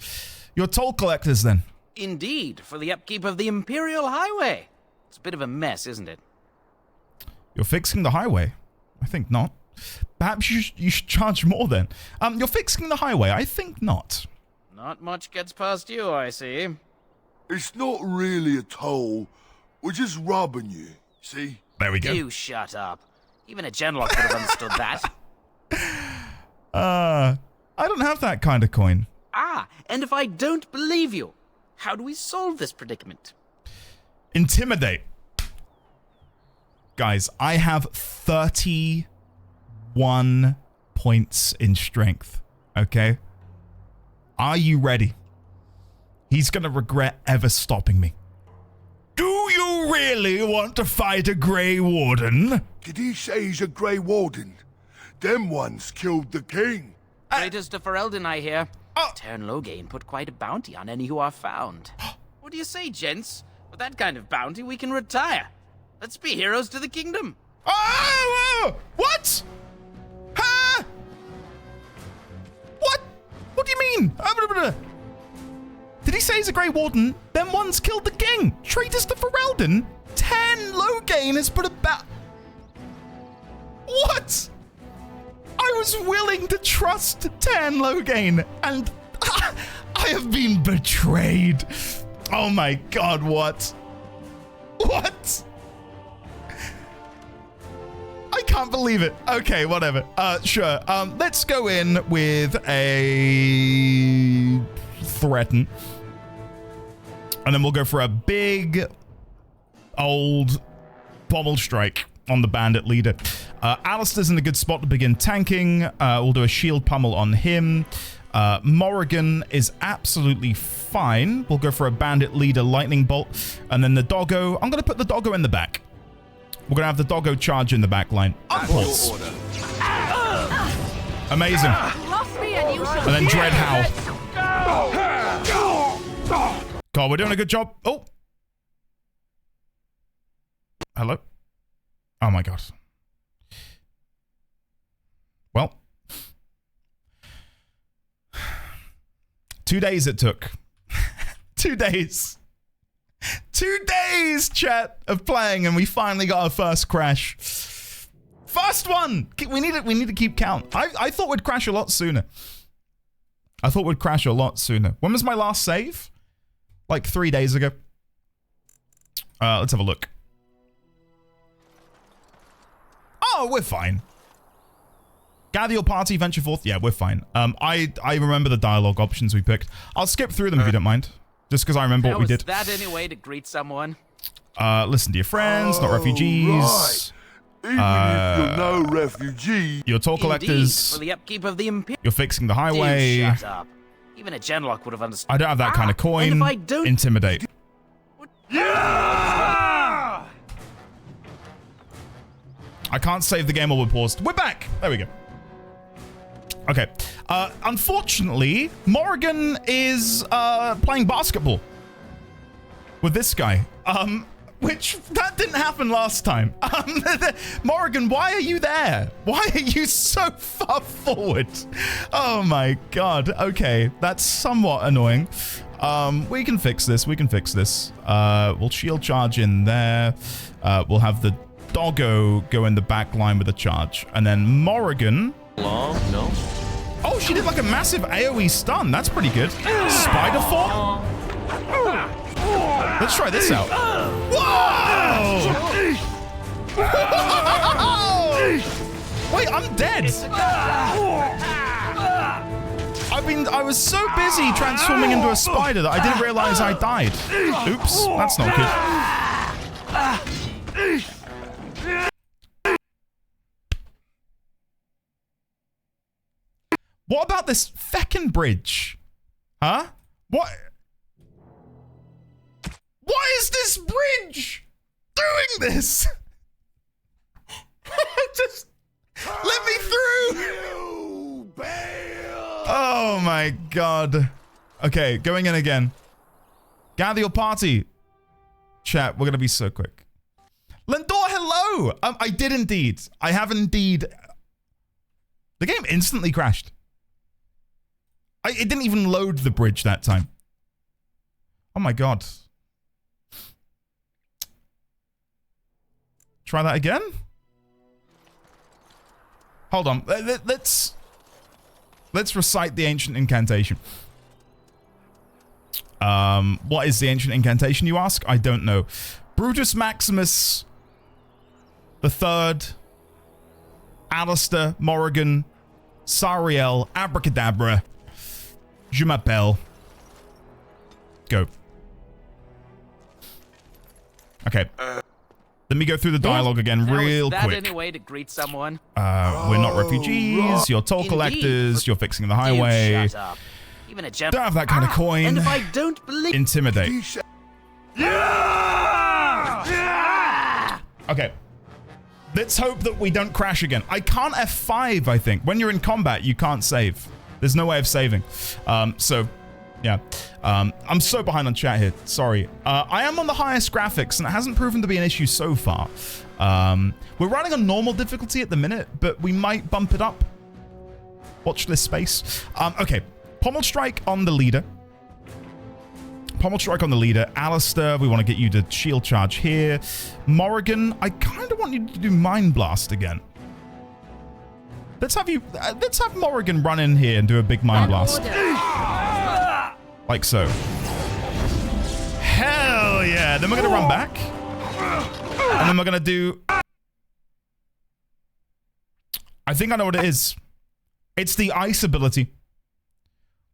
You're toll collectors, then. Indeed, for the upkeep of the Imperial Highway. It's a bit of a mess, isn't it? You're fixing the highway? I think not. Perhaps you should charge more, then. You're fixing the highway? I think not. Not much gets past you, I see. It's not really a toll. We're just robbing you, see? There we go. You shut up. Even a general could have understood that. I don't have that kind of coin. Ah, and if I don't believe you, how do we solve this predicament? Intimidate. Guys, I have 31 points in strength, okay? Are you ready? He's gonna regret ever stopping me. Do you really want to fight a Grey Warden? Did he say he's a Grey Warden? Them ones killed the king. Traitors to Ferelden, I hear. Tern Loghain put quite a bounty on any who are found. What do you say, gents? With that kind of bounty, we can retire. Let's be heroes to the kingdom. Oh! What? Huh? What? What do you mean? Did he say he's a Grey Warden? Them ones killed the king. Traitors to Ferelden? Tern Loghain has put a What? I was willing to trust Tern Loghain, and I have been betrayed. Oh my god, what? What? I can't believe it. Okay, whatever. Sure. Let's go in with a threaten. And then we'll go for a big old pommel strike on the bandit leader. Alistair's in a good spot to begin tanking. We'll do a shield pummel on him. Morrigan is absolutely fine. We'll go for a bandit leader lightning bolt. And then the doggo. I'm going to put the doggo in the back. We're going to have the doggo charge in the back line. Upwards. Amazing. And then Dread Howl. God, we're doing a good job. Oh. Hello? Oh my god. Well. 2 days it took. 2 days. 2 days, chat, of playing, and we finally got our first crash. First one! We need to keep count. I thought we'd crash a lot sooner. When was my last save? Like 3 days ago. Let's have a look. Oh, we're fine. Gather your party, venture forth. Yeah, we're fine. I remember the dialogue options we picked. I'll skip through them if you don't mind. Just because I remember what we did. Was that any way to greet someone? Listen to your friends, not refugees. Right. Even if you're no refugee. Your toll collectors. For the upkeep of the You're fixing the highway. Dude, shut up. Even a genlock would have understood. I don't have that kind of coin. And if I don't... Intimidate. Yeah! I can't save the game while we're paused. We're back. There we go. Okay. Unfortunately, Morrigan is playing basketball with this guy. Which that didn't happen last time. Morrigan, why are you there? Why are you so far forward? Oh my god. Okay, that's somewhat annoying. We can fix this. We'll shield charge in there. We'll have the doggo go in the back line with a charge, and then Morrigan. No. Oh, she did like a massive AoE stun. That's pretty good. Spider form. Let's try this out. Whoa! Wait, I'm dead. I was so busy transforming into a spider that I didn't realize I died. Oops, that's not good. What about this feckin' bridge? Huh? What? Why is this bridge doing this? Just let me through. You bail. Oh my god. Okay, going in again. Gather your party. Chat, we're gonna be so quick. Lendor, hello. I did indeed. I have indeed. The game instantly crashed. It didn't even load the bridge that time. Oh my god. Try that again? Hold on. Let's recite the ancient incantation. What is the ancient incantation, you ask? I don't know. Brutus Maximus the Third, Alistair, Morrigan, Sariel, Abracadabra, Je m'appelle. Go. Okay. Let me go through the dialogue again real quick. Was that any way to greet someone? We're not refugees. You're toll collectors. You're fixing the highway. Dude, shut up. Even a Don't have that kind of coin. And if I don't believe... Intimidate. Okay. Let's hope that we don't crash again. I can't F5, I think. When you're in combat, you can't save. There's no way of saving. Yeah. I'm so behind on chat here. Sorry. I am on the highest graphics, and it hasn't proven to be an issue so far. We're running on normal difficulty at the minute, but we might bump it up. Watch this space. Okay. Pommel strike on the leader. Alistair, we want to get you to shield charge here. Morrigan, I kind of want you to do Mind Blast again. Let's have Morrigan run in here and do a big Mind Blast. Like so. Hell yeah. Then we're going to run back. And then we're going to do... I think I know what it is. It's the ice ability.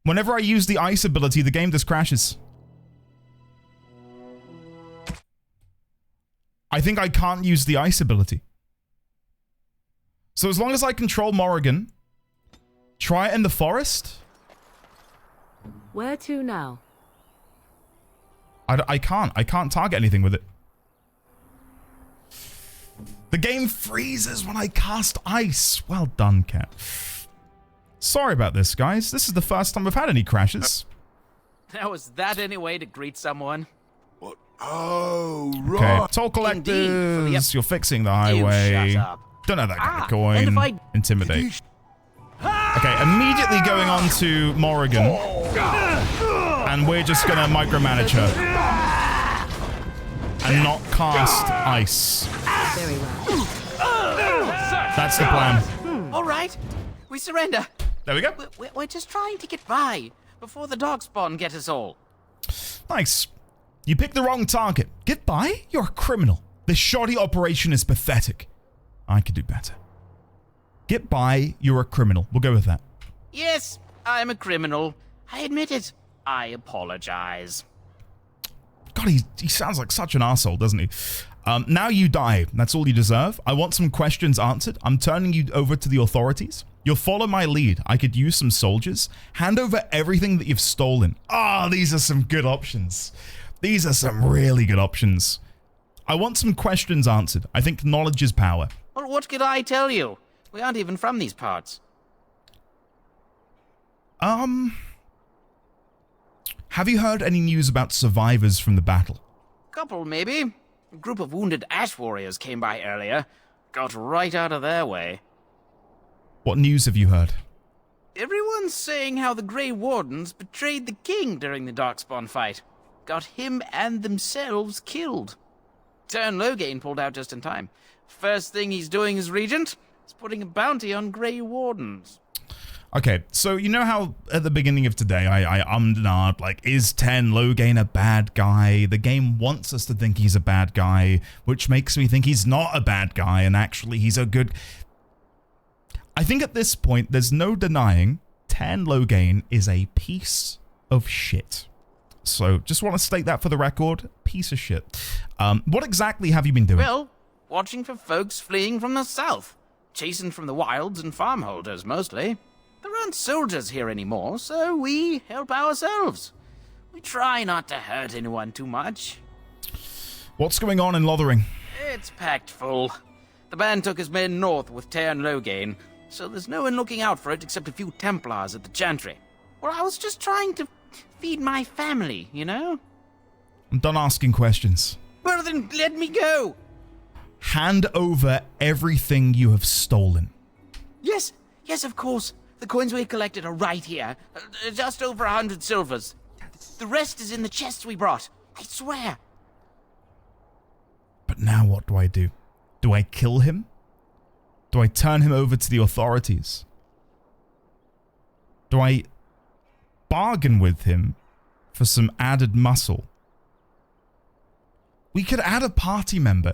Whenever I use the ice ability, the game just crashes. I think I can't use the ice ability. So as long as I control Morrigan, try it in the forest. Where to now? I can't target anything with it. The game freezes when I cast ice. Well done, Cat. Sorry about this, guys. This is the first time we've had any crashes. Now, was that any way to greet someone? What? Oh, right. Okay, toll collectors. You're fixing the highway. Shut up. Don't have that kind of coin. Intimidate. Okay, immediately going on to Morrigan. And we're just gonna micromanage her. and not cast ice. Very well. That's the plan. All right, we surrender. There we go. We're just trying to get by before the darkspawn get us all. Nice. You picked the wrong target. Get by? You're a criminal. This shoddy operation is pathetic. I could do better. Get by, you're a criminal. We'll go with that. Yes, I'm a criminal. I admit it. I apologize. God, he sounds like such an asshole, doesn't he? Now you die. That's all you deserve. I want some questions answered. I'm turning you over to the authorities. You'll follow my lead. I could use some soldiers. Hand over everything that you've stolen. Ah, these are some good options. These are some really good options. I want some questions answered. I think knowledge is power. Well, what could I tell you? We aren't even from these parts. Have you heard any news about survivors from the battle? Couple, maybe. A group of wounded ash warriors came by earlier. Got right out of their way. What news have you heard? Everyone's saying how the Grey Wardens betrayed the king during the Darkspawn fight. Got him and themselves killed. Tern Loghain pulled out just in time. First thing he's doing as regent is putting a bounty on Grey Wardens. Okay, so you know how at the beginning of today I and ahed, like, is Tern Loghain a bad guy? The game wants us to think he's a bad guy, which makes me think he's not a bad guy, and actually he's a good... I think at this point, there's no denying Tern Loghain is a piece of shit. So, just want to state that for the record, piece of shit. What exactly have you been doing? Well, watching for folks fleeing from the south. Chasing from the wilds and farmholders, mostly. There aren't soldiers here anymore, so we help ourselves. We try not to hurt anyone too much. What's going on in Lothering? It's packed full. The band took his men north with Tern Loghain, so there's no one looking out for it except a few Templars at the Chantry. Well, I was just trying to feed my family, you know? I'm done asking questions. Well, then let me go. Hand over everything you have stolen. Yes, of course. The coins we collected are right here. Just over 100 silvers. The rest is in the chests we brought. I swear. But now what do I do? Do I kill him? Do I turn him over to the authorities? Do I bargain with him for some added muscle? We could add a party member.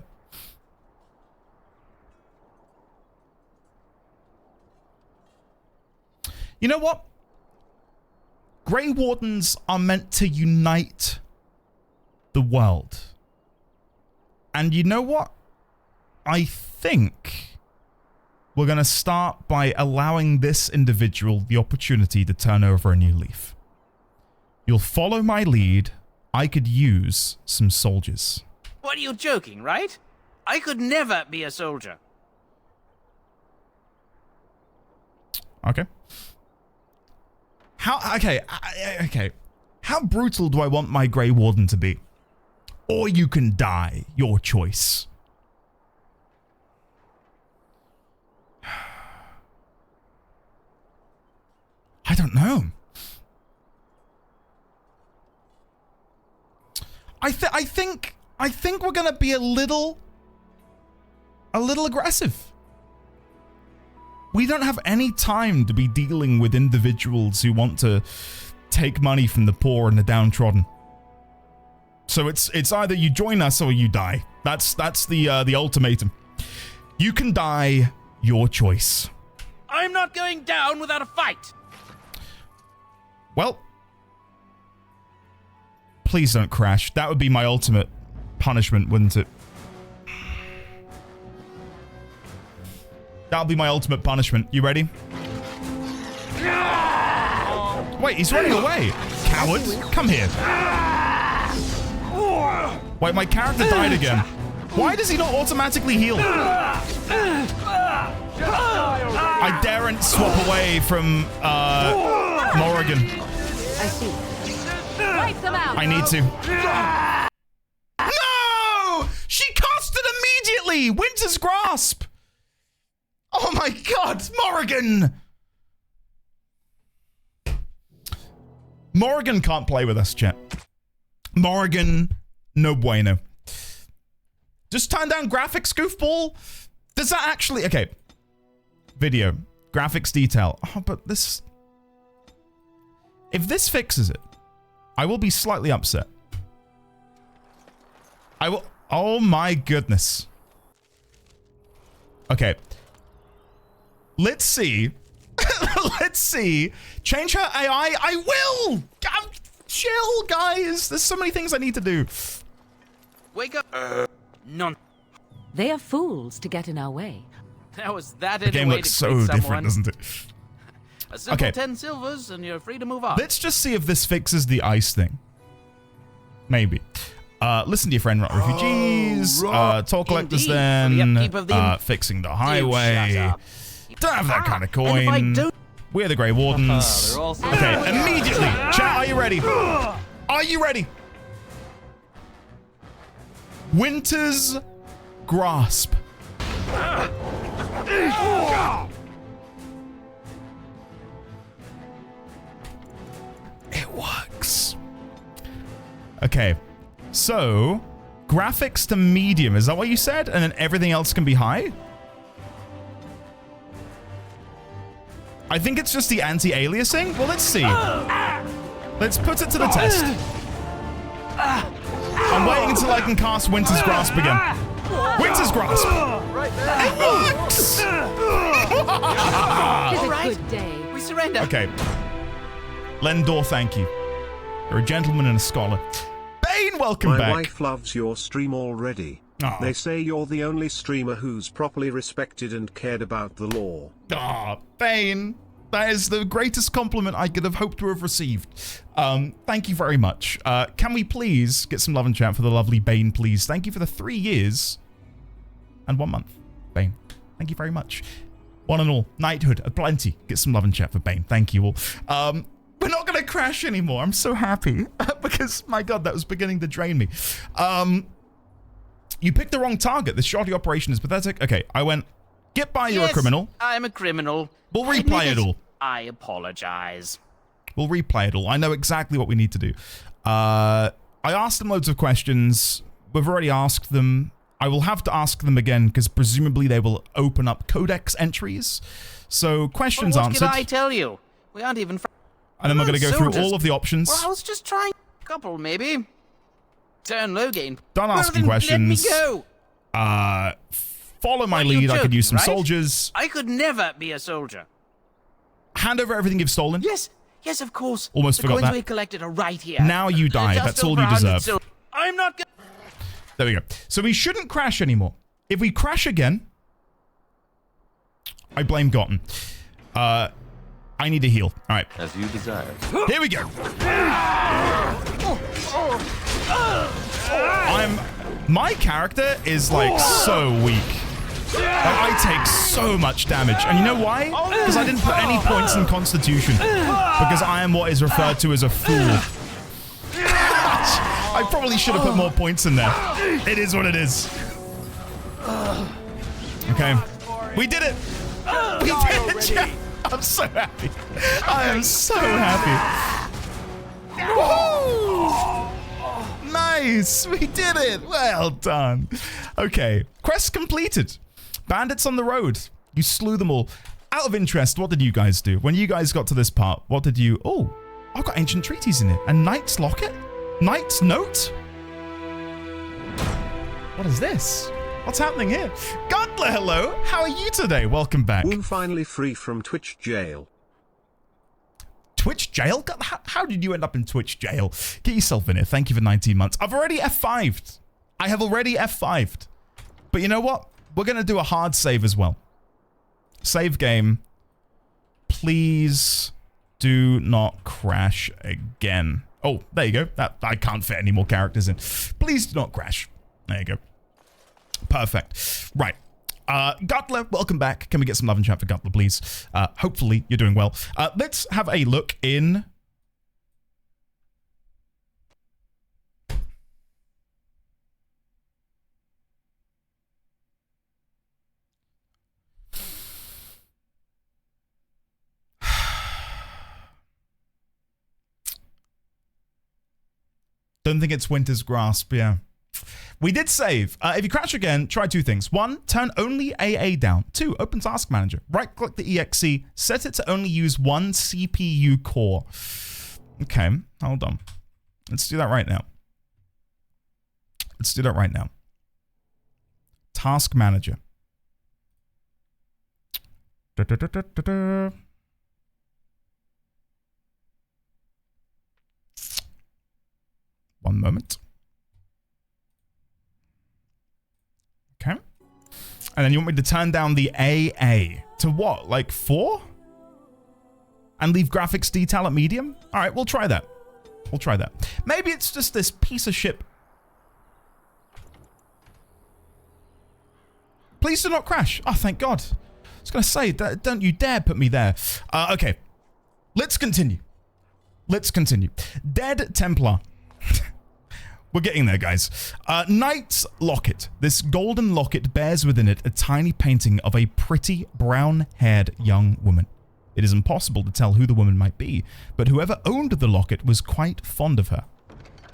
You know what? Grey Wardens are meant to unite the world. And you know what? I think we're going to start by allowing this individual the opportunity to turn over a new leaf. You'll follow my lead. I could use some soldiers. What, are you joking, right? I could never be a soldier. Okay. Okay. How brutal do I want my Grey Warden to be? Or you can die. Your choice. I don't know. I think we're gonna be a little aggressive. We don't have any time to be dealing with individuals who want to take money from the poor and the downtrodden. So it's either you join us or you die. That's the ultimatum. You can die. Your choice. I'm not going down without a fight. Well, please don't crash. That would be my ultimate punishment, wouldn't it? That'll be my ultimate punishment. You ready? Wait, he's running away. Coward. Come here. Wait, my character died again. Why does he not automatically heal? I daren't swap away from Morrigan. I see. Wipe them out. I need to. No! She cast it immediately! Winter's Grasp! Oh my god, Morrigan! Morrigan can't play with us, chat. Morrigan, no bueno. Just turn down graphics, goofball. Does that actually... Okay. Video. Graphics detail. Oh, but this... If this fixes it, I will be slightly upset. I will... Oh my goodness. Okay. Let's see. Let's see. Change her AI. I will! Chill, guys. There's so many things I need to do. Wake up. None. They are fools to get in our way. How is that The game way looks to so greet different, someone? doesn't it? A simple Okay. 10 silvers and you're free to move on. Let's just see if this fixes the ice thing. Maybe. Listen to your friend, Rot Refugees. right. Toll collectors Indeed, for the then. upkeep of the Fixing the shut highway. up. Don't have that kind of And if I coin. don't- We're the Grey Wardens. They're all so Okay, immediately. Chat, are you ready? Are you ready? Winter's Grasp. It works. Okay, so graphics to medium. Is that what you said? And then everything else can be high? I think it's just the anti-aliasing. Well, let's see. Let's put it to the test. I'm waiting until I can cast Winter's Grasp again. Winter's Grasp. It works! It's a right. good day. We surrender. Okay. Lendor, thank you. You're a gentleman and a scholar. Bane, welcome My back. wife loves your stream already. Aw. They say you're the only streamer who's properly respected and cared about the law. Ah, Bane. That is the greatest compliment I could have hoped to have received. Thank you very much. Can we please get some love and chat for the lovely Bane, please? Thank you for the 3 years and 1 month, Bane. Thank you very much. One and all, knighthood, aplenty. Get some love and chat for Bane. Thank you all. We're not going to crash anymore. I'm so happy because, my God, that was beginning to drain me. You picked the wrong target. This shoddy operation is pathetic. Okay, I went, get by, you're a Yes, criminal. I'm a criminal. We'll I replay admit it all. I apologize. We'll replay it all. I know exactly what we need to do. I asked them loads of questions. We've already asked them. I will have to ask them again because presumably they will open up codex entries. So questions What answered. can I tell you? We aren't even. And then we're going to go through soldiers. all of the options. Well, I was just trying. Couple, maybe. Turn low gain. Done Well, asking then questions. Let me go. Follow my You're lead. I could joking, use some right? soldiers. I could never be a soldier. Hand over everything you've stolen. Yes, yes, of course. Almost the forgot coins that. we collected are right here. Now you die. Just That's all over you 100 deserve. silver. I'm not. There we go. So we shouldn't crash anymore. If we crash again, I blame Gotten. I need to heal. All right. As you desire. Here we go. My character is like so weak. Like, I take so much damage. And you know why? Because I didn't put any points in Constitution. Because I am what is referred to as a fool. I probably should have put more points in there. It is what it is. Okay. We did it. We did it, chat. I'm so happy. I am so happy. Woohoo! Nice. We did it. Well done. Okay. Quest completed. Bandits on the road. You slew them all. Out of interest, what did you guys do? When you guys got to this part, what did you... Oh, I've got ancient treaties in it. A knight's locket? Knight's note? What is this? What's happening here? Godler, hello. How are you today? Welcome back. Woo finally free from Twitch jail. Twitch jail? God, how did you end up in Twitch jail? Get yourself in here. Thank you for 19 months. I've already F5'd. I have already F5'd. But you know what? We're going to do a hard save as well. Save game. Please do not crash again. Oh, there you go. I can't fit any more characters in. Please do not crash. There you go. Perfect. Right. Gutler, welcome back. Can we get some love and chat for Gutler, please? Hopefully you're doing well. Let's have a look in... Don't think it's Winter's Grasp, yeah. We did save. If you crash again, try 2 things. 1, turn only AA down. 2, open Task Manager. Right-click the EXE. Set it to only use 1 CPU core. Okay, hold on. Let's do that right now. Let's do that right now. Task Manager. One moment. Okay. And then you want me to turn down the AA to what? Like 4? And leave graphics detail at medium? All right, we'll try that. We'll try that. Maybe it's just this piece of shit. Please do not crash. Oh, thank God. I was going to say, don't you dare put me there. Okay. Let's continue. Let's continue. Dead Templar. We're getting there, guys. Knight's Locket. This golden locket bears within it a tiny painting of a pretty brown-haired young woman. It is impossible to tell who the woman might be, but whoever owned the locket was quite fond of her.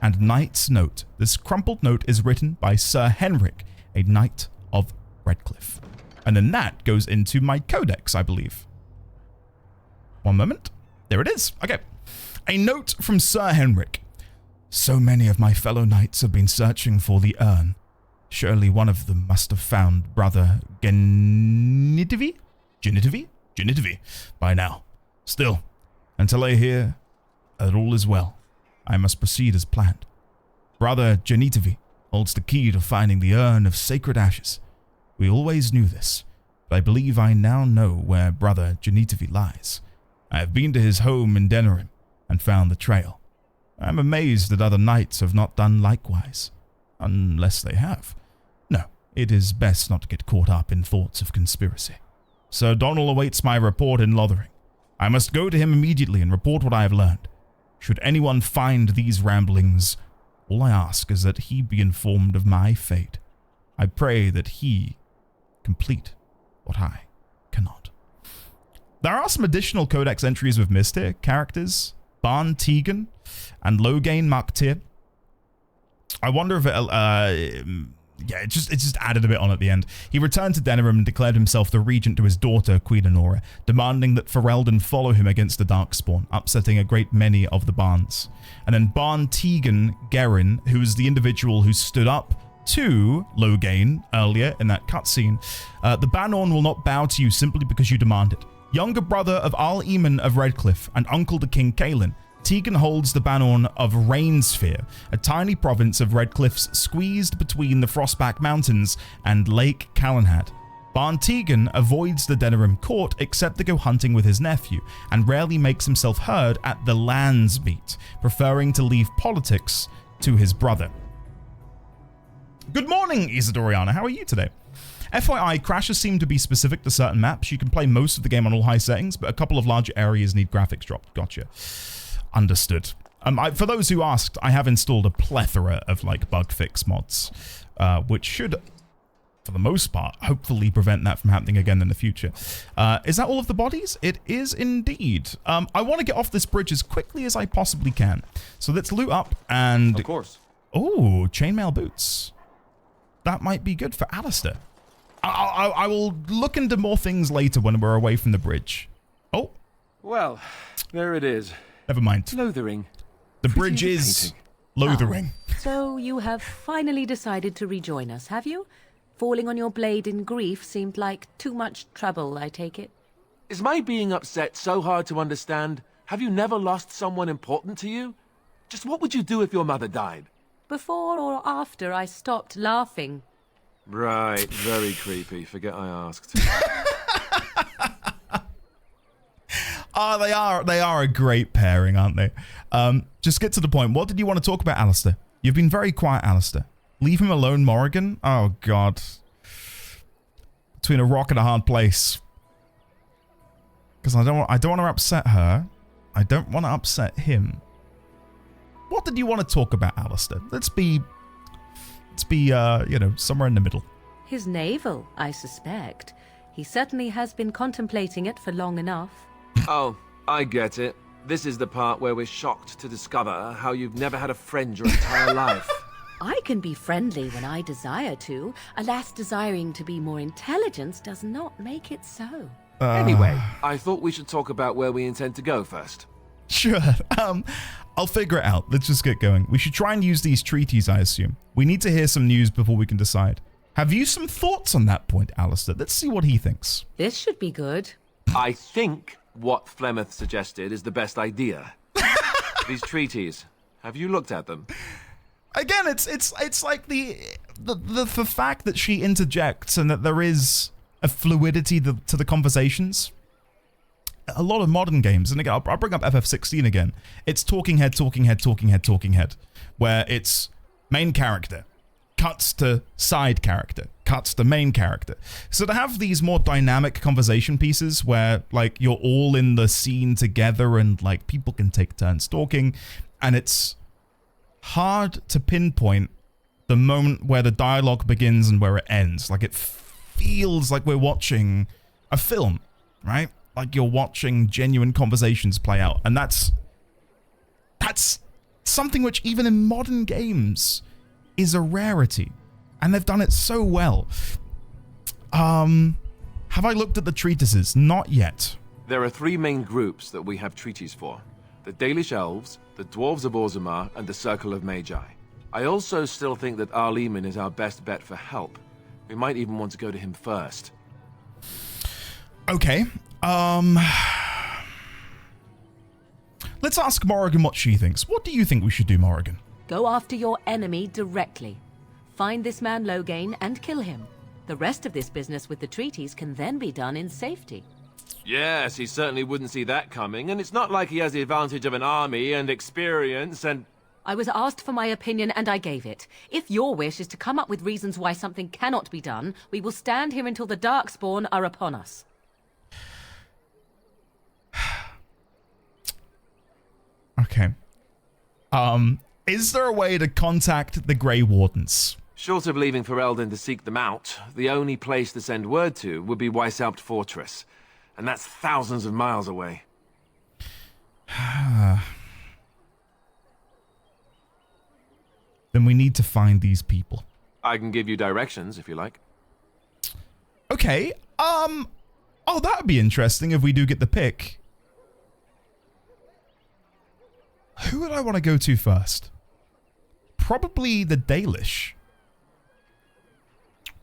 And Knight's Note. This crumpled note is written by Sir Henrik, a Knight of Redcliffe. And then that goes into my codex, I believe. One moment. There it is. Okay. A note from Sir Henrik. So many of my fellow knights have been searching for the urn. Surely one of them must have found Brother Genitivi by now. Still, until I hear that all is well, I must proceed as planned. Brother Genitivi holds the key to finding the urn of sacred ashes. We always knew this, but I believe I now know where Brother Genitivi lies. I have been to his home in Denerim and found the trail. I am amazed that other knights have not done likewise. Unless they have. No, it is best not to get caught up in thoughts of conspiracy. Sir Donald awaits my report in Lothering. I must go to him immediately and report what I have learned. Should anyone find these ramblings, all I ask is that he be informed of my fate. I pray that he complete what I cannot. There are some additional codex entries we've missed here. Characters, Barn Tegan, and Loghain Maktir. I wonder if it just added a bit on at the end. He returned to Denerim and declared himself the regent to his daughter, Queen Honora, demanding that Ferelden follow him against the Darkspawn, upsetting a great many of the Barns. And then Barn Tegan Gerin, who is the individual who stood up to Loghain earlier in that cutscene. The Banorn will not bow to you simply because you demand it. Younger brother of Al Eamon of Redcliffe and uncle to King Kaelin, Tegan holds the Banorn of Rainsphere, a tiny province of Redcliffe's squeezed between the Frostback Mountains and Lake Calenhad. Barn Tegan avoids the Denerim court except to go hunting with his nephew, and rarely makes himself heard at the lands meet, preferring to leave politics to his brother. Good morning, Isadoriana. How are you today? FYI, crashes seem to be specific to certain maps. You can play most of the game on all high settings, but a couple of larger areas need graphics dropped. Gotcha. Understood. For those who asked, I have installed a plethora of like bug fix mods, which should, for the most part, hopefully prevent that from happening again in the future. Is that all of the bodies? It is indeed. I want to get off this bridge as quickly as I possibly can. So let's loot up and... Of course. Oh, chainmail boots. That might be good for Alistair. I will look into more things later when we're away from the bridge. Oh. Well, there it is. Never mind. Lothering. The bridge is Lothering. So you have finally decided to rejoin us, have you? Falling on your blade in grief seemed like too much trouble, I take it. Is my being upset so hard to understand? Have you never lost someone important to you? Just what would you do if your mother died? Before or after I stopped laughing. Right, very creepy. Forget I asked. Oh, they are a great pairing, aren't they? Just get to the point. What did you want to talk about, Alistair? You've been very quiet, Alistair. Leave him alone, Morrigan. Oh, God. Between a rock and a hard place. Because I don't want to upset her. I don't want to upset him. What did you want to talk about, Alistair? Let's be, you know, somewhere in the middle. His navel, I suspect. He certainly has been contemplating it for long enough. Oh, I get it. This is the part where we're shocked to discover how you've never had a friend your entire life. I can be friendly when I desire to. Alas, desiring to be more intelligent does not make it so. Anyway, I thought we should talk about where we intend to go first. Sure. I'll figure it out. Let's just get going. We should try and use these treaties, I assume. We need to hear some news before we can decide. Have you some thoughts on that point, Alistair? Let's see what he thinks. This should be good. I think what Flemeth suggested is the best idea. These treaties, have you looked at them? Again, it's like the fact that she interjects and that there is a fluidity to the conversations. A lot of modern games, and again, I'll bring up FF16 again. It's talking head, where it's main character, cuts to side character, cuts to main character. So to have these more dynamic conversation pieces where like you're all in the scene together and like people can take turns talking, and it's hard to pinpoint the moment where the dialogue begins and where it ends. Like it feels like we're watching a film, right? Like you're watching genuine conversations play out, and that's something which even in modern games is a rarity, and they've done it so well. Have I looked at the treatises? Not yet. There are 3 main groups that we have treaties for: the Dalish Elves, the Dwarves of Orzammar, and the Circle of Magi. I also still think that Arl Eamon is our best bet for help. We might even want to go to him first. Okay. Let's ask Morrigan what she thinks. What do you think we should do, Morrigan? Go after your enemy directly. Find this man Loghain and kill him. The rest of this business with the treaties can then be done in safety. Yes, he certainly wouldn't see that coming, and it's not like he has the advantage of an army and experience and... I was asked for my opinion and I gave it. If your wish is to come up with reasons why something cannot be done, we will stand here until the Darkspawn are upon us. Okay. Is there a way to contact the Grey Wardens? Short of leaving Ferelden to seek them out, the only place to send word to would be Weishaupt Fortress. And that's thousands of miles away. Then we need to find these people. I can give you directions, if you like. Okay, oh, that would be interesting if we do get the pick. Who would I want to go to first? Probably the Dalish.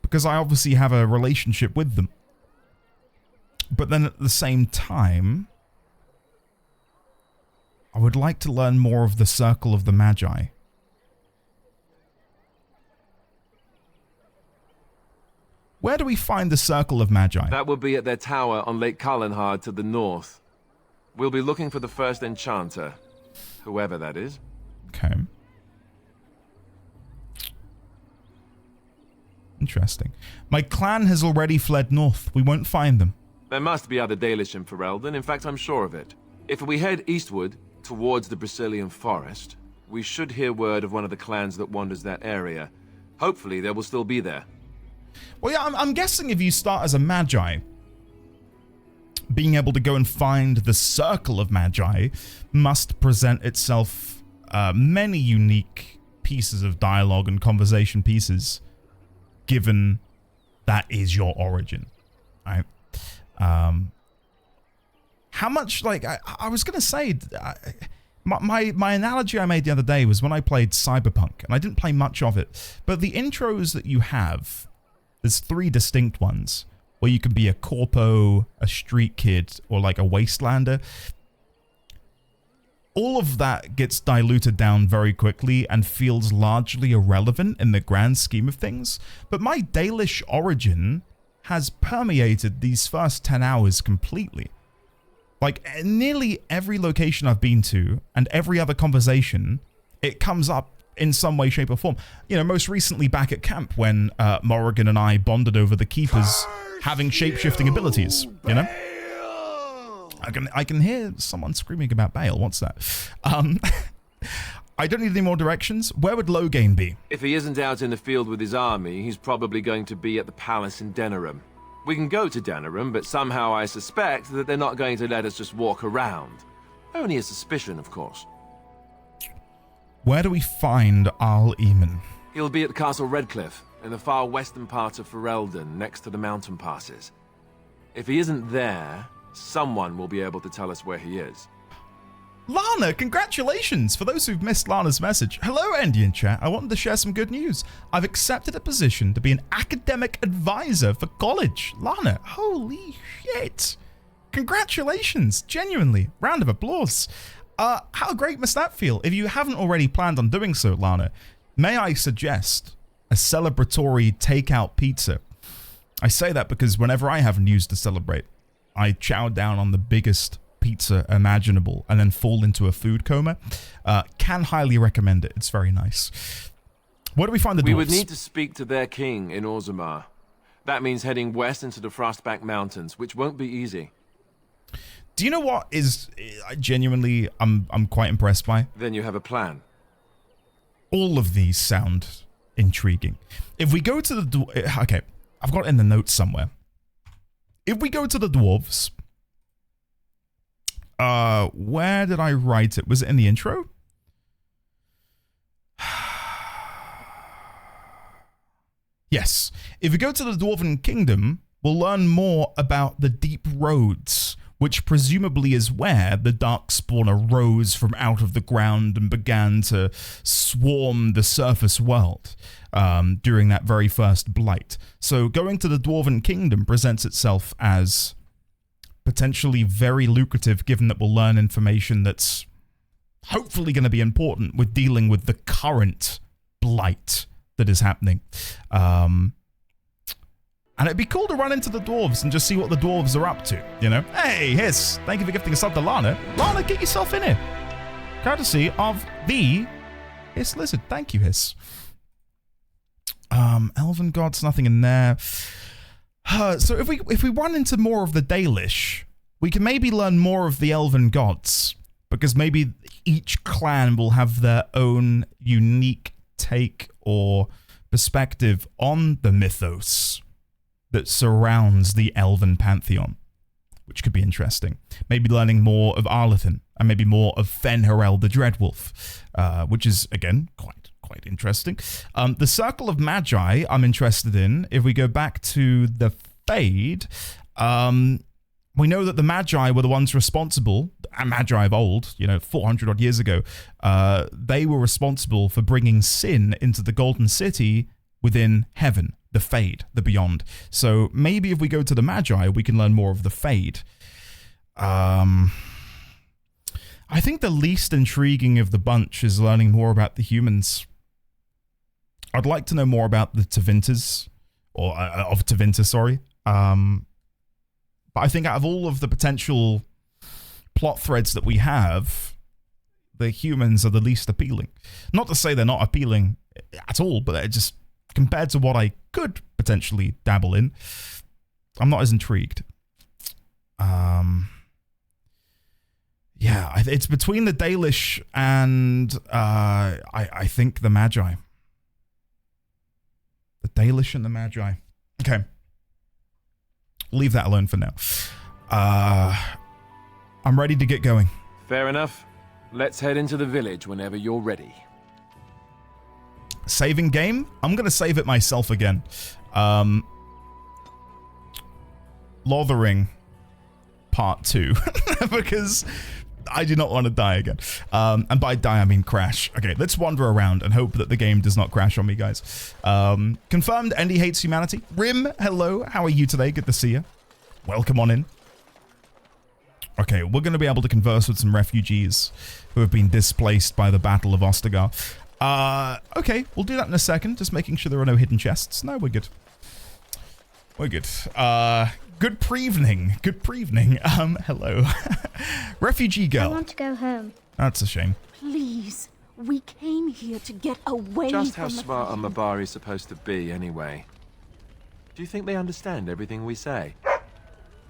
Because I obviously have a relationship with them. But then at the same time, I would like to learn more of the Circle of the Magi. Where do we find the Circle of Magi? That would be at their tower on Lake Carlenhard to the north. We'll be looking for the first enchanter, whoever that is. Okay. Interesting. My clan has already fled north. We won't find them. There must be other Dalish in Ferelden. In fact, I'm sure of it. If we head eastward, towards the Brisilian Forest, we should hear word of one of the clans that wanders that area. Hopefully, they will still be there. Well, yeah, I'm guessing if you start as a Magi, being able to go and find the Circle of Magi must present itself many unique pieces of dialogue and conversation pieces, given that is your origin, right? How much, like, I was going to say, my analogy I made the other day was when I played Cyberpunk, and I didn't play much of it, but the intros that you have, there's 3 distinct ones, where you can be a corpo, a street kid, or like a wastelander. All of that gets diluted down very quickly and feels largely irrelevant in the grand scheme of things, but my Dalish origin has permeated these first 10 hours completely. Like, nearly every location I've been to, and every other conversation, it comes up in some way, shape, or form. You know, most recently back at camp when Morrigan and I bonded over the Keepers having shape-shifting abilities, you know? I can hear someone screaming about Bale. What's that? I don't need any more directions. Where would Loghain be? If he isn't out in the field with his army, he's probably going to be at the palace in Denerim. We can go to Denerim, but somehow I suspect that they're not going to let us just walk around. Only a suspicion, of course. Where do we find Arl Eamon? He'll be at Castle Redcliffe, in the far western part of Ferelden, next to the mountain passes. If he isn't there, someone will be able to tell us where he is. Lana, congratulations! For those who've missed Lana's message, hello Indian chat, I wanted to share some good news. I've accepted a position to be an academic advisor for college. Lana, holy shit! Congratulations, genuinely. Round of applause. How great must that feel? If you haven't already planned on doing so, Lana, may I suggest a celebratory takeout pizza? I say that because whenever I have news to celebrate, I chow down on the biggest pizza imaginable and then fall into a food coma. Can highly recommend it. It's very nice. Where do we find the dwarves? We would need to speak to their king in Orzammar. That means heading west into the Frostback Mountains, which won't be easy. Do you know what is genuinely I'm quite impressed by? Then you have a plan. All of these sound intriguing. If we go to the okay, I've got it in the notes somewhere. If we go to the dwarves, where did I write it? Was it in the intro? Yes. If we go to the Dwarven Kingdom, we'll learn more about the deep roads, which presumably is where the Darkspawn arose from out of the ground and began to swarm the surface world during that very first blight. So going to the Dwarven Kingdom presents itself as potentially very lucrative, given that we'll learn information that's hopefully going to be important with dealing with the current blight that is happening. And it'd be cool to run into the dwarves and just see what the dwarves are up to, you know? Hey, Hiss, thank you for gifting a sub to Lana. Lana, get yourself in here. Courtesy of the Hiss Lizard. Thank you, Hiss. Elven gods, nothing in there. So if we run into more of the Dalish, we can maybe learn more of the Elven gods, because maybe each clan will have their own unique take or perspective on the mythos that surrounds the Elven pantheon, which could be interesting. Maybe learning more of Arlathan, and maybe more of Fenharel the Dreadwolf, which is, again, quite interesting. The Circle of Magi I'm interested in. If we go back to the Fade, we know that the Magi were the ones responsible, and Magi of old, 400 odd years ago, they were responsible for bringing sin into the Golden City within heaven, the Fade, the Beyond. So maybe if we go to the Magi, we can learn more of the Fade. I think the least intriguing of the bunch is learning more about the humans. I'd like to know more about the Tevinter, or of Tevinter, sorry. But I think out of all of the potential plot threads that we have, the humans are the least appealing. Not to say they're not appealing at all, but they're just, compared to what I could potentially dabble in, I'm not as intrigued. Yeah, it's between the Dalish and I think the Magi. The Dalish and the Magi. Okay. Leave that alone for now. I'm ready to get going. Fair enough. Let's head into the village whenever you're ready. Saving game? I'm going to save it myself again. Lothering Part 2. Because I do not want to die again. And by die, I mean crash. Okay, let's wander around and hope that the game does not crash on me, guys. Confirmed, Andy hates humanity. Rim, hello. How are you today? Good to see you. Welcome on in. Okay, we're going to be able to converse with some refugees who have been displaced by the Battle of Ostagar. Okay, we'll do that in a second. Just making sure there are no hidden chests. No, we're good. We're good. Good prevening. Good prevening. Hello. Refugee girl. I want to go home. That's a shame. Please, we came here to get away Just from how the smart are pain. Mabari supposed to be, anyway? Do you think they understand everything we say?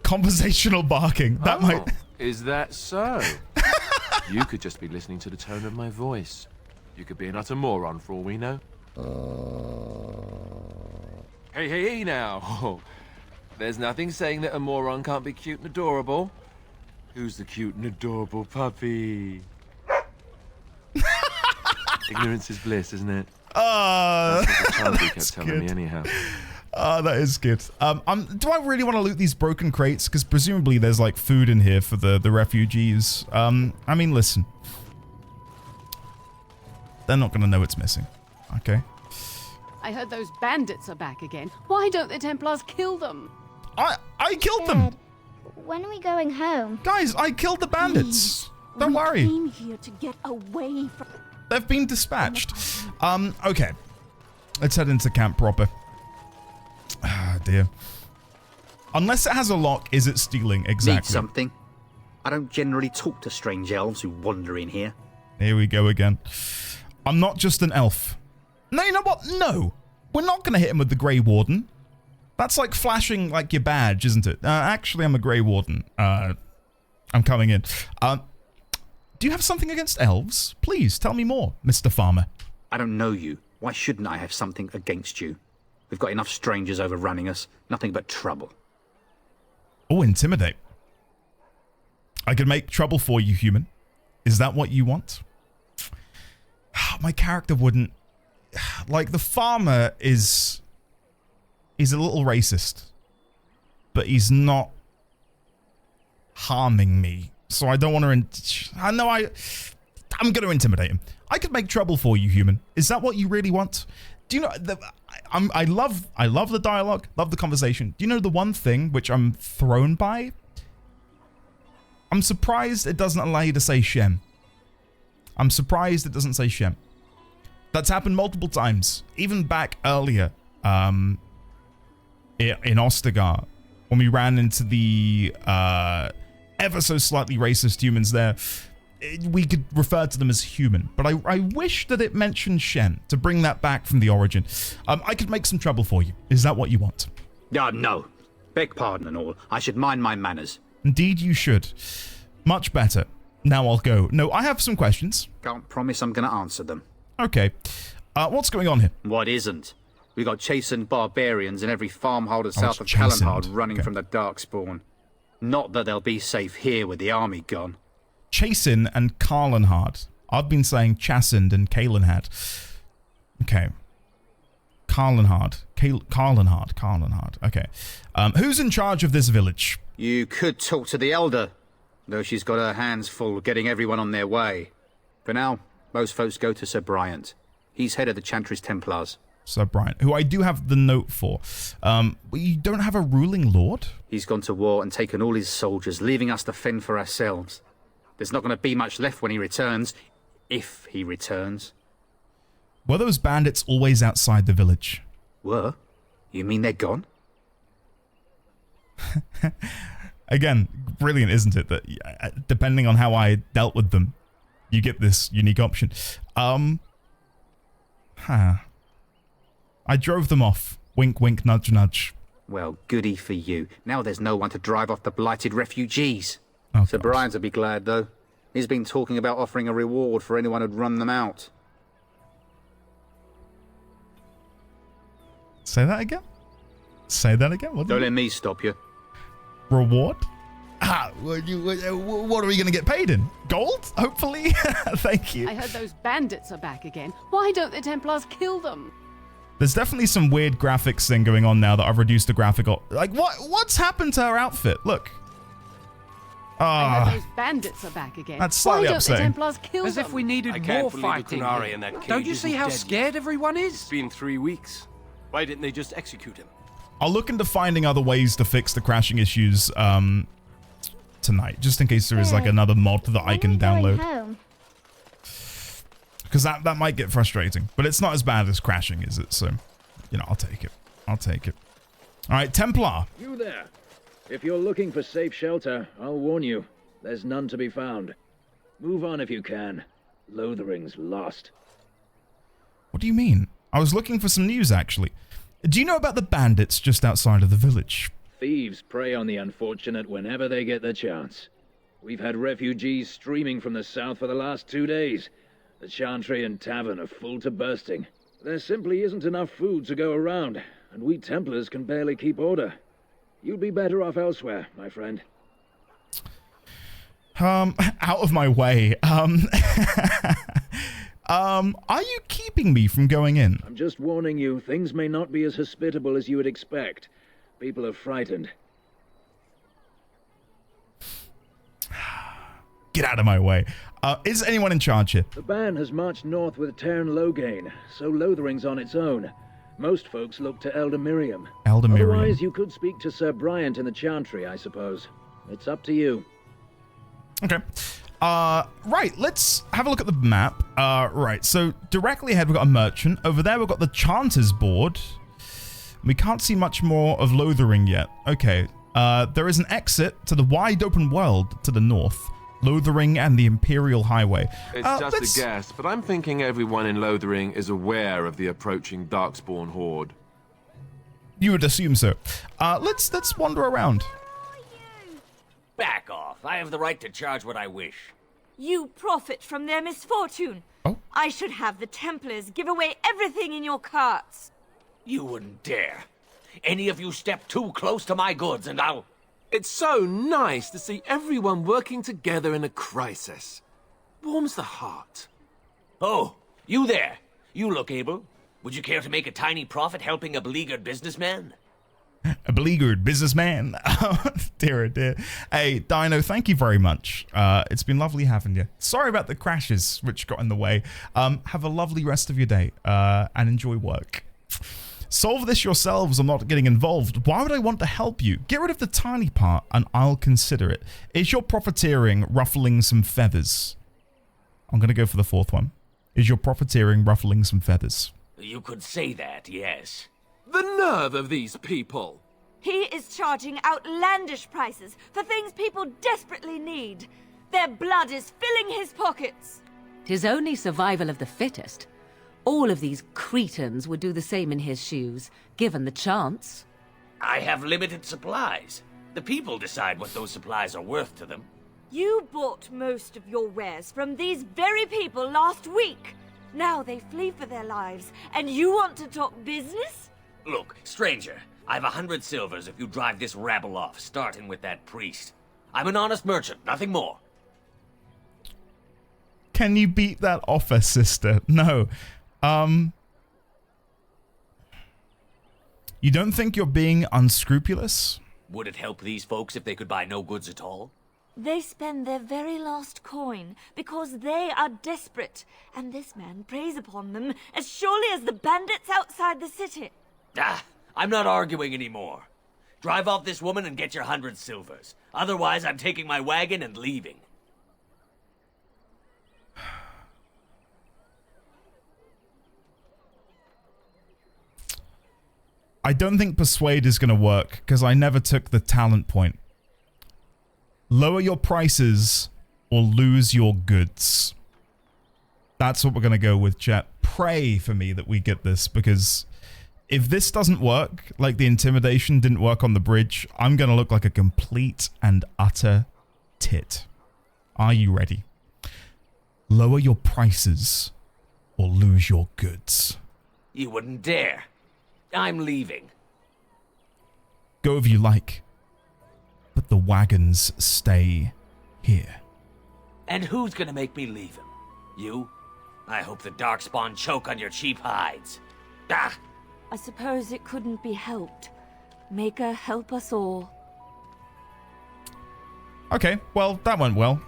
Conversational barking. That might... Is that so? You could just be listening to the tone of my voice. You could be an utter moron for all we know. Hey now. There's nothing saying that a moron can't be cute and adorable. Who's the cute and adorable puppy? Ignorance is bliss, isn't it? That's what the Chandri kept that's telling good. me anyhow. That is good. Do I really want to loot these broken crates? Because presumably there's like food in here for the refugees. I mean, listen. They're not going to know it's missing. Okay. I heard those bandits are back again. Why don't the Templars kill them? I killed them. Dad, when are we going home? Guys, I killed the bandits. Don't worry. We came here to get away from... They've been dispatched. Okay. Let's head into camp proper. Ah, dear. Unless it has a lock, is it stealing? Exactly. Need something? I don't generally talk to strange elves who wander in here. Here we go again. I'm not just an elf. No, you know what? No. We're not going to hit him with the Grey Warden. That's like flashing like your badge, isn't it? Actually, I'm a Grey Warden. I'm coming in. Do you have something against elves? Please, tell me more, Mr. Farmer. I don't know you. Why shouldn't I have something against you? We've got enough strangers overrunning us. Nothing but trouble. Oh, intimidate. I can make trouble for you, human. Is that what you want? My character wouldn't... Like, the farmer is... He's a little racist. But he's not harming me. So I don't want to... I know I'm going to intimidate him. I could make trouble for you, human. Is that what you really want? Do you know... I love the dialogue, love the conversation. Do you know the one thing which I'm thrown by? I'm surprised it doesn't allow you to say Shem. I'm surprised it doesn't say Shem. That's happened multiple times. Even back earlier in Ostagar, when we ran into the ever so slightly racist humans there, we could refer to them as human. But I wish that it mentioned Shem to bring that back from the origin. I could make some trouble for you. Is that what you want? No. Beg pardon and all. I should mind my manners. Indeed you should. Much better. Now I'll go. No, I have some questions. Can't promise I'm going to answer them. Okay. What's going on here? What isn't? We got chastened barbarians in every farmholder south of Callanhard running from the Darkspawn. Not that they'll be safe here with the army gone. Chasin and Carlinhard. I've been saying Chastened and Kalenhad. Okay. Carlinhard. Carlinhard. Okay. Who's in charge of this village? You could talk to the Elder, though she's got her hands full getting everyone on their way. For now, most folks go to Sir Bryant. He's head of the Chantry's Templars. Sir Bryant, who I do have the note for. You don't have a ruling lord? He's gone to war and taken all his soldiers, leaving us to fend for ourselves. There's not going to be much left when he returns, if he returns. Were those bandits always outside the village? Were? You mean they're gone? Again, brilliant, isn't it? That depending on how I dealt with them, you get this unique option. I drove them off. Wink, wink, nudge, nudge. Well, goody for you. Now there's no one to drive off the blighted refugees. Oh, Sir Brian's will be glad, though. He's been talking about offering a reward for anyone who'd run them out. Say that again? Say that again? Don't let me stop you. Reward? What are we going to get paid in? Gold? Hopefully? Thank you. I heard those bandits are back again. Why don't the Templars kill them? There's definitely some weird graphics thing going on now that I've reduced the graphic. Like, what's happened to her outfit? Look. I heard those bandits are back again. That's slightly Why don't upsetting. the Templars kill As them? if we needed more fighting. Don't you see how scared everyone is? It's been 3 weeks. Why didn't they just execute him? I'll look into finding other ways to fix the crashing issues tonight, just in case there is like another mod that I can download. Because that might get frustrating, but it's not as bad as crashing, is it? So, you know, I'll take it. All right, Templar. You there. If you're looking for safe shelter, I'll warn you. There's none to be found. Move on if you can. Lothering's lost. What do you mean? I was looking for some news, actually. Do you know about the bandits just outside of the village? Thieves prey on the unfortunate whenever they get the chance. We've had refugees streaming from the south for the last 2 days. The Chantry and Tavern are full to bursting. There simply isn't enough food to go around, and we Templars can barely keep order. You'd be better off elsewhere, my friend. Out of my way. Are you keeping me from going in? I'm just warning you, things may not be as hospitable as you would expect. People are frightened. Get out of my way. Is anyone in charge here? The band has marched north with Terran Logain, so Lothering's on its own. Most folks look to Elder Miriam. Elder Miriam. Otherwise, you could speak to Sir Bryant in the Chantry, I suppose. It's up to you. Okay. Right, let's have a look at the map. Right, so directly ahead we've got a merchant. Over there we've got the Chanter's board. We can't see much more of Lothering yet. Okay, there is an exit to the wide open world to the north. Lothering and the Imperial Highway. It's just a guess, but I'm thinking everyone in Lothering is aware of the approaching Darkspawn horde. You would assume so. Let's wander around. Back off. I have the right to charge what I wish. You profit from their misfortune. Oh. I should have the Templars give away everything in your carts. You wouldn't dare. Any of you step too close to my goods and I'll... It's so nice to see everyone working together in a crisis. Warms the heart. Oh, you there. You look able. Would you care to make a tiny profit helping a beleaguered businessman? A beleaguered businessman. Dear, oh dear. Hey, Dino, thank you very much. It's been lovely having you. Sorry about the crashes which got in the way. Have a lovely rest of your day and enjoy work. Solve this yourselves. I'm not getting involved. Why would I want to help you? Get rid of the tiny part and I'll consider it. Is your profiteering ruffling some feathers? I'm going to go for the fourth one. Is your profiteering ruffling some feathers? You could say that, yes. The nerve of these people! He is charging outlandish prices for things people desperately need. Their blood is filling his pockets. 'Tis only survival of the fittest. All of these cretins would do the same in his shoes, given the chance. I have limited supplies. The people decide what those supplies are worth to them. You bought most of your wares from these very people last week. Now they flee for their lives, and you want to talk business? Look, stranger, I've 100 silvers if you drive this rabble off, starting with that priest. I'm an honest merchant, nothing more. Can you beat that offer, sister? No. You don't think you're being unscrupulous? Would it help these folks if they could buy no goods at all? They spend their very last coin because they are desperate, and this man preys upon them as surely as the bandits outside the city. Ah, I'm not arguing anymore. Drive off this woman and get your 100 silvers. Otherwise, I'm taking my wagon and leaving. I don't think persuade is going to work because I never took the talent point. Lower your prices or lose your goods. That's what we're going to go with, chat. Pray for me that we get this, because if this doesn't work, like the intimidation didn't work on the bridge, I'm going to look like a complete and utter tit. Are you ready? Lower your prices or lose your goods. You wouldn't dare. I'm leaving. Go if you like, but the wagons stay here. And who's gonna make me leave him? You? I hope the Darkspawn choke on your cheap hides. Ah! I suppose it couldn't be helped. Maker help us all. Okay, well, that went well.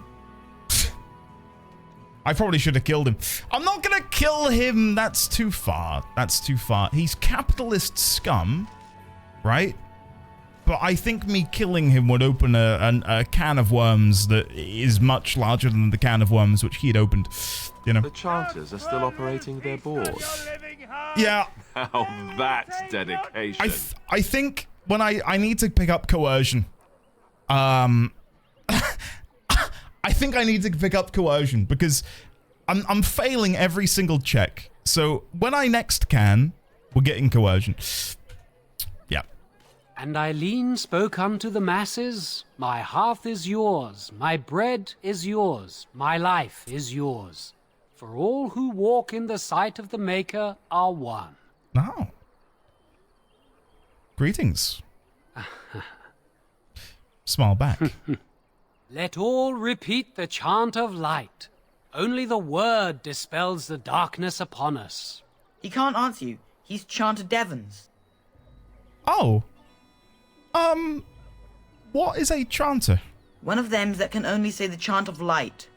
I probably should have killed him. I'm not gonna kill him. That's too far. That's too far. He's capitalist scum, right? But I think me killing him would open a can of worms that is much larger than the can of worms which he had opened. You know. The Chanters are still operating their board. Yeah. Now that's dedication. I think when I need to pick up coercion. I think I need to pick up coercion because I'm failing every single check. So when I next can, we're getting coercion. Yeah. And Eileen spoke unto the masses, my hearth is yours, my bread is yours, my life is yours. For all who walk in the sight of the Maker are one. Oh. Greetings. Smile back. Let all repeat the chant of light. Only the word dispels the darkness upon us. He can't answer you. He's Chanter Devons. Oh. What is a chanter? One of them that can only say the chant of light.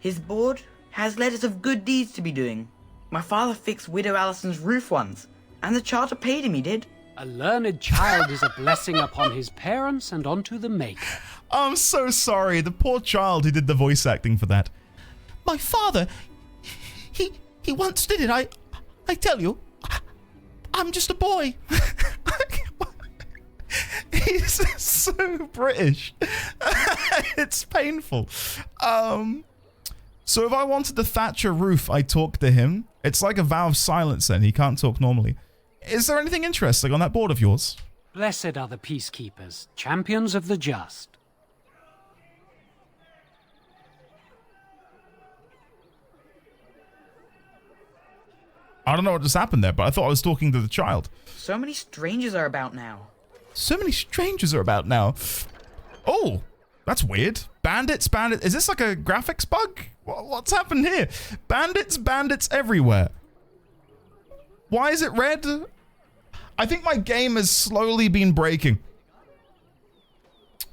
His board has letters of good deeds to be doing. My father fixed Widow Allison's roof once, and the charter paid him, he did. A learned child is a blessing upon his parents and onto the Maker. I'm so sorry, the poor child who did the voice acting for that. My father, he once did it, I tell you. I'm just a boy. He's so British. It's painful. So if I wanted the Thatcher roof, I talk to him. It's like a vow of silence then. He can't talk normally. Is there anything interesting on that board of yours? Blessed are the peacekeepers, champions of the just. I don't know what just happened there, but I thought I was talking to the child. So many strangers are about now. So many strangers are about now. Oh, that's weird. Bandits. Is this like a graphics bug? What's happened here? Bandits everywhere. Why is it red? I think my game has slowly been breaking.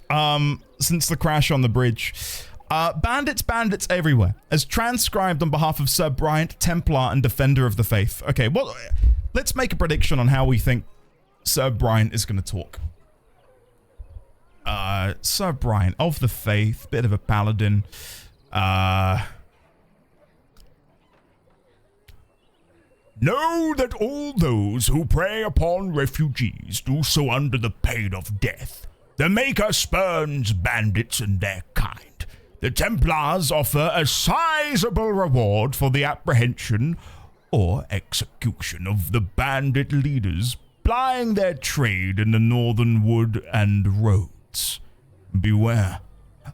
Since the crash on the bridge. Bandits everywhere. As transcribed on behalf of Sir Bryant, Templar and Defender of the Faith. Okay, well, let's make a prediction on how we think Sir Bryant is going to talk. Sir Bryant of the Faith, bit of a paladin. Know that all those who prey upon refugees do so under the pain of death. The Maker spurns bandits and their kind. The Templars offer a sizable reward for the apprehension or execution of the bandit leaders plying their trade in the northern wood and roads. Beware,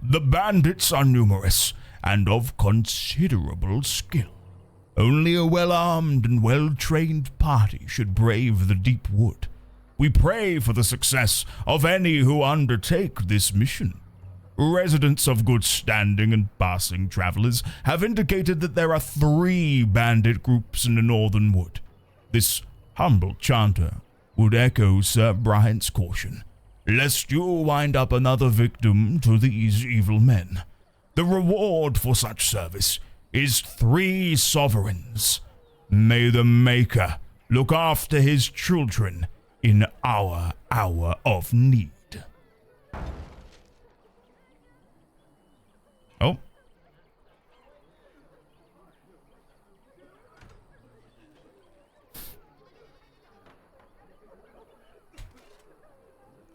the bandits are numerous and of considerable skill. Only a well-armed and well-trained party should brave the deep wood. We pray for the success of any who undertake this mission. Residents of good standing and passing travelers have indicated that there are 3 bandit groups in the northern wood. This humble chanter would echo Sir Bryant's caution, lest you wind up another victim to these evil men. The reward for such service is 3 sovereigns. May the Maker look after his children in our hour of need. Oh.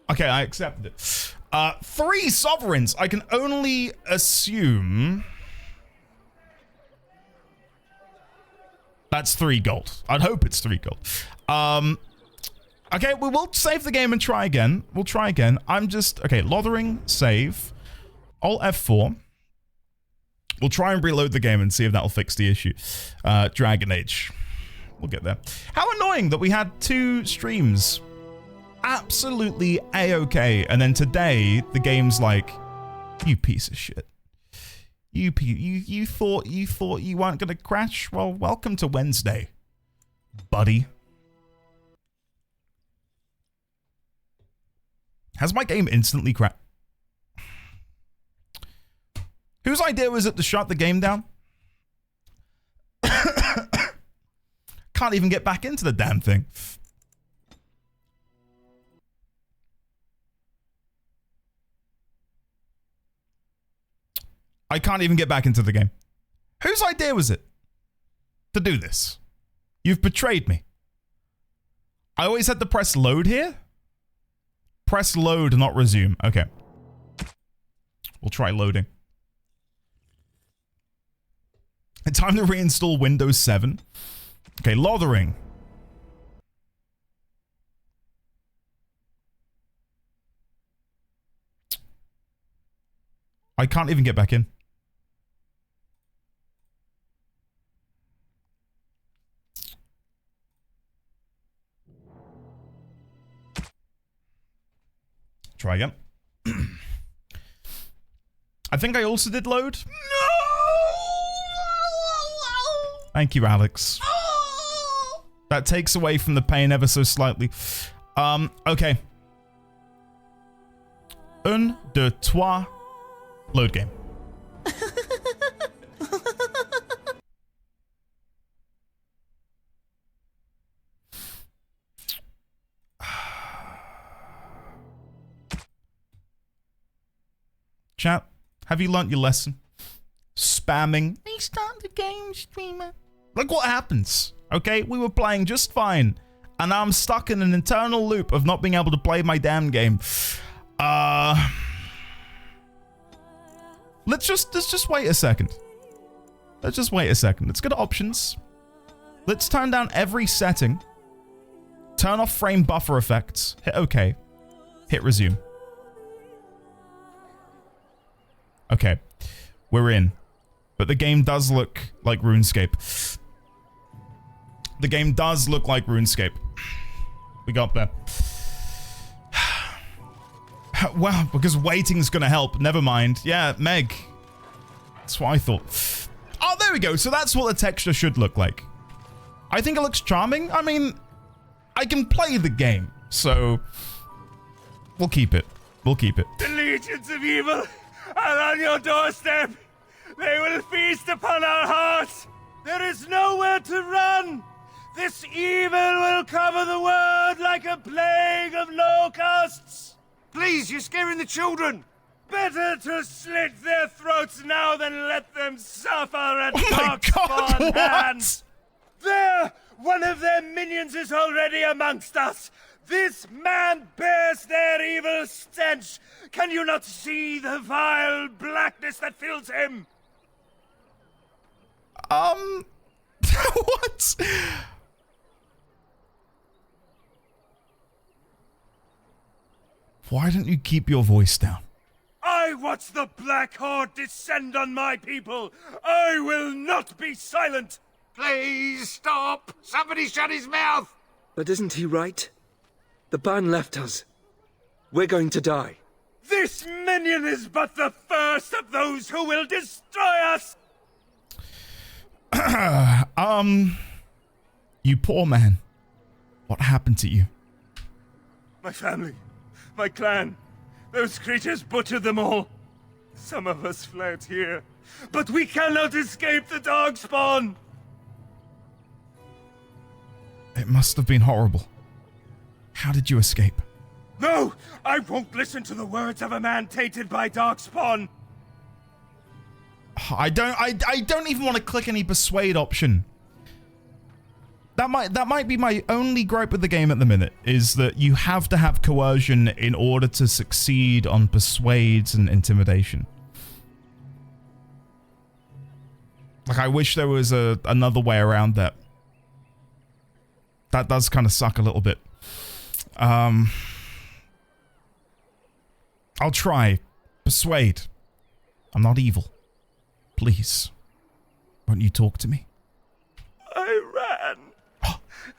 Okay, I accepted it. 3 sovereigns. I can only assume that's 3 gold. I'd hope it's 3 gold. Okay, we will save the game and try again. We'll try again. Okay, Lothering, save. Alt F4. We'll try and reload the game and see if that'll fix the issue. Dragon Age. We'll get there. How annoying that we had 2 streams. Absolutely A-okay. And then today, the game's like, you piece of shit. You thought you weren't going to crash? Well, welcome to Wednesday, buddy. Has my game instantly crashed? Whose idea was it to shut the game down? Can't even get back into the damn thing. I can't even get back into the game. Whose idea was it to do this? You've betrayed me. I always had to press load here. Press load, not resume. Okay. We'll try loading. It's time to reinstall Windows 7. Okay, Lothering. I can't even get back in. Try again. I think I also did load. No! Thank you, Alex. That takes away from the pain ever so slightly. Okay. 1, 2, 3. Load game. Chat, have you learnt your lesson? Spamming. Restart the game, streamer. Look what happens. Okay, we were playing just fine, and now I'm stuck in an internal loop of not being able to play my damn game. Let's just wait a second. Let's just wait a second. Let's go to options. Let's turn down every setting. Turn off frame buffer effects. Hit OK. Hit resume. Okay, we're in. But the game does look like RuneScape. The game does look like RuneScape. We got there. Well, because waiting's gonna help. Never mind. Yeah, Meg. That's what I thought. Oh, there we go. So that's what the texture should look like. I think it looks charming. I mean, I can play the game, so we'll keep it. We'll keep it. The legions of evil are on your doorstep. They will feast upon our hearts. There is nowhere to run. This evil will cover the world like a plague of locusts. Please, you're scaring the children. Better to slit their throats now than let them suffer at Darkspawn hands. There, one of their minions is already amongst us. This man bears their evil stench. Can you not see the vile blackness that fills him? What? Why don't you keep your voice down? I watch the Black Horde descend on my people. I will not be silent. Please stop. Somebody shut his mouth. But isn't he right? The ban left us. We're going to die. This minion is but the first of those who will destroy us. You poor man. What happened to you? My family, my clan, those creatures butchered them all. Some of us fled here, but we cannot escape the Darkspawn. It must have been horrible. How did you escape? No, I won't listen to the words of a man tainted by Darkspawn. I don't even want to click any persuade option. That might be my only gripe with the game at the minute, is that you have to have coercion in order to succeed on persuades and intimidation. Like, I wish there was another way around that. That does kind of suck a little bit. I'll try. Persuade. I'm not evil. Please. Won't you talk to me? I ran,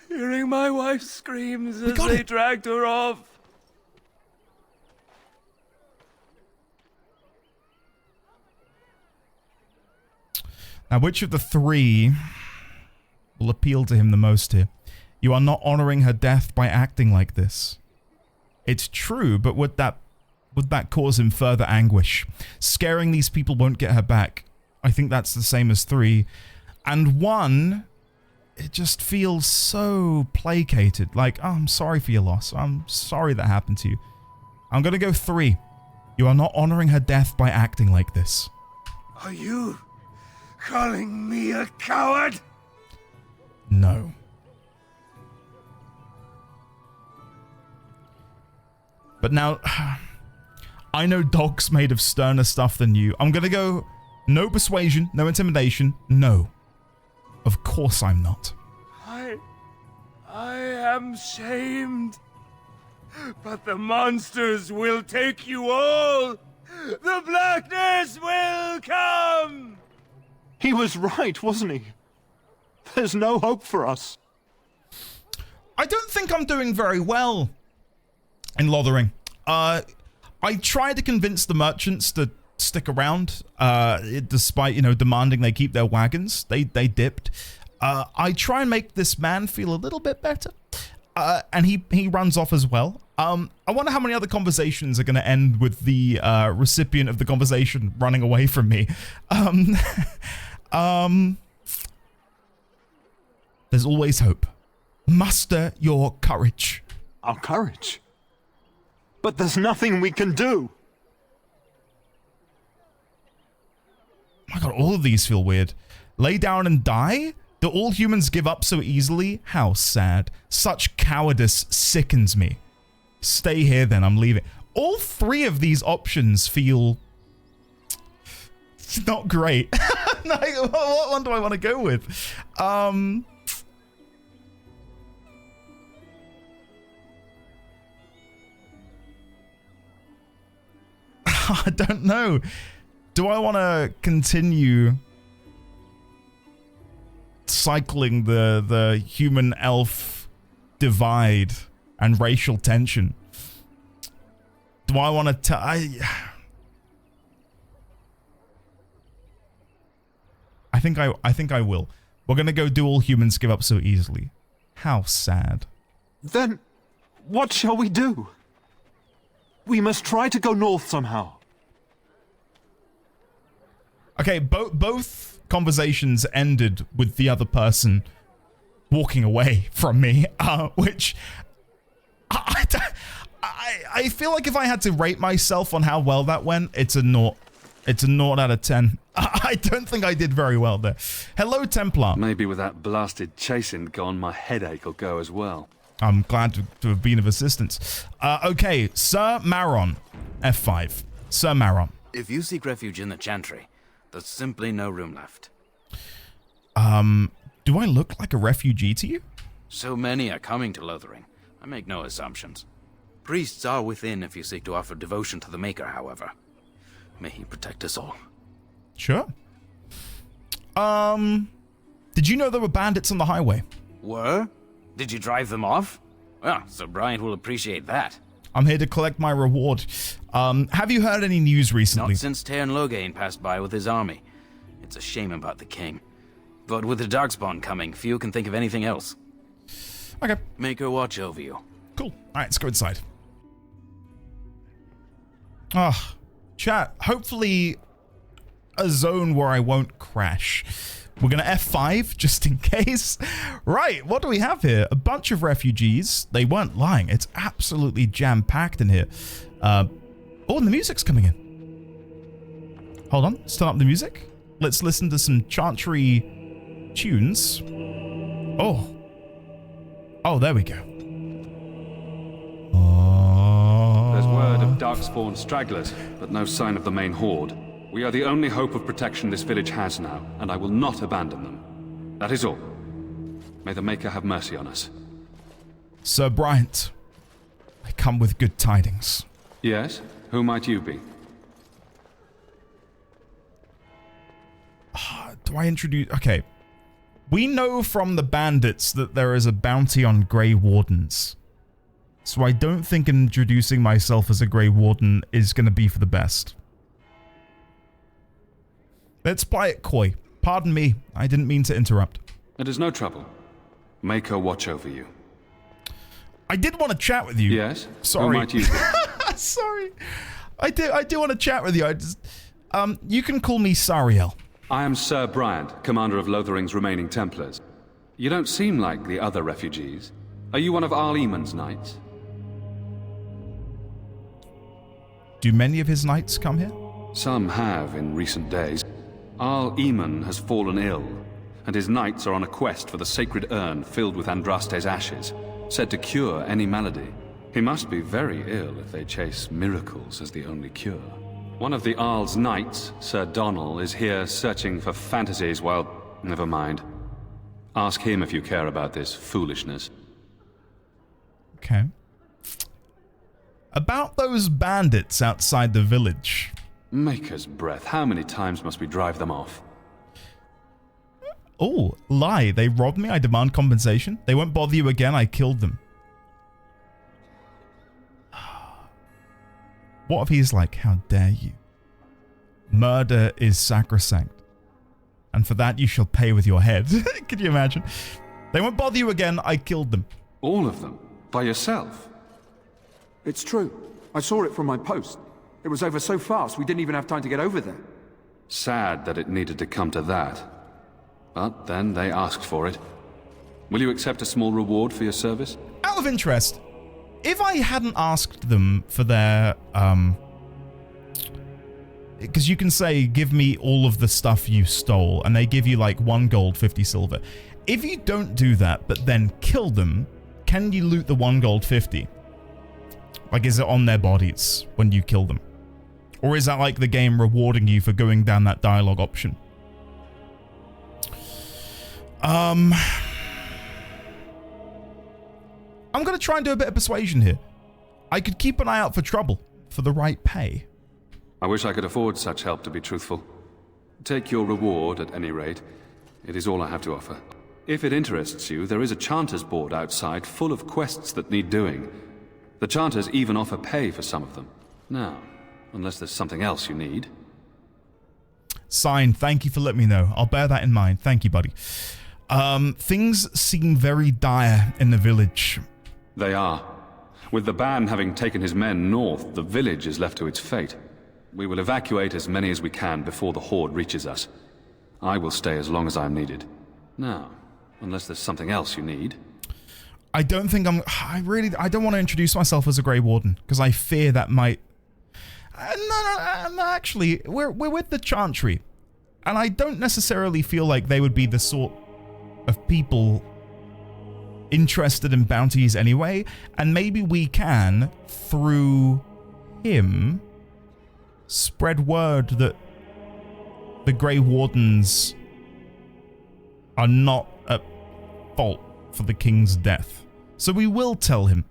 hearing my wife's screams as they dragged her off. Now, which of the three will appeal to him the most here? You are not honoring her death by acting like this. It's true, but would that cause him further anguish? Scaring these people won't get her back. I think that's the same as 3. And 1, it just feels so placated. Like, oh, I'm sorry for your loss. I'm sorry that happened to you. I'm gonna go 3. You are not honoring her death by acting like this. Are you calling me a coward? No. But now, I know Dog's made of sterner stuff than you. I'm gonna go no persuasion, no intimidation, no. Of course I'm not. I am shamed. But the monsters will take you all. The blackness will come. He was right, wasn't he? There's no hope for us. I don't think I'm doing very well in Lothering. I tried to convince the merchants to stick around, despite, demanding they keep their wagons. They dipped. I try and make this man feel a little bit better. And he runs off as well. I wonder how many other conversations are going to end with the recipient of the conversation running away from me. There's always hope. Muster your courage. Our courage? But there's nothing we can do. My god, all of these feel weird. Lay down and die? Do all humans give up so easily? How sad. Such cowardice sickens me. Stay here then, I'm leaving. All three of these options feel not great. Like, what one do I want to go with? I don't know. Do I want to continue cycling the human elf divide and racial tension? Do I want to I think I will. We're going to go do all humans give up so easily. How sad. Then what shall we do? We must try to go north somehow. Okay, both conversations ended with the other person walking away from me, which I feel like if I had to rate myself on how well that went, it's a 0. It's a 0 out of 10. I don't think I did very well there. Hello, Templar. Maybe with that blasted chasing gone, my headache will go as well. I'm glad to have been of assistance. Okay, Sir Maron, F5. Sir Maron. If you seek refuge in the Chantry, there's simply no room left. Do I look like a refugee to you? So many are coming to Lothering. I make no assumptions. Priests are within if you seek to offer devotion to the Maker, however. May he protect us all. Sure. Did you know there were bandits on the highway? Were? Did you drive them off? Well, Sir Bryant will appreciate that. I'm here to collect my reward. Have you heard any news recently? Not since Tairn Logain passed by with his army. It's a shame about the king. But with the Darkspawn coming, few can think of anything else. Okay. Maker watch over you. Cool. Alright, let's go inside. Ah, chat. Hopefully a zone where I won't crash. We're going to F5 just in case. Right, what do we have here? A bunch of refugees. They weren't lying. It's absolutely jam-packed in here. Oh, and the music's coming in. Hold on, let's turn up the music. Let's listen to some Chantry tunes. Oh. Oh, there we go. There's word of Darkspawn stragglers, but no sign of the main horde. We are the only hope of protection this village has now, and I will not abandon them. That is all. May the Maker have mercy on us. Sir Bryant, I come with good tidings. Yes? Who might you be? Do I introduce... Okay. We know from the bandits that there is a bounty on Grey Wardens. So I don't think introducing myself as a Grey Warden is going to be for the best. Let's play it coy. Pardon me, I didn't mean to interrupt. It is no trouble. Maker watch over you. I did want to chat with you. Yes? Sorry. Who might you be? Sorry. I do want to chat with you. You can call me Sariel. I am Sir Bryant, commander of Lothering's remaining Templars. You don't seem like the other refugees. Are you one of Arl Eamon's knights? Do many of his knights come here? Some have in recent days. Arl Eamon has fallen ill, and his knights are on a quest for the sacred urn filled with Andraste's ashes, said to cure any malady. He must be very ill if they chase miracles as the only cure. One of the Arl's knights, Sir Donnell, is here searching for fantasies while... Never mind. Ask him if you care about this foolishness. Okay. About those bandits outside the village. Maker's breath, how many times must we drive them off? Oh, lie. They robbed me. I demand compensation. They won't bother you again. I killed them. What if he's like, how dare you? Murder is sacrosanct. and for that you shall pay with your head. Could you imagine? They won't bother you again. I killed them. All of them? By yourself? It's true. I saw it from my post. It was over so fast, we didn't even have time to get over there. Sad that it needed to come to that. But then they asked for it. Will you accept a small reward for your service? Out of interest, if I hadn't asked them for their, because you can say, give me all of the stuff you stole, and they give you like 1 gold, 50 silver. If you don't do that, but then kill them, can you loot the 1 gold, 50? Like, is it on their bodies when you kill them? Or is that like the game rewarding you for going down that dialogue option? I'm going to try and do a bit of persuasion here. I could keep an eye out for trouble, for the right pay. I wish I could afford such help, to be truthful. Take your reward, at any rate. It is all I have to offer. If it interests you, there is a Chanters board outside full of quests that need doing. The Chanters even offer pay for some of them. Now, unless there's something else you need. Signed. Thank you for letting me know. I'll bear that in mind. Thank you, buddy. Things seem very dire in the village. They are. With the ban having taken his men north, the village is left to its fate. We will evacuate as many as we can before the horde reaches us. I will stay as long as I am needed. Now, unless there's something else you need. I don't think I don't want to introduce myself as a Grey Warden, because I fear that might... No, actually, we're with the Chantry, and I don't necessarily feel like they would be the sort of people interested in bounties anyway, and maybe we can, through him, spread word that the Grey Wardens are not at fault for the king's death. So we will tell him.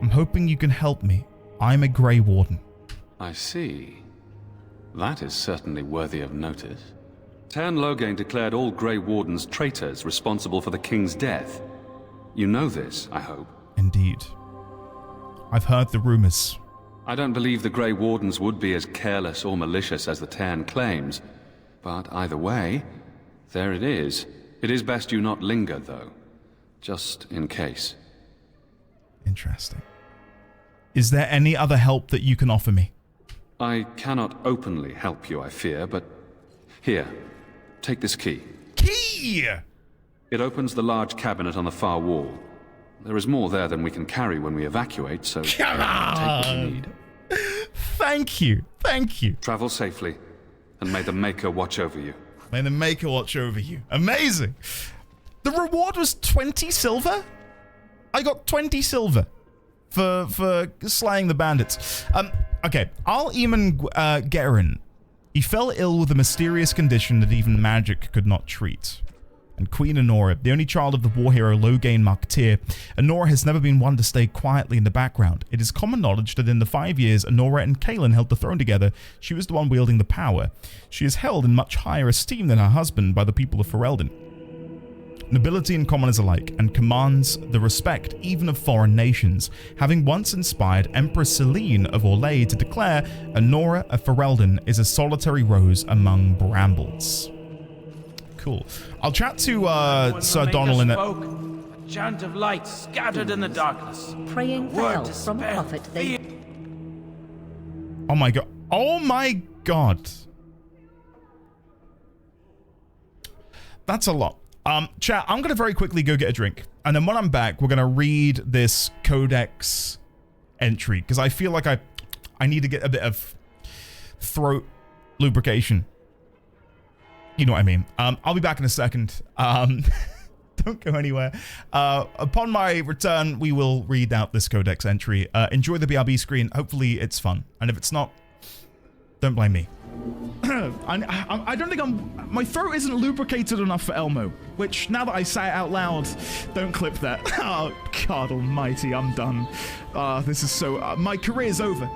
I'm hoping you can help me. I'm a Grey Warden. I see. That is certainly worthy of notice. Tern Loghain declared all Grey Wardens traitors responsible for the king's death. You know this, I hope. Indeed. I've heard the rumors. I don't believe the Grey Wardens would be as careless or malicious as the Tern claims. But either way, there it is. It is best you not linger, though. Just in case. Interesting. Is there any other help that you can offer me? I cannot openly help you, I fear, but... Here, take this key. Key! It opens the large cabinet on the far wall. There is more there than we can carry when we evacuate, so Come take what you on! need. Thank you, thank you. Travel safely, and may the Maker watch over you. May the Maker watch over you. Amazing! The reward was 20 silver? I got 20 silver for slaying the bandits. Okay, Al-Eamon Gerin. He fell ill with a mysterious condition that even magic could not treat. And Queen Honora, the only child of the war hero Loghain Marketeer, Honora has never been one to stay quietly in the background. It is common knowledge that in the 5 years Honora and Kaelin held the throne together, she was the one wielding the power. She is held in much higher esteem than her husband by the people of Ferelden. Nobility and commoners alike, and commands the respect even of foreign nations, having once inspired Empress Celine of Orlais to declare Honora of Ferelden is a solitary rose among brambles. Cool. I'll chat to Sir Donald in a chant of light scattered in the darkness. Praying for help from a prophet they... Oh my god. Oh my god. That's a lot. Chat, I'm going to very quickly go get a drink. And then when I'm back, we're going to read this codex entry. Because I feel like I need to get a bit of throat lubrication. You know what I mean. I'll be back in a second. Don't go anywhere. Upon my return, we will read out this codex entry. Enjoy the BRB screen. Hopefully it's fun. And if it's not, don't blame me. I don't think my throat isn't lubricated enough for Elmo, which now that I say it out loud, don't clip that. Oh, God almighty, I'm done. This is so, my career's over.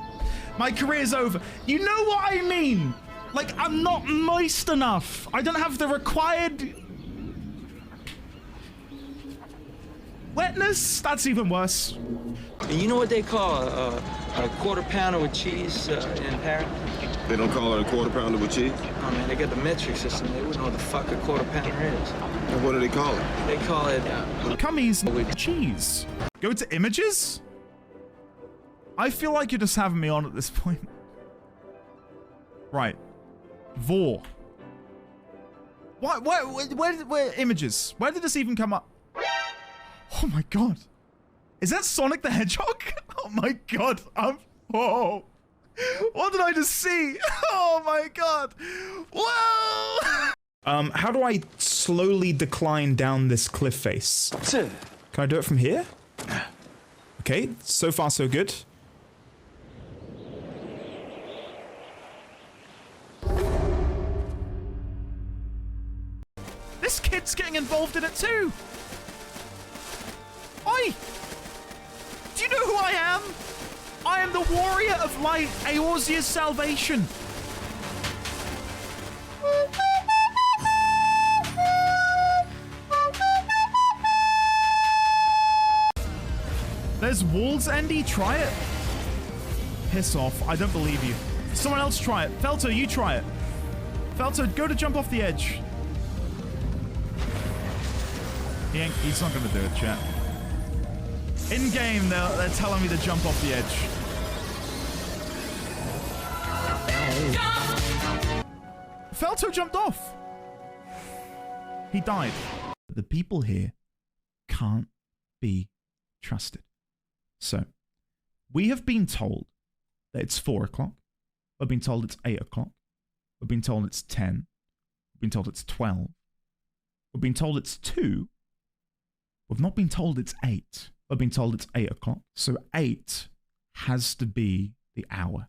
My career's over. You know what I mean? Like, I'm not moist enough. I don't have the required wetness. That's even worse. You know what they call a quarter pounder with cheese in Paris? They don't call it a quarter pounder with cheese? Oh man, they got the metric system. They wouldn't know what the fuck a quarter pounder is. And what do they call it? They call it Cummies with cheese. Go to images? I feel like you're just having me on at this point. Right. Vor. Where images? Where did this even come up? Oh my god. Is that Sonic the Hedgehog? Oh my god. Whoa. What did I just see? Oh my god. Whoa. How do I slowly decline down this cliff face? Can I do it from here? Okay, so far so good. This kid's getting involved in it too! Oi! Do you know who I am? I am the Warrior of Light, Eorzea's salvation! There's walls, Andy. Try it. Piss off. I don't believe you. Someone else try it. Felto, you try it. Felto, go to jump off the edge. He's not going to do it, chat. In-game, they're telling me to jump off the edge. Felto jumped off. He died. The people here can't be trusted. So, we have been told that it's 4 o'clock. We've been told it's 8 o'clock. We've been told it's 10. We've been told it's 12. We've been told it's 2. We've not been told it's 8. We've been told it's 8 o'clock. So 8 has to be the hour.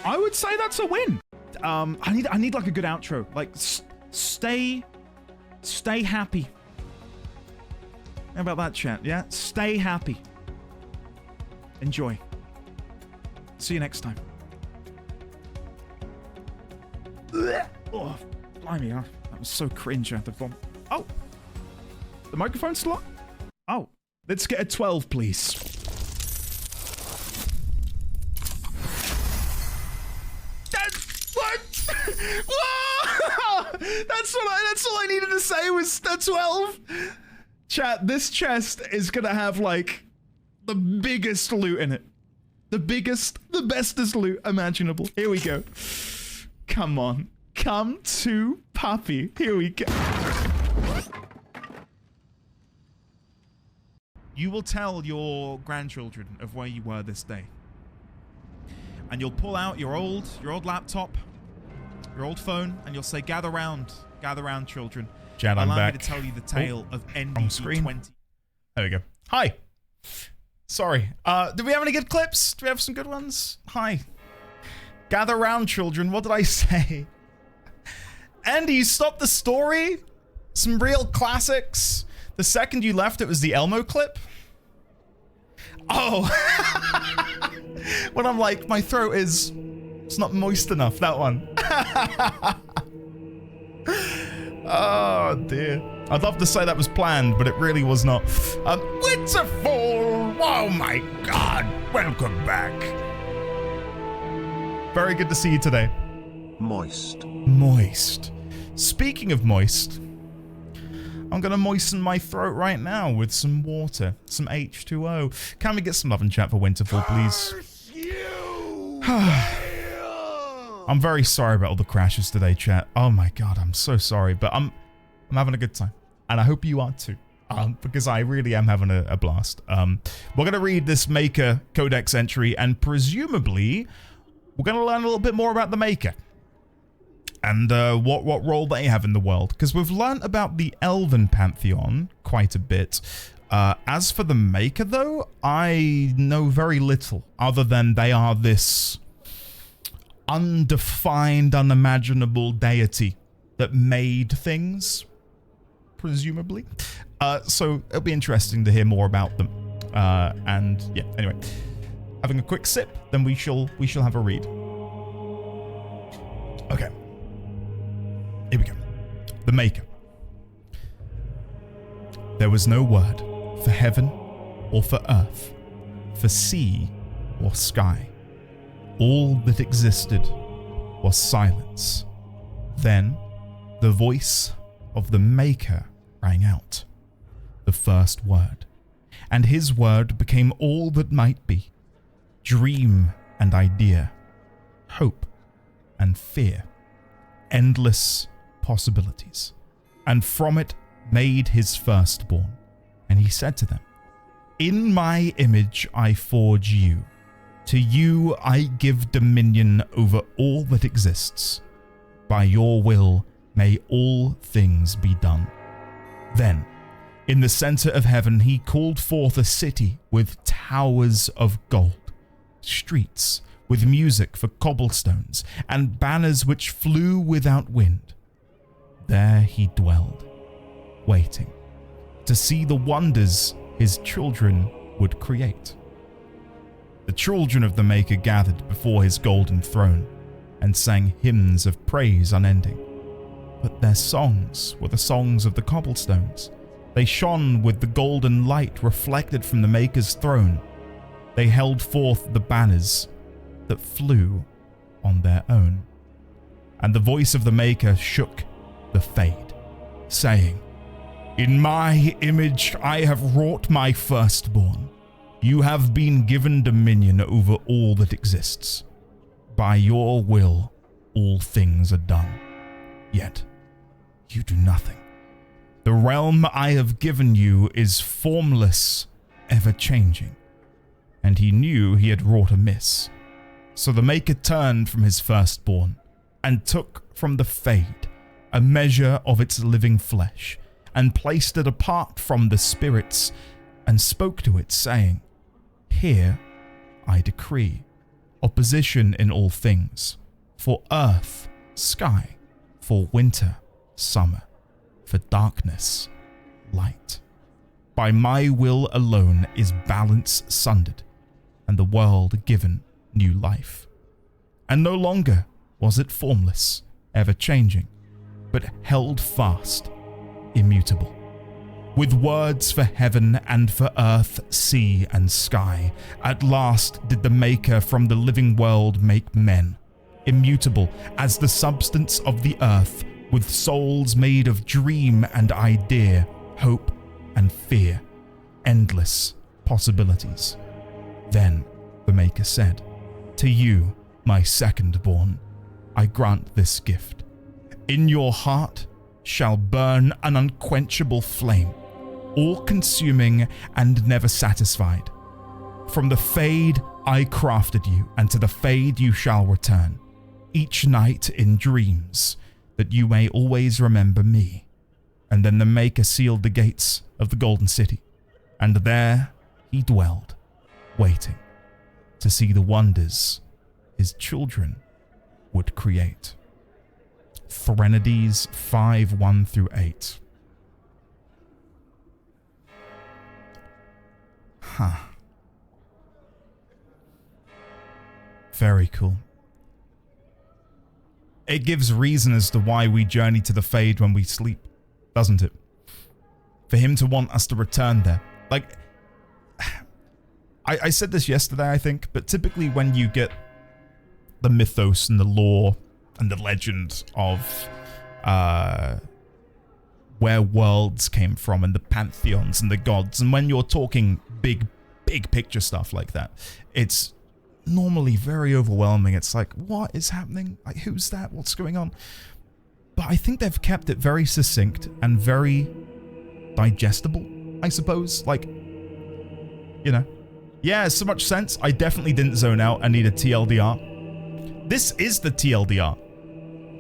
I would say that's a win. I need like a good outro. Like, stay happy. How about that, chat? Yeah, stay happy. Enjoy. See you next time. Oh, blimey, that was so cringe. I had to vomit. Oh, the microphone's still on? Oh, let's get a 12, please. Whoa! That's all I needed to say was the 12. Chat, this chest is gonna have like the biggest loot in it. The biggest, the bestest loot imaginable. Here we go. Come on. Come to Puppy. Here we go. You will tell your grandchildren of where you were this day. And you'll pull out your old laptop, your old phone, and you'll say, gather round, children. Chad, I'm back. Allow me to tell you the tale of NDE20. There we go. Hi. Sorry. Did we have any good clips? Do we have some good ones? Hi. Gather round, children. What did I say? Andy, you stopped the story? Some real classics. The second you left, it was the Elmo clip. Oh. When I'm like, my throat is... It's not moist enough, that one. Oh, dear. I'd love to say that was planned, but it really was not. Winterfall! Oh my god! Welcome back. Very good to see you today. Moist. Moist. Speaking of moist, I'm gonna moisten my throat right now with some water, some H2O. Can we get some love and chat for Winterfall, please? I'm very sorry about all the crashes today, chat. Oh my god, I'm so sorry, but I'm having a good time, and I hope you are too. Because I really am having a blast. We're gonna read this Maker Codex entry, and presumably we're going to learn a little bit more about the Maker and what role they have in the world, because we've learned about the Elven Pantheon quite a bit. As for the Maker, though, I know very little, other than they are this undefined, unimaginable deity that made things, presumably. So it'll be interesting to hear more about them. And yeah, anyway, having a quick sip, then we shall have a read. Okay. Here we go. The Maker. There was no word for heaven or for earth, for sea or sky. All that existed was silence. Then the voice of the Maker rang out, the first word, and his word became all that might be, dream and idea, hope and fear, endless possibilities. And from it made his firstborn, and he said to them, in my image I forge you. To you I give dominion over all that exists. By your will may all things be done. Then, in the center of heaven, he called forth a city with towers of gold, streets with music for cobblestones, and banners which flew without wind. There he dwelled, waiting to see the wonders his children would create. The children of the Maker gathered before his golden throne and sang hymns of praise unending. But their songs were the songs of the cobblestones. They shone with the golden light reflected from the Maker's throne. They held forth the banners that flew on their own. And the voice of the Maker shook the Fade, saying, in my image I have wrought my firstborn. You have been given dominion over all that exists. By your will all things are done. Yet you do nothing. The realm I have given you is formless, ever-changing. And he knew he had wrought amiss. So the Maker turned from his firstborn and took from the Fade a measure of its living flesh, and placed it apart from the spirits, and spoke to it, saying, here I decree opposition in all things, for earth, sky, for winter, summer, for darkness, light. By my will alone is balance sundered, and the world given new life. And no longer was it formless, ever-changing, but held fast, immutable. With words for heaven and for earth, sea and sky, at last did the Maker from the living world make men, immutable as the substance of the earth, with souls made of dream and idea, hope and fear, endless possibilities. Then the Maker said, to you, my second-born, I grant this gift. In your heart shall burn an unquenchable flame, all-consuming and never satisfied. From the Fade I crafted you, and to the Fade you shall return, each night in dreams, that you may always remember me. And then the Maker sealed the gates of the Golden City, and there he dwelled, waiting to see the wonders his children would create. Threnodies 5:1-8. Huh. Very cool. It gives reason as to why we journey to the Fade when we sleep, doesn't it? For him to want us to return there. Like, I said this yesterday, I think, but typically when you get the mythos and the lore and the legend of where worlds came from and the pantheons and the gods, and when you're talking big picture stuff like that, it's normally very overwhelming. It's like, what is happening? Like, who's that? What's going on? But I think they've kept it very succinct and very digestible, I suppose. Like, you know, yeah, so much sense. I definitely didn't zone out. I need a TLDR. This is the TLDR.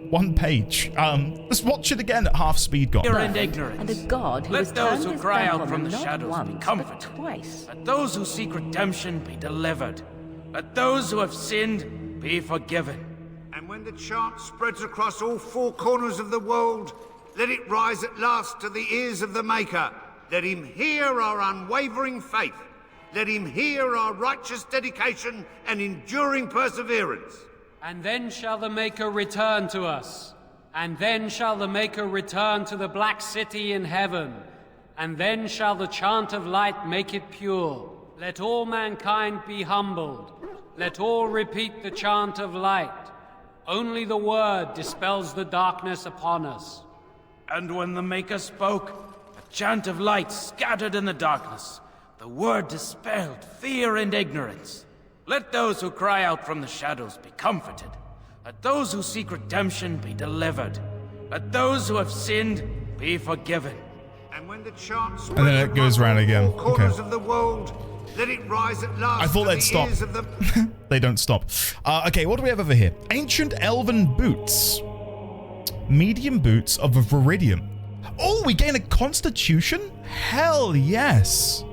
1 page. Let's watch it again at half speed, God. Fear and ignorance. And a god who has Let those turned who his cry back out on from them the not shadows be once, comforted. but twice. Let those who seek redemption be delivered. Let those who have sinned be forgiven. And when the chant spreads across all 4 corners of the world, let it rise at last to the ears of the Maker. Let him hear our unwavering faith. Let him hear our righteous dedication and enduring perseverance. And then shall the Maker return to us. And then shall the Maker return to the Black City in heaven. And then shall the chant of light make it pure. Let all mankind be humbled. Let all repeat the chant of light. Only the word dispels the darkness upon us. And when the Maker spoke, a chant of light scattered in the darkness. The word dispelled fear and ignorance. Let those who cry out from the shadows be comforted. Let those who seek redemption be delivered. Let those who have sinned be forgiven. And when the chant And then it goes around again. all corners Okay. of the world, let it rise at last I thought to they'd the stop. ears of the... They don't stop. Okay, what do we have over here? Ancient elven boots. Medium boots of a viridium. Oh, we gain a constitution? Hell yes.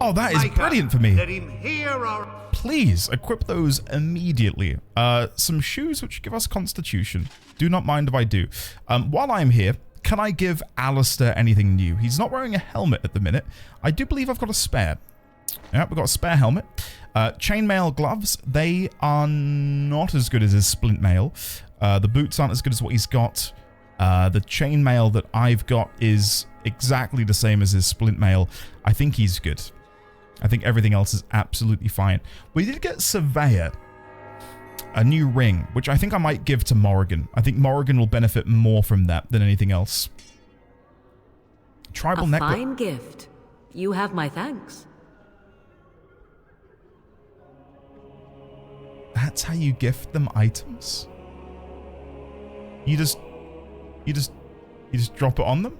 Oh, that is brilliant for me. Let him hear our... Please equip those immediately. Some shoes which give us constitution. Do not mind if I do. While I'm here, can I give Alistair anything new? He's not wearing a helmet at the minute. I do believe I've got a spare. Yeah, we've got a spare helmet. Chainmail gloves. They are not as good as his splint mail. The boots aren't as good as what he's got. The chainmail that I've got is exactly the same as his splint mail. I think he's good. I think everything else is absolutely fine. We did get Surveyor, a new ring, which I think I might give to Morrigan. I think Morrigan will benefit more from that than anything else. Tribal necklace. Fine gift. You have my thanks. That's how you gift them items? You just drop it on them?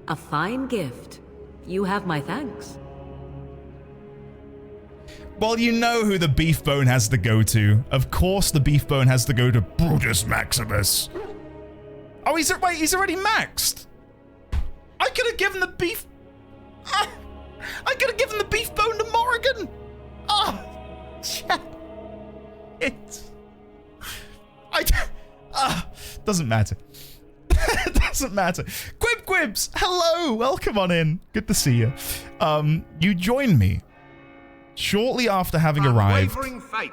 A fine gift. You have my thanks. Well, you know who the beef bone has to go to. Of course the beef bone has to go to Brutus Maximus. Oh, wait, he's already maxed. I could have given the beef... I could have given the beef bone to Morrigan. Doesn't matter. Doesn't matter. Quibs, hello, welcome on in. Good to see you. You joined me shortly after having arrived faith.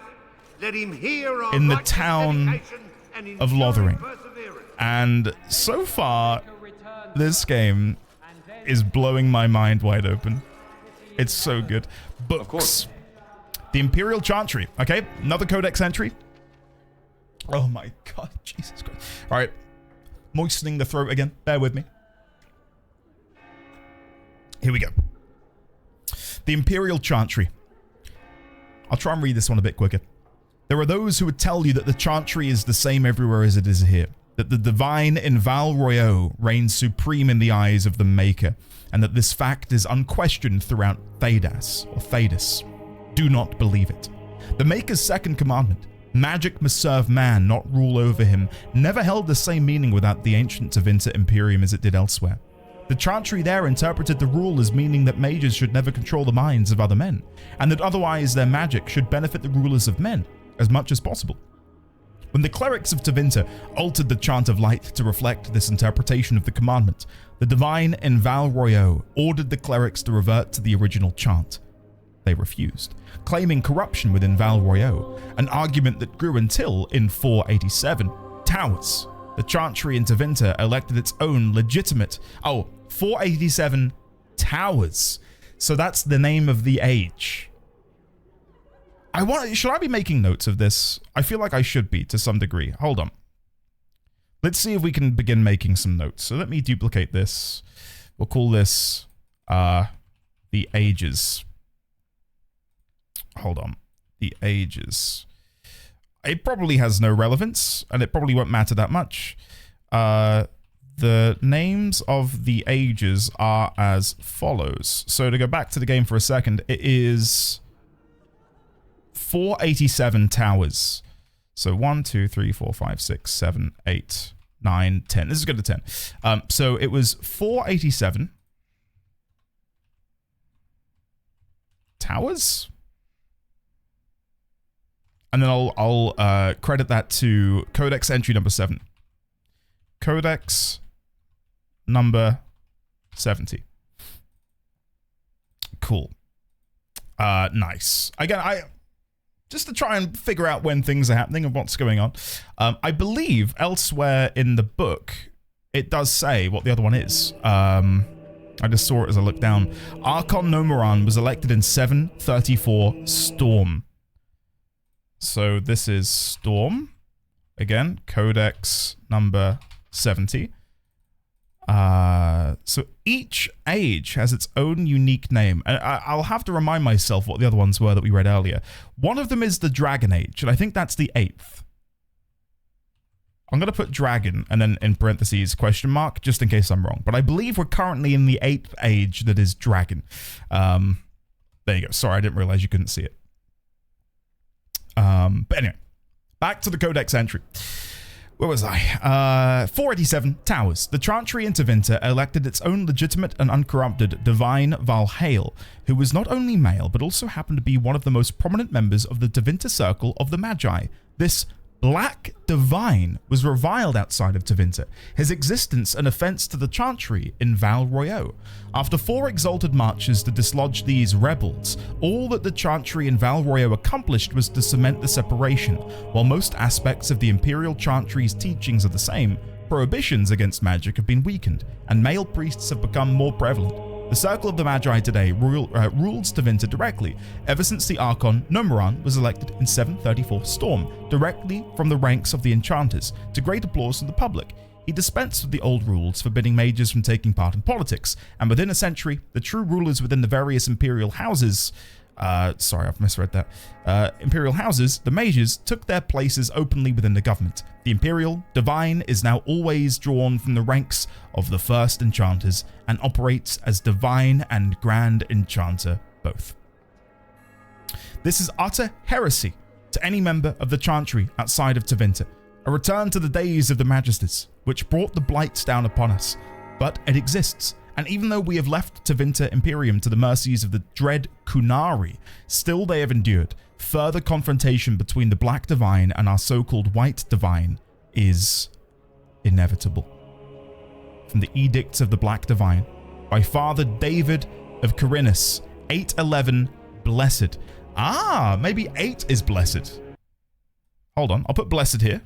Let him hear our in the righteous town dedication and of enduring Lothering. perseverance. And so far, this game is blowing my mind wide open. It's so good. Books. Of course. The Imperial Chantry. Okay, another codex entry. Oh my god, Jesus Christ. All right, moistening the throat again. Bear with me. Here we go. The Imperial Chantry. I'll try and read this one a bit quicker. There are those who would tell you that the Chantry is the same everywhere as it is here, that the divine in Val Royeaux reigns supreme in the eyes of the Maker, and that this fact is unquestioned throughout Thedas, or Thedas. Do not believe it. The Maker's second commandment, magic must serve man, not rule over him, never held the same meaning without the ancient Tevinter Imperium as it did elsewhere. The Chantry there interpreted the rule as meaning that mages should never control the minds of other men, and that otherwise their magic should benefit the rulers of men as much as possible. When the clerics of Tevinter altered the Chant of Light to reflect this interpretation of the commandment, the Divine in Val Royeaux ordered the clerics to revert to the original chant. They refused, claiming corruption within Val Royeaux, an argument that grew until, in 487, Towers, the Chantry in Tevinter elected its own legitimate... 487 Towers. So that's the name of the age. Should I be making notes of this? I feel like I should be to some degree. Hold on. Let's see if we can begin making some notes. So let me duplicate this. We'll call this the ages. Hold on. The ages. It probably has no relevance, and it probably won't matter that much. The names of the ages are as follows. So to go back to the game for a second, it is 487 towers. So 1, 2, 3, 4, 5, 6, 7, 8, 9, 10. This is good to 10. So it was 487 towers. And then I'll credit that to Codex entry number 7. Codex number 70. Cool. Nice. Again, just to try and figure out when things are happening and what's going on. I believe elsewhere in the book, it does say what the other one is. I just saw it as I looked down. Archon Nomoran was elected in 734 Storm. So this is Storm. Again, Codex number 70. So each age has its own unique name. And I'll have to remind myself what the other ones were that we read earlier. One of them is the Dragon Age, and I think that's the 8th. I'm going to put dragon and then in parentheses question mark just in case I'm wrong. But I believe we're currently in the 8th age that is dragon. There you go. Sorry, I didn't realize you couldn't see it. But anyway, back to the Codex entry. Where was I? 487 towers. The Chantry in Tevinter elected its own legitimate and uncorrupted divine Valhale, who was not only male, but also happened to be one of the most prominent members of the Tevinter Circle of the Magi. This Black Divine was reviled outside of Tevinter, his existence an offence to the Chantry in Val Royeaux. After 4 exalted marches to dislodge these rebels, all that the Chantry in Val Royeaux accomplished was to cement the separation. While most aspects of the Imperial Chantry's teachings are the same, prohibitions against magic have been weakened, and male priests have become more prevalent. The Circle of the Magi today rules Tevinter directly, ever since the Archon Nomoran was elected in 734 Storm, directly from the ranks of the Enchanters, to great applause from the public. He dispensed with the old rules forbidding mages from taking part in politics, and within a century, the true rulers within the various imperial houses sorry, I've misread that. Imperial houses, the mages, took their places openly within the government. The Imperial Divine is now always drawn from the ranks of the first Enchanters and operates as Divine and Grand Enchanter both. This is utter heresy to any member of the Chantry outside of Tevinter, a return to the days of the Magisters, which brought the blights down upon us. But it exists. And even though we have left Tevinter Imperium to the mercies of the dread Kunari, still they have endured. Further confrontation between the Black Divine and our so-called White Divine is inevitable. From the Edicts of the Black Divine, by Father David of Corinus, 811 Blessed. Maybe 8 is Blessed. Hold on, I'll put Blessed here.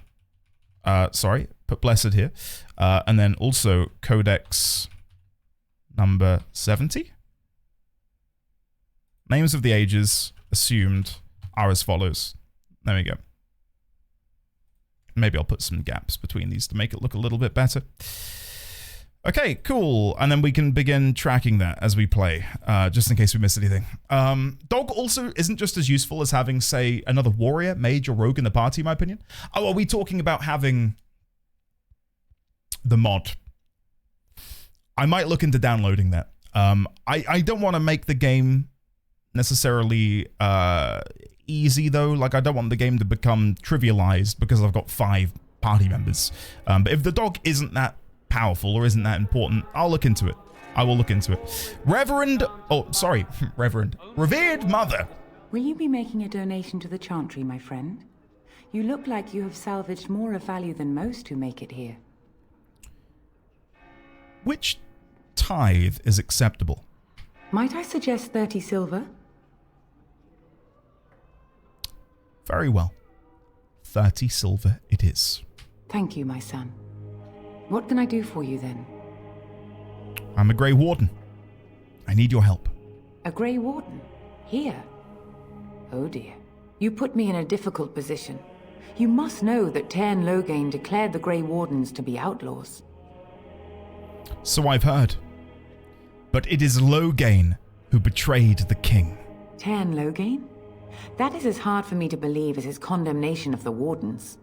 Put Blessed here. And then also Codex number 70. Names of the ages assumed are as follows. There we go. Maybe I'll put some gaps between these to make it look a little bit better. Okay, cool. And then we can begin tracking that as we play, just in case we miss anything. Dog also isn't just as useful as having, say, another warrior, mage, or rogue in the party, in my opinion. Oh, are we talking about having the mod? I might look into downloading that. I don't want to make the game necessarily easy, though. Like, I don't want the game to become trivialized because I've got 5 party members. But if the dog isn't that powerful or isn't that important, I'll look into it. I will look into it. Reverend Mother. Will you be making a donation to the Chantry, my friend? You look like you have salvaged more of value than most who make it here. Which tithe is acceptable? Might I suggest 30 silver? Very well. 30 silver it is. Thank you, my son. What can I do for you then? I'm a Grey Warden. I need your help. A Grey Warden? Here? Oh dear. You put me in a difficult position. You must know that Tairn Loghain declared the Grey Wardens to be outlaws. So I've heard. But it is Loghain who betrayed the king. Tairn Loghain? That is as hard for me to believe as his condemnation of the Wardens.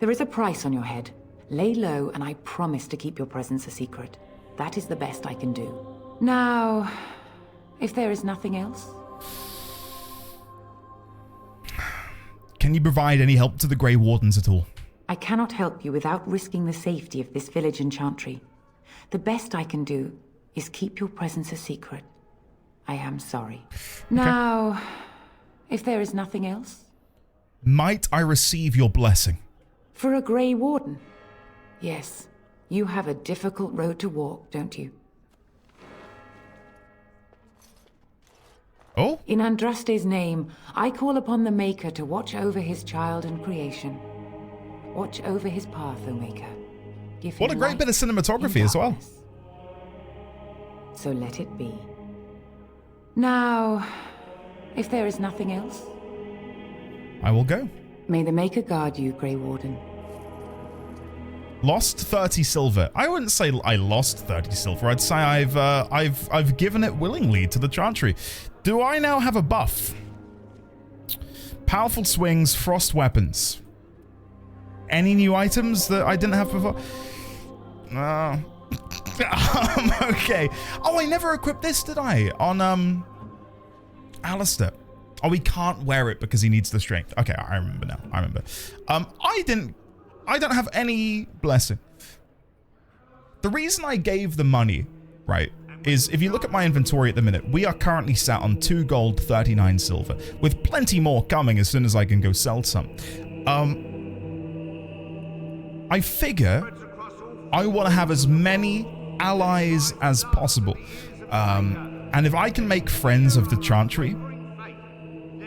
There is a price on your head. Lay low, and I promise to keep your presence a secret. That is the best I can do. Now, if there is nothing else... Can you provide any help to the Grey Wardens at all? I cannot help you without risking the safety of this village and chantry. The best I can do is keep your presence a secret. I am sorry. Now, if there is nothing else? Might I receive your blessing? For a Grey Warden? Yes. You have a difficult road to walk, don't you? Oh? In Andraste's name, I call upon the Maker to watch over his child and creation. Watch over his path, O Maker. Give What a him great light bit of cinematography in as well. darkness. So let it be. Now, if there is nothing else, I will go. may the Maker guard you, Grey Warden. Lost 30 silver. I wouldn't say I lost 30 silver. I'd say I've given it willingly to the Chantry. Do I now have a buff? Powerful swings, frost weapons. Any new items that I didn't have before? Okay. Oh, I never equipped this, did I? On Alistair. Oh, he can't wear it because he needs the strength. Okay, I remember now. I remember. I don't have any blessing. The reason I gave the money, right, is if you look at my inventory at the minute, we are currently sat on 2 gold, 39 silver, with plenty more coming as soon as I can go sell some. I figure I want to have as many allies as possible. And if I can make friends of the Chantry,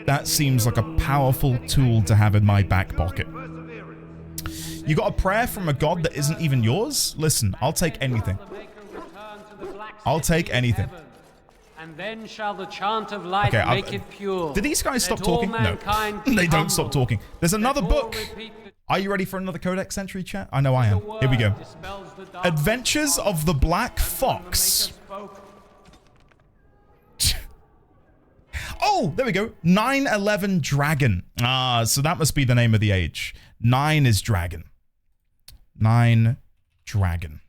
that seems like a powerful tool to have in my back pocket. You got a prayer from a god that isn't even yours? Listen, I'll take anything. I'll take anything. And then shall the chant of light Okay, make it pure. Did these guys stop Let all talking? No, mankind be they don't humble. stop talking. There's another book. Are you ready for another Codex entry, chat? I know I am. Here we go. Adventures of the Black Fox. Oh, there we go. 911 Dragon. Ah, so that must be the name of the age. 9 is dragon. 9 dragon.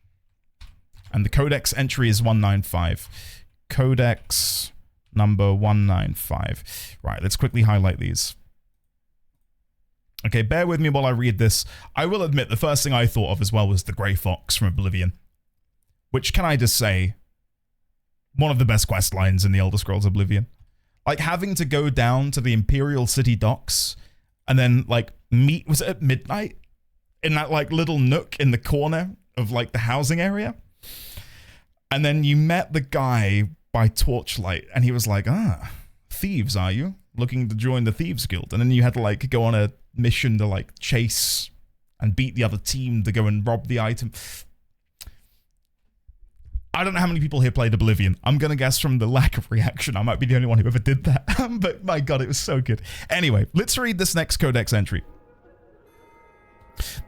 And the Codex entry is 195. Codex number 195. Right, let's quickly highlight these. Okay, bear with me while I read this. I will admit the first thing I thought of as well was the Grey Fox from Oblivion. Which, can I just say, one of the best quest lines in the Elder Scrolls Oblivion. Like, having to go down to the Imperial City docks and then, like, meet, was it at midnight? In that, like, little nook in the corner of, like, the housing area? And then you met the guy by torchlight, and he was like, thieves, are you? Looking to join the Thieves Guild. And then you had to, like, go on a mission to, like, chase and beat the other team to go and rob the item. I don't know how many people here played Oblivion. I'm going to guess from the lack of reaction, I might be the only one who ever did that. But my god, it was so good. Anyway, let's read this next Codex entry.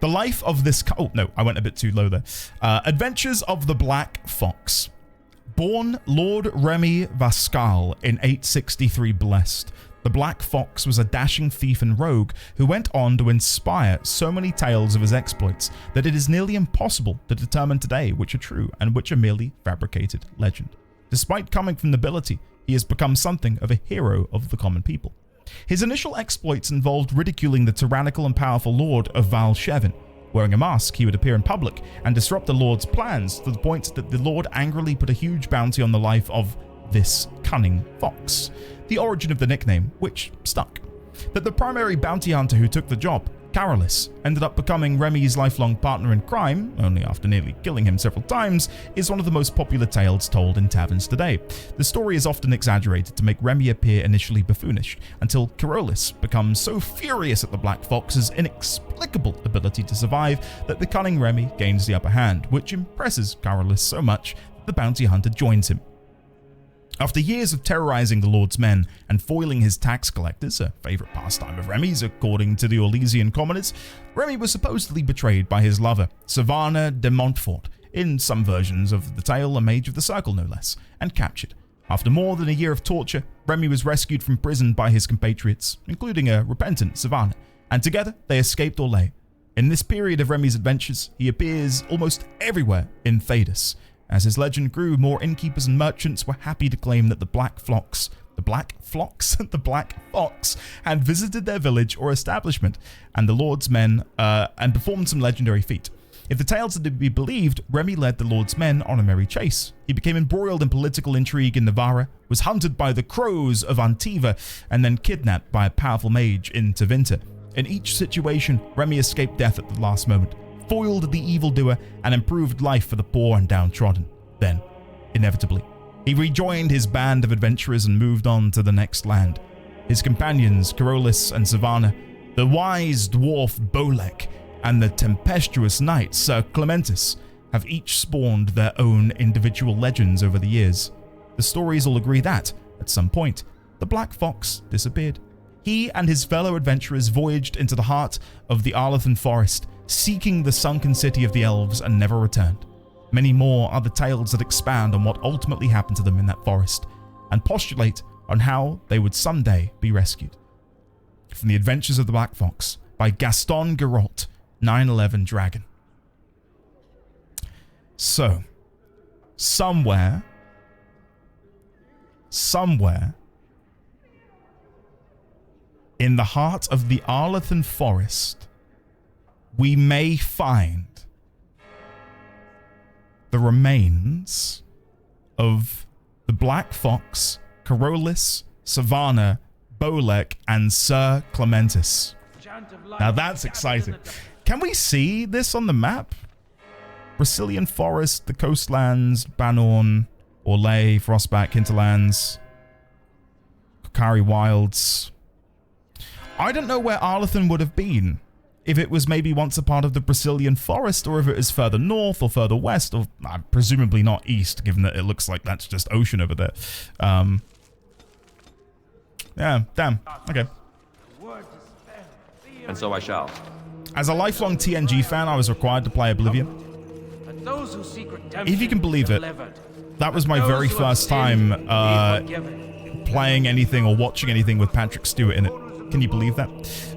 The life of this... Oh, no, I went a bit too low there. Adventures of the Black Fox. Born Lord Remy Vascal in 863 Blessed, the Black Fox was a dashing thief and rogue who went on to inspire so many tales of his exploits that it is nearly impossible to determine today which are true and which are merely fabricated legend. Despite coming from nobility, he has become something of a hero of the common people. His initial exploits involved ridiculing the tyrannical and powerful lord of Val Shevin. Wearing a mask, he would appear in public and disrupt the lord's plans to the point that the lord angrily put a huge bounty on the life of this cunning fox. The origin of the nickname, which stuck. That the primary bounty hunter who took the job, Carolus, ended up becoming Remy's lifelong partner in crime, only after nearly killing him several times, is one of the most popular tales told in taverns today. The story is often exaggerated to make Remy appear initially buffoonish, until Carolus becomes so furious at the Black Fox's inexplicable ability to survive that the cunning Remy gains the upper hand, which impresses Carolus so much that the bounty hunter joins him. After years of terrorizing the Lord's men and foiling his tax collectors, a favourite pastime of Remy's according to the Orlesian commoners, Remy was supposedly betrayed by his lover, Savannah de Montfort, in some versions of the tale a mage of the circle no less, and captured. After more than a year of torture, Remy was rescued from prison by his compatriots, including a repentant Savannah, and together they escaped Orlais. In this period of Remy's adventures, he appears almost everywhere in Thedas. As his legend grew, more innkeepers and merchants were happy to claim that the Black Fox the Black Fox, had visited their village or establishment, and the Lord's men and performed some legendary feat. If the tales are to be believed, Remy led the Lord's men on a merry chase. He became embroiled in political intrigue in Navarra, was hunted by the crows of Antiva, and then kidnapped by a powerful mage in Tevinter. In each situation, Remy escaped death at the last moment, foiled the evildoer, and improved life for the poor and downtrodden. Then, inevitably, he rejoined his band of adventurers and moved on to the next land. His companions, Carolus and Savannah, the wise dwarf Bolek, and the tempestuous knight Sir Clementis have each spawned their own individual legends over the years. The stories all agree that, at some point, the Black Fox disappeared. He and his fellow adventurers voyaged into the heart of the Arlathan forest, seeking the sunken city of the elves, and never returned. Many more are the tales that expand on what ultimately happened to them in that forest, and postulate on how they would someday be rescued. From The Adventures of the Black Fox by Gaston Geralt, 9/11 Dragon. So, somewhere, in the heart of the Arlathan forest, we may find the remains of the Black Fox, Carolus, Savannah, Bolek, and Sir Clementis. Now that's exciting. Can we see this on the map? Brazilian Forest, the coastlands, Banorn, Orlais, Frostback, Hinterlands, Kokari Wilds. I don't know where Arlathan would have been. If it was maybe once a part of the Brazilian Forest, or if it is further north or further west, or presumably not east, given that it looks like that's just ocean over there. Yeah, damn. Okay. And so I shall. As a lifelong TNG fan, I was required to play Oblivion. If you can believe it, that was my very first time playing anything or watching anything with Patrick Stewart in it. Can you believe that?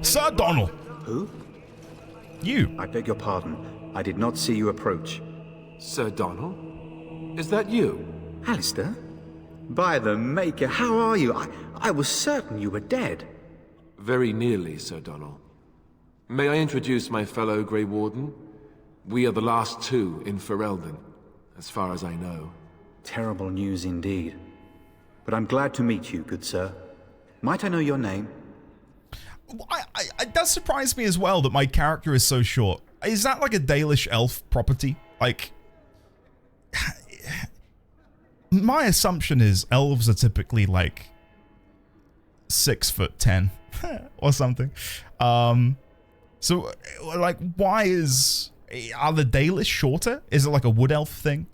Sir Donald! Who? You. I beg your pardon. I did not see you approach. Sir Donald? Is that you? Alistair? By the Maker, how are you? I was certain you were dead. Very nearly, Sir Donald. May I introduce my fellow Grey Warden? We are the last two in Ferelden, as far as I know. Terrible news indeed. But I'm glad to meet you, good sir. Might I know your name? It does surprise me as well that my character is so short. Is that like a Dalish elf property? Like, my assumption is elves are typically like 6'10" or something. So like, are the Dalish shorter? Is it like a wood elf thing?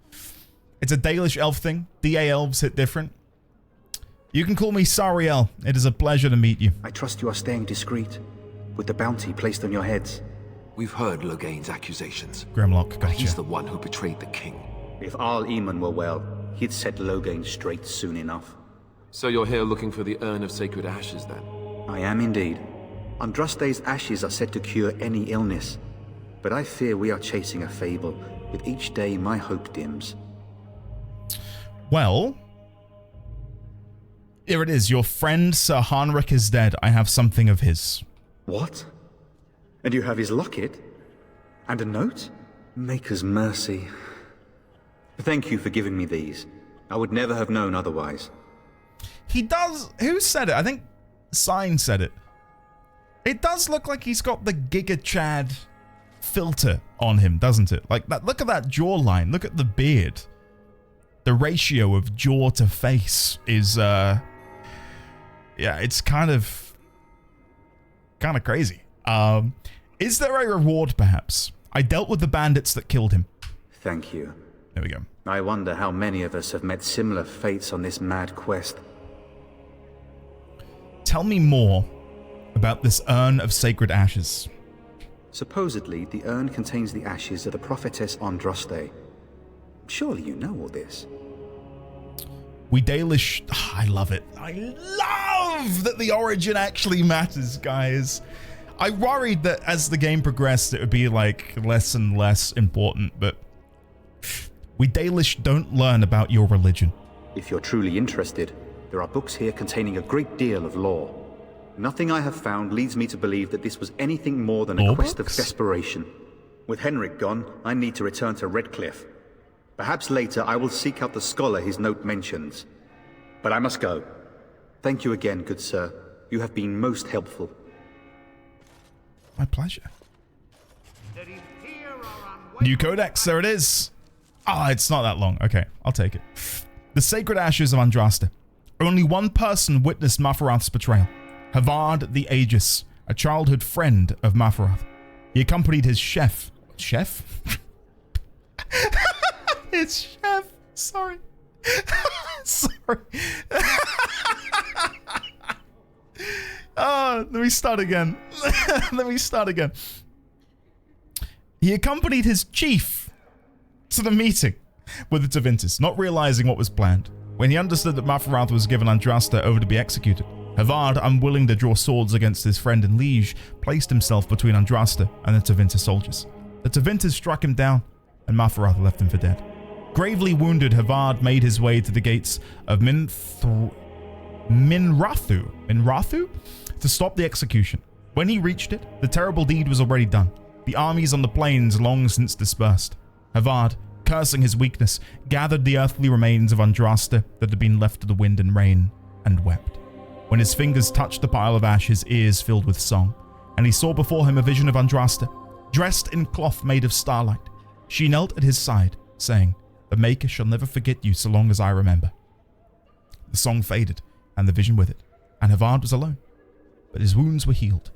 It's a Dalish elf thing. DA elves hit different. You can call me Sariel. It is a pleasure to meet you. I trust you are staying discreet, with the bounty placed on your heads. We've heard Loghain's accusations. Grimlock, gotcha. He's the one who betrayed the king. If Arl Eamon were well, he'd set Loghain straight soon enough. So you're here looking for the Urn of Sacred Ashes, then? I am indeed. Andraste's ashes are said to cure any illness, but I fear we are chasing a fable. With each day, my hope dims. Well, here it is. Your friend Sir Hanrik is dead. I have something of his. What? And you have his locket? And a note? Maker's mercy. Thank you for giving me these. I would never have known otherwise. He does... Who said it? I think Sign said it. It does look like he's got the Giga Chad filter on him, doesn't it? Like that. Look at that jawline. Look at the beard. The ratio of jaw to face is... yeah, it's kind of crazy. Is there a reward, perhaps? I dealt with the bandits that killed him. Thank you. There we go. I wonder how many of us have met similar fates on this mad quest. Tell me more about this Urn of Sacred Ashes. Supposedly, the urn contains the ashes of the prophetess Andraste. Surely you know all this. We Dalish... I love it. I love that the origin actually matters, guys. I worried that as the game progressed, it would be like less and less important, but we Dalish don't learn about your religion. If you're truly interested, There are books here containing a great deal of lore. Nothing I have found leads me to believe that this was anything more than a quest of desperation. With Henrik gone, I need to return to Redcliffe. Perhaps later I will seek out the scholar his note mentions. But I must go. Thank you again, good sir. You have been most helpful. My pleasure. New codex, there it is. Ah, it's not that long. Okay, I'll take it. The Sacred Ashes of Andraste. Only one person witnessed Mafarath's betrayal. Havard the Aegis, a childhood friend of Mafarath. He accompanied his chef? His chef. Sorry. Sorry. Let me start again. Let me start again. He accompanied his chief to the meeting with the Tevintis, not realizing what was planned. When he understood that Mafarath was given Andraste over to be executed, Havard, unwilling to draw swords against his friend and liege, placed himself between Andraste and the Tevintis soldiers. The Tevintis struck him down, and Mafarath left him for dead. Gravely wounded, Havard made his way to the gates of Minrathu to stop the execution. When he reached it, the terrible deed was already done. The armies on the plains long since dispersed. Havard, cursing his weakness, gathered the earthly remains of Andraste that had been left to the wind and rain, and wept. When his fingers touched the pile of ash, his ears filled with song, and he saw before him a vision of Andraste, dressed in cloth made of starlight. She knelt at his side, saying, "The Maker shall never forget you so long as I remember." The song faded, and the vision with it, and Havard was alone. But his wounds were healed.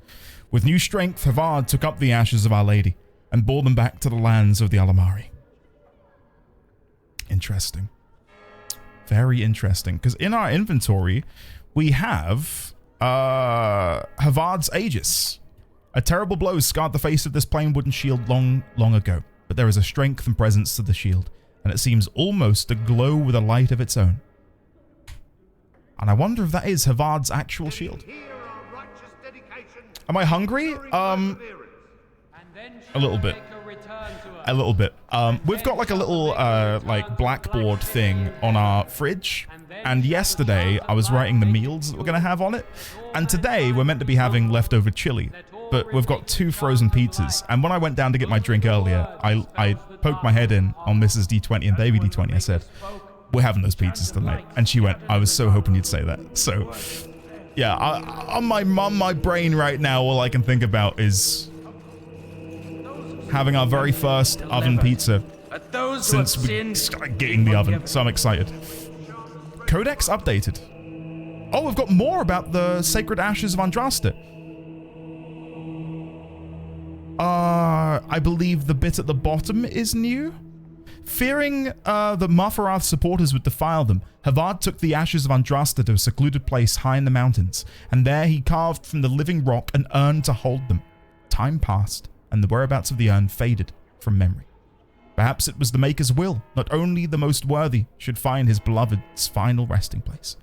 With new strength, Havard took up the ashes of Our Lady and bore them back to the lands of the Alamari. Interesting. Very interesting, because in our inventory, we have Havard's Aegis. A terrible blow scarred the face of this plain wooden shield long ago, but there is a strength and presence to the shield, and it seems almost to glow with a light of its own. And I wonder if that is Havard's actual shield. Am I hungry? A little bit. A little bit. We've got like a little like blackboard thing on our fridge, and yesterday I was writing the meals that we're gonna have on it, and today we're meant to be having leftover chili, but we've got 2 frozen pizzas. And when I went down to get my drink earlier, I poked my head in on Mrs. D20 and Baby D20. I said, "We're having those pizzas tonight," and she went, "I was so hoping you'd say that." So yeah, on my brain right now, all I can think about is having our very first oven pizza since we started getting the oven, so I'm excited. Codex updated. Oh, we've got more about the Sacred Ashes of Andraste. I believe the bit at the bottom is new. Fearing that Mafarath's supporters would defile them, Havard took the ashes of Andraste to a secluded place high in the mountains, and there he carved from the living rock an urn to hold them. Time passed, and the whereabouts of the urn faded from memory. Perhaps it was the Maker's will, not only the most worthy should find his beloved's final resting place.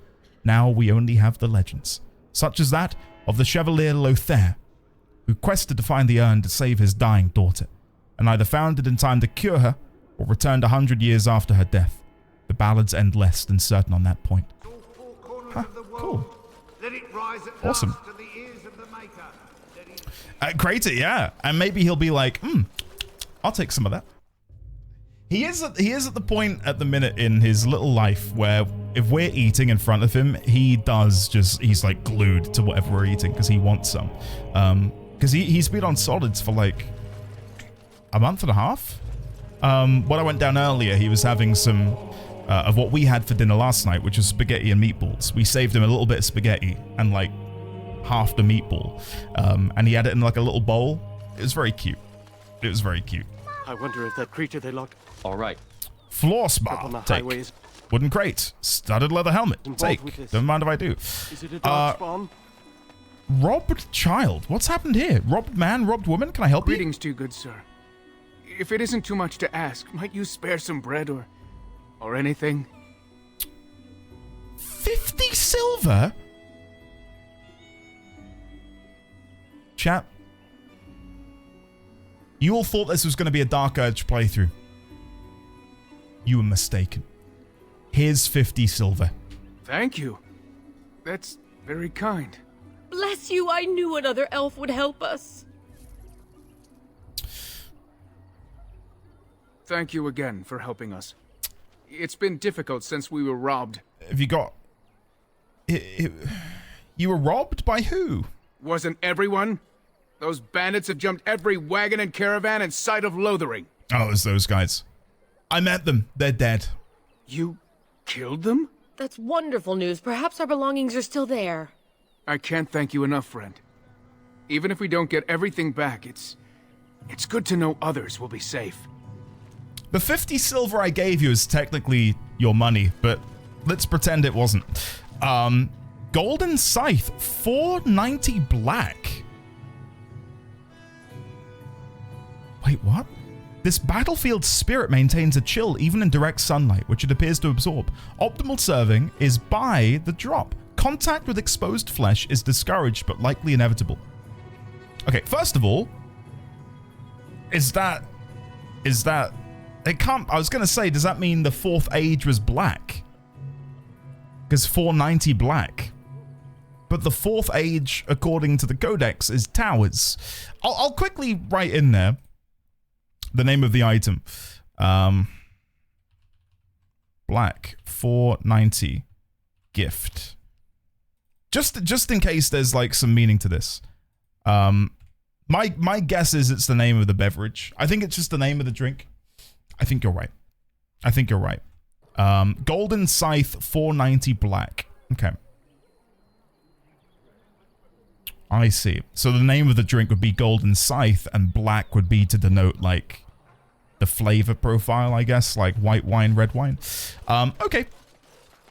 Now we only have the legends, such as that of the Chevalier Lothering, who quested to find the urn to save his dying daughter, and either found it in time to cure her, or returned 100 years after her death. The ballads end less than certain on that point. Huh, cool. Awesome. Great, yeah. And maybe he'll be like, I'll take some of that. He is at the point at the minute in his little life where if we're eating in front of him, he's like glued to whatever we're eating because he wants some. Because he's been on solids for like a month and a half. When I went down earlier, he was having some of what we had for dinner last night, which was spaghetti and meatballs. We saved him a little bit of spaghetti and like half the meatball, and he had it in like a little bowl. It was very cute. It was very cute. I wonder if that creature they locked. All right. Floor spa. Take. Wooden crate. Studded leather helmet. Take. Don't mind if I do. Is it a dark spawn? Robbed child. What's happened here? Robbed man, robbed woman. Can I help you? Greetings to you, good sir. If it isn't too much to ask, might you spare some bread or anything? 50 silver? Chat. You all thought this was going to be a Dark Urge playthrough. You were mistaken. Here's 50 silver. Thank you. That's very kind. Bless you, I knew another elf would help us. Thank you again for helping us. It's been difficult since we were robbed. Have you got... You were robbed by who? Wasn't everyone? Those bandits have jumped every wagon and caravan in sight of Lothering. Oh, it was those guys. I met them. They're dead. You killed them? That's wonderful news. Perhaps our belongings are still there. I can't thank you enough, friend. Even if we don't get everything back, it's good to know others will be safe. The 50 silver I gave you is technically your money, but let's pretend it wasn't. Golden Scythe, 490 black. Wait, what? This battlefield spirit maintains a chill even in direct sunlight, which it appears to absorb. Optimal serving is by the drop. Contact with exposed flesh is discouraged but likely inevitable. Okay, first of all, is that it can't, I was going to say, does that mean the fourth age was black? Because 490 black. But the fourth age, according to the codex, is towers. I'll quickly write in there the name of the item. Black 490 gift. Just in case there's like some meaning to this. My guess is it's the name of the beverage. I think it's just the name of the drink. I think you're right. I think you're right. Golden Scythe 490 black. Okay. I see. So the name of the drink would be Golden Scythe, and black would be to denote like the flavor profile, I guess, like white wine, red wine. Okay.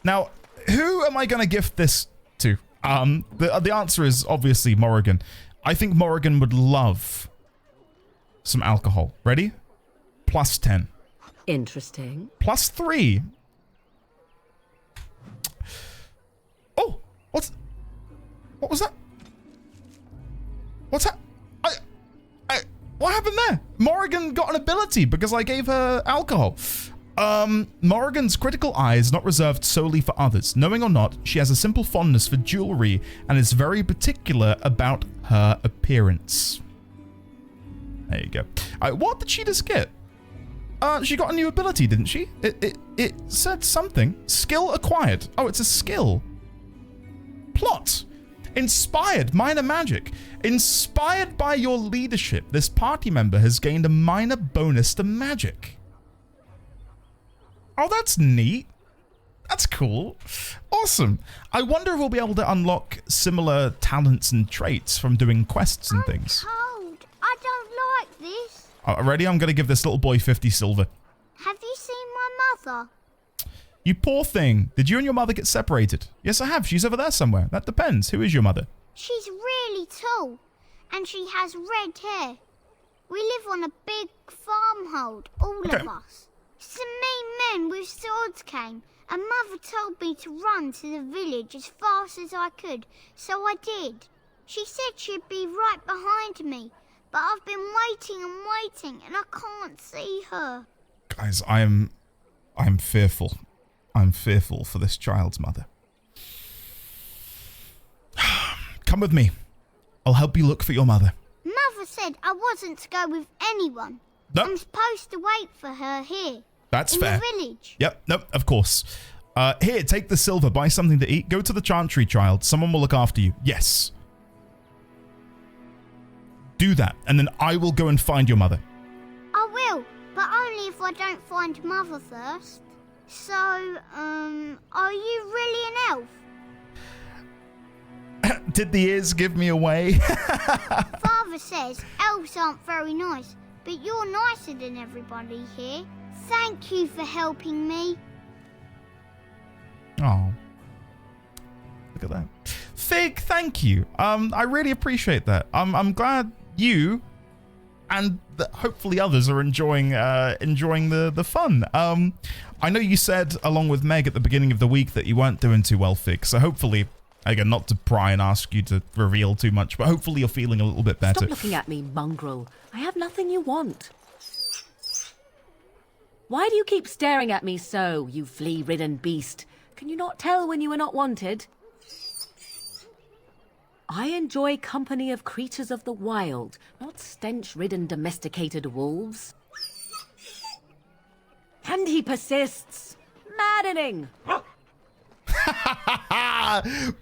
Now, who am I going to gift this to? The answer is obviously Morrigan. I think Morrigan would love some alcohol. Ready? Plus 10. Interesting. Plus 3. Oh, what was that? What's that? What happened there? Morrigan got an ability because I gave her alcohol. Morrigan's critical eye is not reserved solely for others. Knowing or not, she has a simple fondness for jewelry and is very particular about her appearance. There you go. What did she just get? She got a new ability, didn't she? It said something. Skill acquired. Oh, it's a skill. Plot. Inspired minor magic. Inspired by your leadership, this party member has gained a minor bonus to magic. Oh, that's neat. That's cool. Awesome. I wonder if we'll be able to unlock similar talents and traits from doing quests and things. Cold. I don't like this. Ready? I'm going to give this little boy 50 silver. Have you seen my mother? You poor thing. Did you and your mother get separated? Yes, I have. She's over there somewhere. That depends. Who is your mother? She's really tall, and she has red hair. We live on a big farmhold, all of us. Some mean men with swords came, and Mother told me to run to the village as fast as I could, so I did. She said she'd be right behind me, but I've been waiting and waiting, and I can't see her. Guys, I'm fearful. I'm fearful for this child's mother. Come with me. I'll help you look for your mother. Mother said I wasn't to go with anyone. Nope. I'm supposed to wait for her here. That's in fair. the village. Yep, nope, of course. Here, take the silver, buy something to eat, go to the chantry, child. Someone will look after you. Yes. Do that, and then I will go and find your mother. I will, but only if I don't find Mother first. So, are you really an elf? Did the ears give me away? Father says elves aren't very nice, but you're nicer than everybody here. Thank you for helping me. Oh. Look at that. Fig, thank you. I really appreciate that. I'm glad you and hopefully others are enjoying the fun. I know you said, along with Meg at the beginning of the week, that you weren't doing too well, Fig. So hopefully, again, not to pry and ask you to reveal too much, but hopefully you're feeling a little bit better. Stop looking at me, mongrel. I have nothing you want. Why do you keep staring at me so, you flea-ridden beast? Can you not tell when you are not wanted? I enjoy company of creatures of the wild, not stench-ridden domesticated wolves. And he persists. Maddening!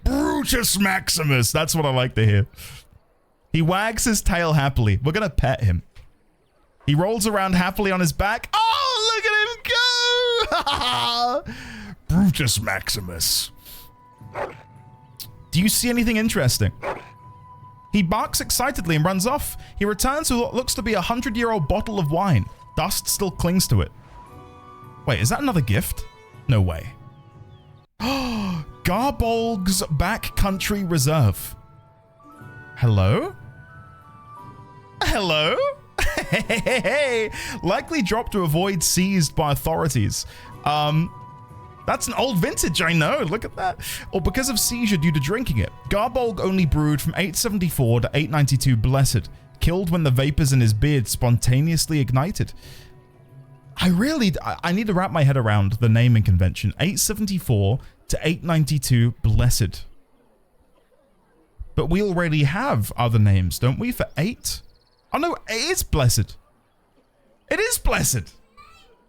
Brutus Maximus. That's what I like to hear. He wags his tail happily. We're gonna pet him. He rolls around happily on his back. Oh, look at him go! Brutus Maximus. Do you see anything interesting? He barks excitedly and runs off. He returns with what looks to be a 100-year-old bottle of wine. Dust still clings to it. Wait, is that another gift? No way. Garbolg's Backcountry Reserve. Hello? Hello? Hey. Likely dropped to avoid seized by authorities. That's an old vintage, I know. Look at that. Or because of seizure due to drinking it. Garbolg only brewed from 874 to 892 blessed. Killed when the vapors in his beard spontaneously ignited. I need to wrap my head around the naming convention. 874 to 892 blessed. But we already have other names, don't we, for 8? Oh no, it is blessed. It is blessed.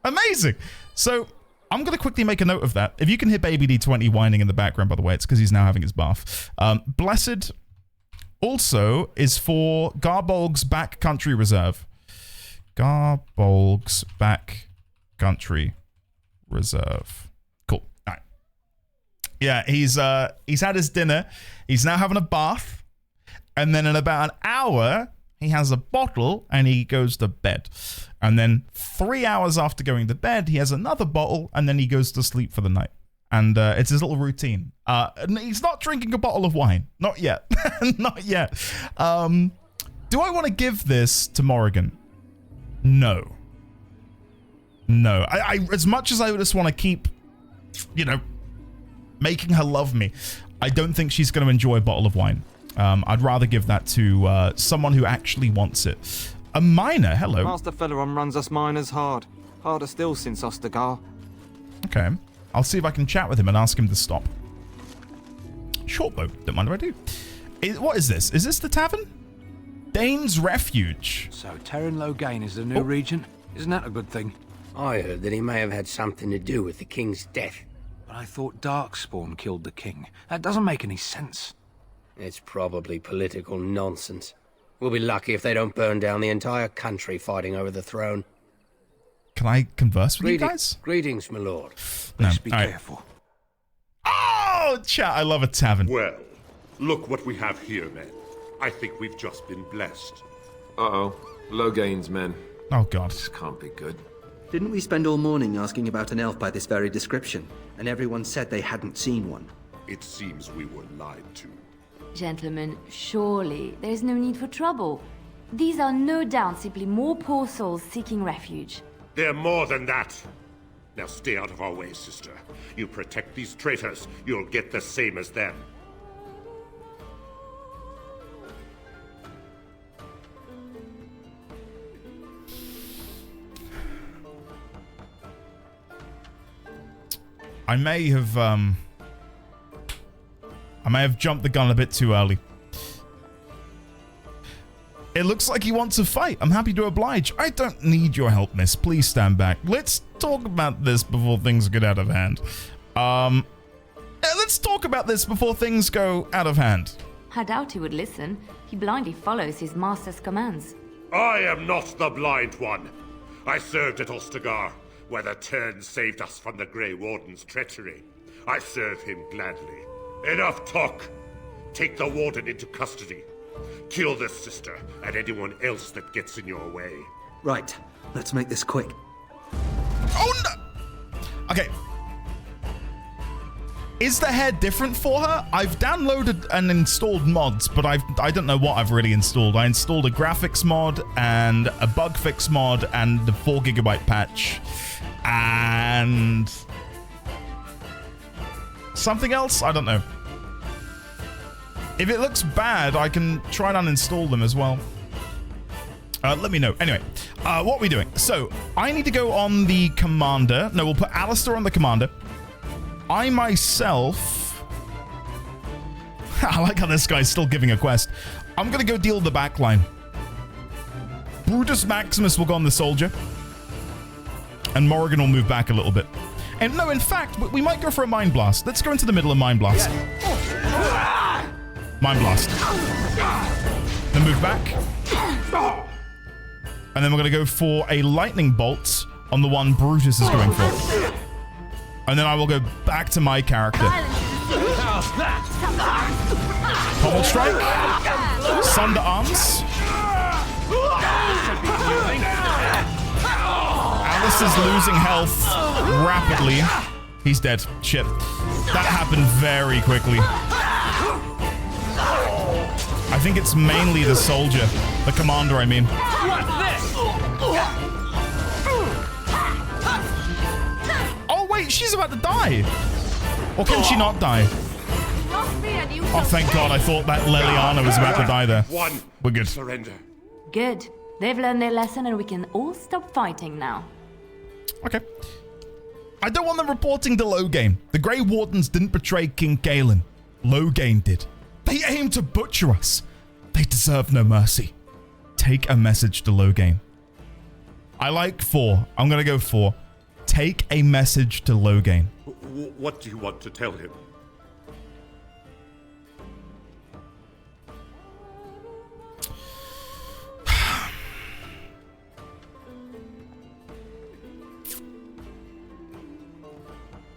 Amazing. So I'm going to quickly make a note of that. If you can hear Baby D20 whining in the background, by the way, it's because he's now having his bath. Blessed also is for Garbolg's Backcountry Reserve. Garbolg's Backcountry Reserve. Cool. All right. Yeah, he's had his dinner. He's now having a bath. And then in about an hour, he has a bottle and he goes to bed. And then 3 hours after going to bed, he has another bottle and then he goes to sleep for the night. And it's his little routine. He's not drinking a bottle of wine. Not yet. Not yet. Do I want to give this to Morrigan? No. No. I as much as I just want to keep, making her love me, I don't think she's going to enjoy a bottle of wine. I'd rather give that to someone who actually wants it. A miner, hello. Master Felleron runs us miners hard. Harder still since Ostagar. Okay. I'll see if I can chat with him and ask him to stop. Shortbow. Don't mind if I do. What is this? Is this the tavern? Dane's Refuge. So Terran Loghain is the new regent? Isn't that a good thing? I heard that he may have had something to do with the king's death. But I thought Darkspawn killed the king. That doesn't make any sense. It's probably political nonsense. We'll be lucky if they don't burn down the entire country fighting over the throne. Can I converse with you guys? Greetings, my lord. Let's be careful. Oh, chat, I love a tavern. Well, look what we have here, men. I think we've just been blessed. Uh-oh. Loghain's men. Oh, God. This can't be good. Didn't we spend all morning asking about an elf by this very description, and everyone said they hadn't seen one? It seems we were lied to. Gentlemen, surely there is no need for trouble. These are no doubt simply more poor souls seeking refuge. They're more than that. Now stay out of our way, sister. You protect these traitors, you'll get the same as them. I may have jumped the gun a bit too early. It looks like he wants to fight. I'm happy to oblige. I don't need your help, miss. Please stand back. Let's talk about this before things get out of hand. Let's talk about this before things go out of hand. I doubt he would listen. He blindly follows his master's commands. I am not the blind one. I served at Ostagar, where the Turn saved us from the Grey Warden's treachery. I serve him gladly. Enough talk. Take the Warden into custody. Kill this sister and anyone else that gets in your way. Right. Let's make this quick. Oh no! Okay. Is the hair different for her? I've downloaded and installed mods, but I don't know what I've really installed. I installed a graphics mod and a bug fix mod and the 4 GB patch. And something else? I don't know. If it looks bad, I can try and uninstall them as well. Let me know. Anyway, what are we doing? So, I need to go on the commander. No, we'll put Alistair on the commander. I myself... I like how this guy's still giving a quest. I'm going to go deal with the back line. Brutus Maximus will go on the soldier. And Morrigan will move back a little bit. And no, in fact, we might go for a Mind Blast. Let's go into the middle of Mind Blast. Mind Blast. Then move back. And then we're going to go for a Lightning Bolt on the one Brutus is going for. And then I will go back to my character. Pommel Strike. Sunder Arms. Alice is losing health rapidly. He's dead. Shit. That happened very quickly. I think it's mainly the soldier. The commander, I mean. Oh, wait, she's about to die. Or can she not die? Oh, thank God. I thought that Leliana was about to die there. We're good. Surrender. Good. They've learned their lesson and we can all stop fighting now. Okay. I don't want them reporting to Loghain. The Grey Wardens didn't betray King Galen. Loghain did. They aim to butcher us. They deserve no mercy. Take a message to Loghain. I like 4. I'm going to go 4. Take a message to Loghain. What do you want to tell him?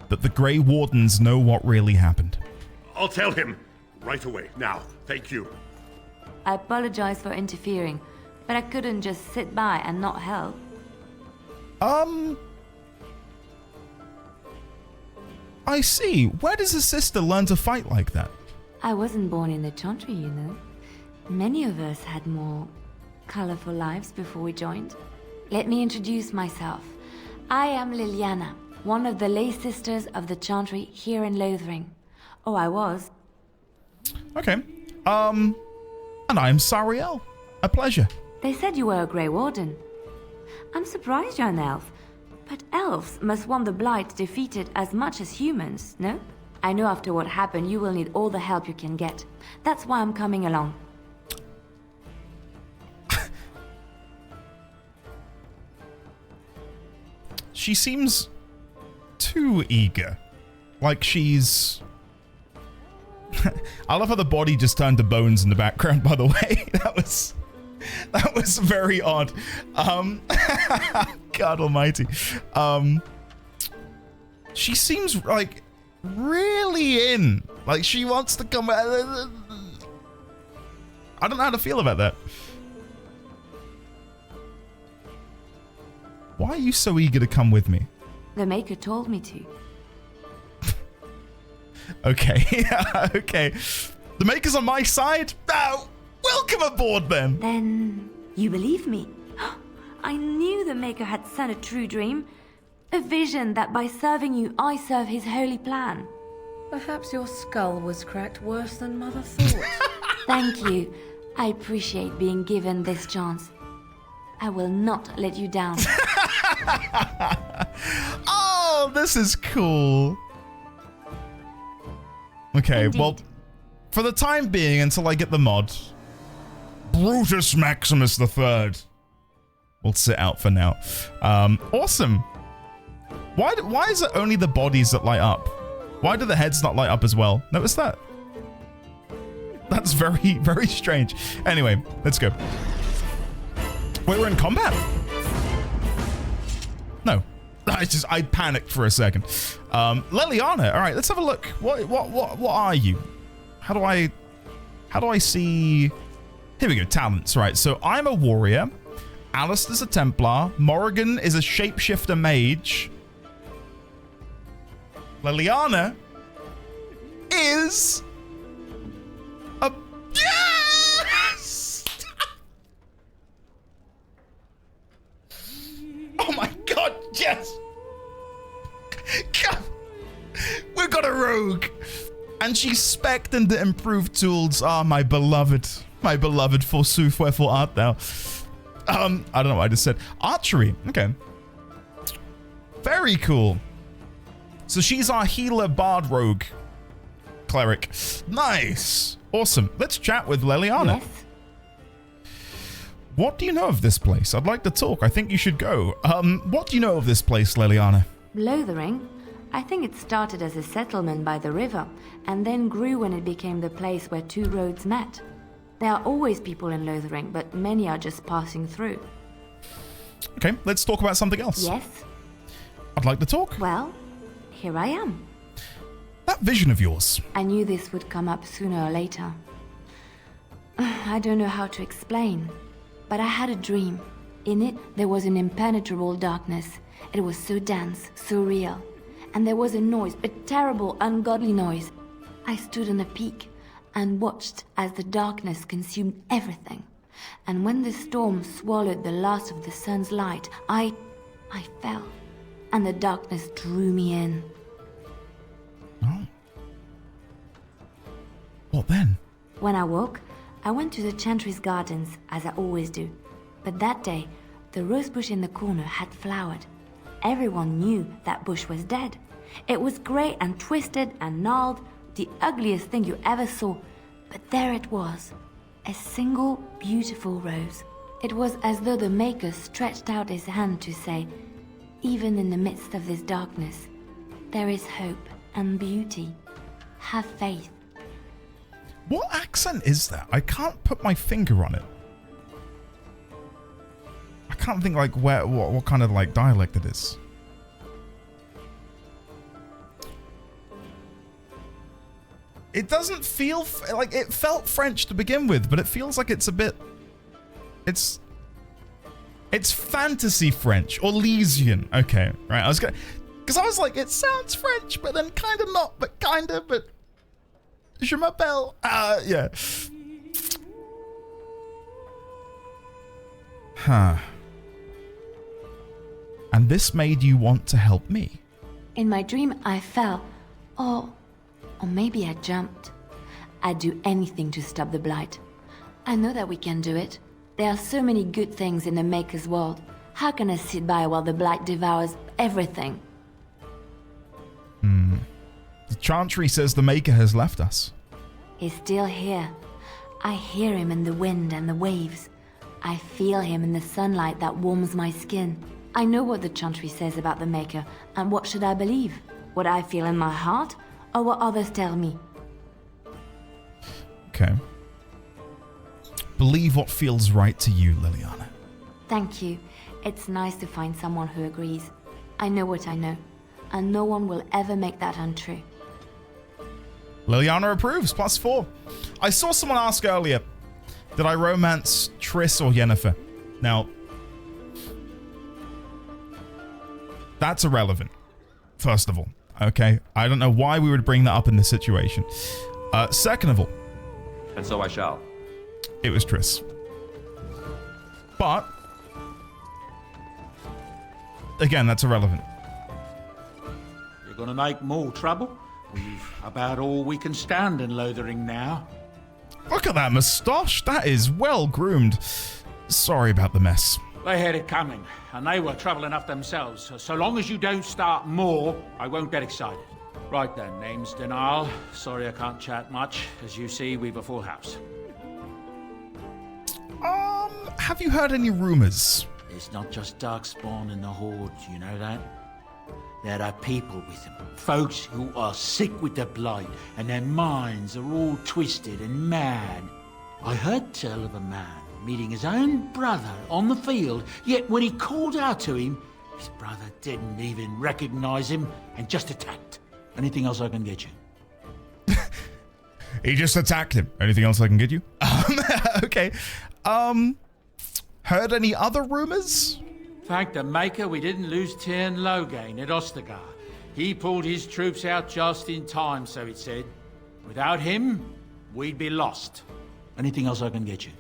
That the Grey Wardens know what really happened. I'll tell him right away. Now, thank you. I apologize for interfering, but I couldn't just sit by and not help. I see. Where does a sister learn to fight like that? I wasn't born in the Chantry, you know. Many of us had more colorful lives before we joined. Let me introduce myself. I am Liliana, one of the lay sisters of the Chantry here in Lothering. Oh, I was. Okay. And I'm Sariel. A pleasure. They said you were a Grey Warden. I'm surprised you're an elf. But elves must want the Blight defeated as much as humans, no? I know after what happened you will need all the help you can get. That's why I'm coming along. She seems too eager. Like she's... I love how the body just turned to bones in the background, by the way. That was very odd. God almighty. She seems like really in. Like she wants to come. I don't know how to feel about that. Why are you so eager to come with me? The Maker told me to. Okay, okay. The Maker's on my side? Oh, welcome aboard then. Then you believe me? I knew the Maker had sent a true dream. A vision that by serving you, I serve his holy plan. Perhaps your skull was cracked worse than Mother thought. Thank you. I appreciate being given this chance. I will not let you down. Oh, this is cool. Okay, Indeed. well, for the time being, until I get the mod, Brutus Maximus III will sit out for now. Awesome. Why is it only the bodies that light up? Why do the heads not light up as well? Notice that? That's very, very strange. Anyway, let's go. Wait, we're in combat? No. I panicked for a second. Leliana, all right, let's have a look. What are you? How do I see? Here we go, talents, right. So I'm a warrior. Alistair's a Templar. Morrigan is a shapeshifter mage. Leliana is a... Yes! Oh my god, yes! God. We've got a rogue! And she's spec'd into improved tools. Ah, my beloved, forsooth, wherefore art thou? I don't know what I just said. Archery, okay. Very cool. So she's our healer bard rogue cleric. Nice. Awesome. Let's chat with Leliana. Yes? What do you know of this place? I'd like to talk. I think you should go. What do you know of this place, Leliana? Lothering? I think it started as a settlement by the river, and then grew when it became the place where two roads met. There are always people in Lothering, but many are just passing through. Okay, let's talk about something else. Yes? I'd like to talk. Well, here I am. That vision of yours. I knew this would come up sooner or later. I don't know how to explain, but I had a dream. In it, there was an impenetrable darkness. It was so dense, so real. And there was a noise, a terrible, ungodly noise. I stood on a peak and watched as the darkness consumed everything. And when the storm swallowed the last of the sun's light, I fell. And the darkness drew me in. Oh. What then? When I woke, I went to the Chantry's gardens, as I always do. But that day, the rosebush in the corner had flowered. Everyone knew that bush was dead. It was grey and twisted and gnarled, the ugliest thing you ever saw. But there it was, a single beautiful rose. It was as though the Maker stretched out his hand to say, even in the midst of this darkness, there is hope and beauty. Have faith. What accent is that? I can't put my finger on it. I can't think like what kind of like dialect it is. It doesn't feel like it felt French to begin with, but it feels like it's a bit. It's fantasy French or Lysian. Okay, right. I was gonna, because I was like, it sounds French, but then kind of not, but kind of, but. Je m'appelle. Yeah. Huh. And this made you want to help me? In my dream, I fell. Or maybe I jumped. I'd do anything to stop the Blight. I know that we can do it. There are so many good things in the Maker's world. How can I sit by while the Blight devours everything? The Chantry says the Maker has left us. He's still here. I hear him in the wind and the waves. I feel him in the sunlight that warms my skin. I know what the Chantry says about the Maker, and what should I believe? What I feel in my heart, or what others tell me? Okay. Believe what feels right to you, Leliana. Thank you. It's nice to find someone who agrees. I know what I know, and no one will ever make that untrue. Leliana approves, +4. I saw someone ask earlier, did I romance Triss or Yennefer? Now, that's irrelevant, first of all, okay? I don't know why we would bring that up in this situation. Second of all. And so I shall. It was Triss. But, again, that's irrelevant. You're gonna make more trouble? We've about all we can stand in Lothering now. Look at that moustache. That is well groomed. Sorry about the mess. They had it coming, and they were trouble enough themselves. So long as you don't start more, I won't get excited. Right then, name's Denal. Sorry I can't chat much. As you see, we've a full house. Have you heard any rumors? It's not just Darkspawn in the Horde, you know that? There are people with them. Folks who are sick with the Blight, and their minds are all twisted and mad. I heard tell of a man meeting his own brother on the field, yet when he called out to him, his brother didn't even recognize him and just attacked. Anything else I can get you? He just attacked him. Anything else I can get you? Okay. Heard any other rumors? Thank the Maker we didn't lose Tyrn Loghain at Ostagar. He pulled his troops out just in time, so it said. Without him, we'd be lost. Anything else I can get you?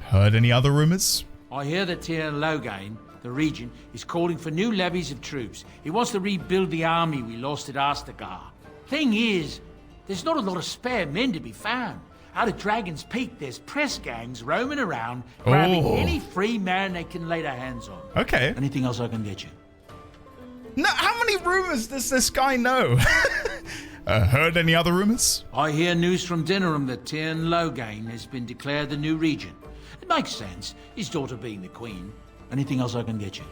Heard any other rumors? I hear that Tyrn Loghain, the regent, is calling for new levies of troops. He wants to rebuild the army we lost at Ostagar. Thing is, there's not a lot of spare men to be found. Out of Dragon's Peak, there's press gangs roaming around, grabbing any free man they can lay their hands on. Okay. Anything else I can get you? No, how many rumors does this guy know? Heard any other rumors? I hear news from Dinnerham that Tyrn Loghain has been declared the new regent. It makes sense, his daughter being the queen. Anything else I can get you?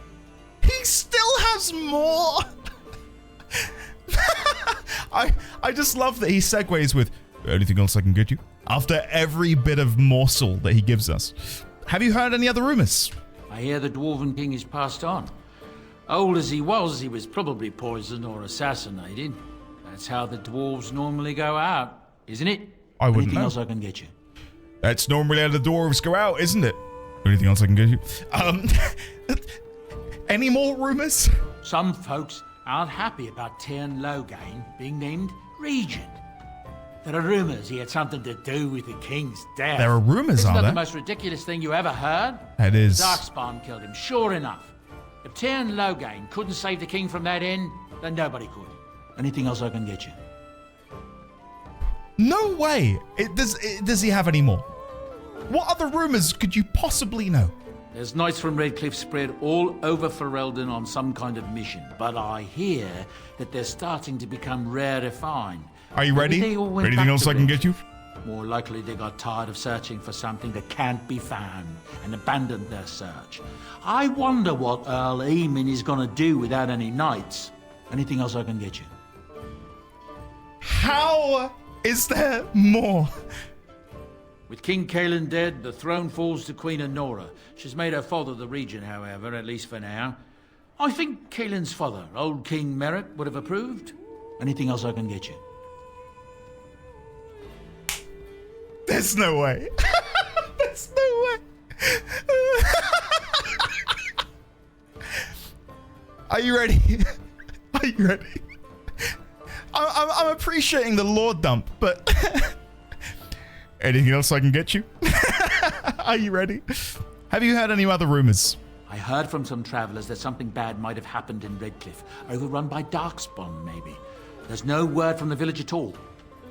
He still has more! I just love that he segues with, anything else I can get you? After every bit of morsel that he gives us. Have you heard any other rumors? I hear the Dwarven King is passed on. Old as he was probably poisoned or assassinated. That's how the dwarves normally go out, isn't it? I wouldn't Anything know. else I can get you? That's normally how the dwarves go out, isn't it? Anything else I can get you? Any more rumors? Some folks aren't happy about Tyrn Loghain being named regent. There are rumors he had something to do with the king's death. There are rumors, Isn't are that there? the most ridiculous thing you ever heard? It is. The Darkspawn killed him, sure enough. If Tyrn Loghain couldn't save the king from that end, then nobody could. Anything else I can get you? No way! Does he have any more? What other rumors could you possibly know? There's knights from Redcliffe spread all over Ferelden on some kind of mission, but I hear that they're starting to become rare to find. Are you ready? Maybe they all went Anything back else to I can get you? More likely they got tired of searching for something that can't be found and abandoned their search. I wonder what Earl Eamon is going to do without any knights. Anything else I can get you? How is there more? With King Caelan dead, the throne falls to Queen Honora. She's made her father the regent, however, at least for now. I think Caelan's father, old King Merrick, would have approved. Anything else I can get you? There's no way. There's no way. Are you ready? Are you ready? I'm appreciating the lore dump, but anything else I can get you? Are you ready? Have you heard any other rumors? I heard from some travelers that something bad might have happened in Redcliffe, overrun by Darkspawn, maybe. There's no word from the village at all.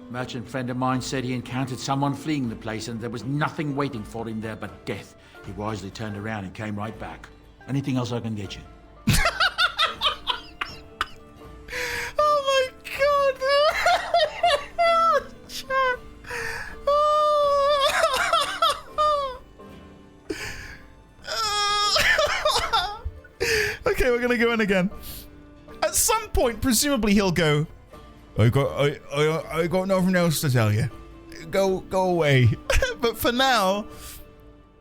A merchant friend of mine said he encountered someone fleeing the place and there was nothing waiting for him there but death. He wisely turned around and came right back. Anything else I can get you? Oh my god! Chat. Okay, we're gonna go in again. At some point, presumably he'll go, I got nothing else to tell you. Go away. But for now,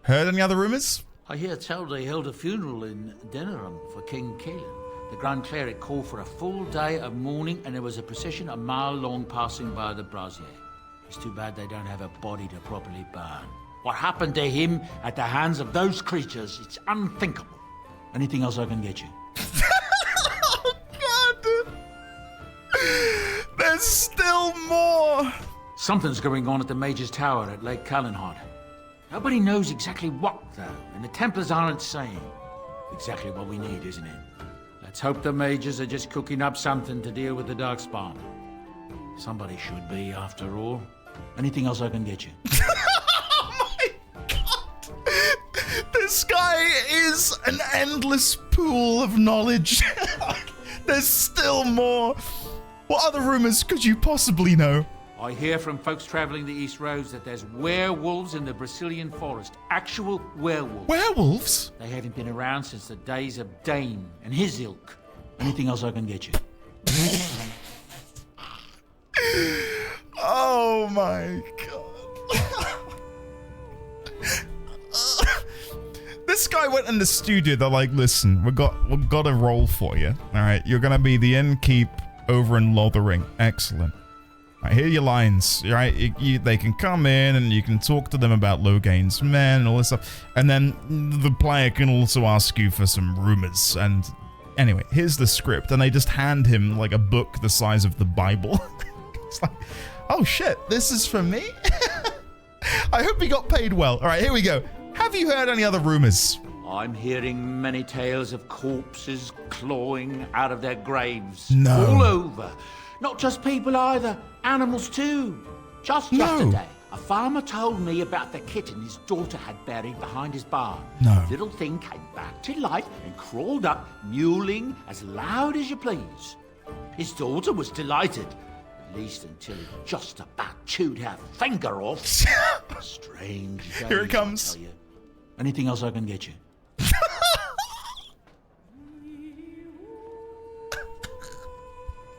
heard any other rumors? I hear tell they held a funeral in Dinnerham for King Caelan. The Grand Cleric called for a full day of mourning and there was a procession a mile long passing by the brazier. It's too bad they don't have a body to properly burn. What happened to him at the hands of those creatures, it's unthinkable. Anything else I can get you? Oh god! There's still more! Something's going on at the Mage's Tower at Lake Callanhod. Nobody knows exactly what, though, and the Templars aren't saying. Exactly what we need, isn't it? Let's hope the Mages are just cooking up something to deal with the Darkspawn. Somebody should be, after all. Anything else I can get you? Oh my god! This guy is an endless pool of knowledge. There's still more. What other rumors could you possibly know? I hear from folks traveling the East Roads that there's werewolves in the Brazilian forest. Actual werewolves. Werewolves? They haven't been around since the days of Dane and his ilk. Anything else I can get you? Oh my god. This guy went in the studio. They're like, listen, we've got a role for you. All right, you're gonna be the innkeep over in Lothering. Excellent. All right, here are your lines. All right, they can come in and you can talk to them about Loghain's men and all this stuff. And then the player can also ask you for some rumors. And anyway, here's the script. And they just hand him like a book the size of the Bible. It's like, oh shit, this is for me? I hope he got paid well. All right, here we go. Have you heard any other rumors? I'm hearing many tales of corpses clawing out of their graves. No. All over. Not just people either, animals too. Just yesterday, a farmer told me about the kitten his daughter had buried behind his barn. No. The little thing came back to life and crawled up, mewling as loud as you please. His daughter was delighted. At least until it just about chewed her finger off. Strange days, Here it comes. I tell you. Anything else I can get you?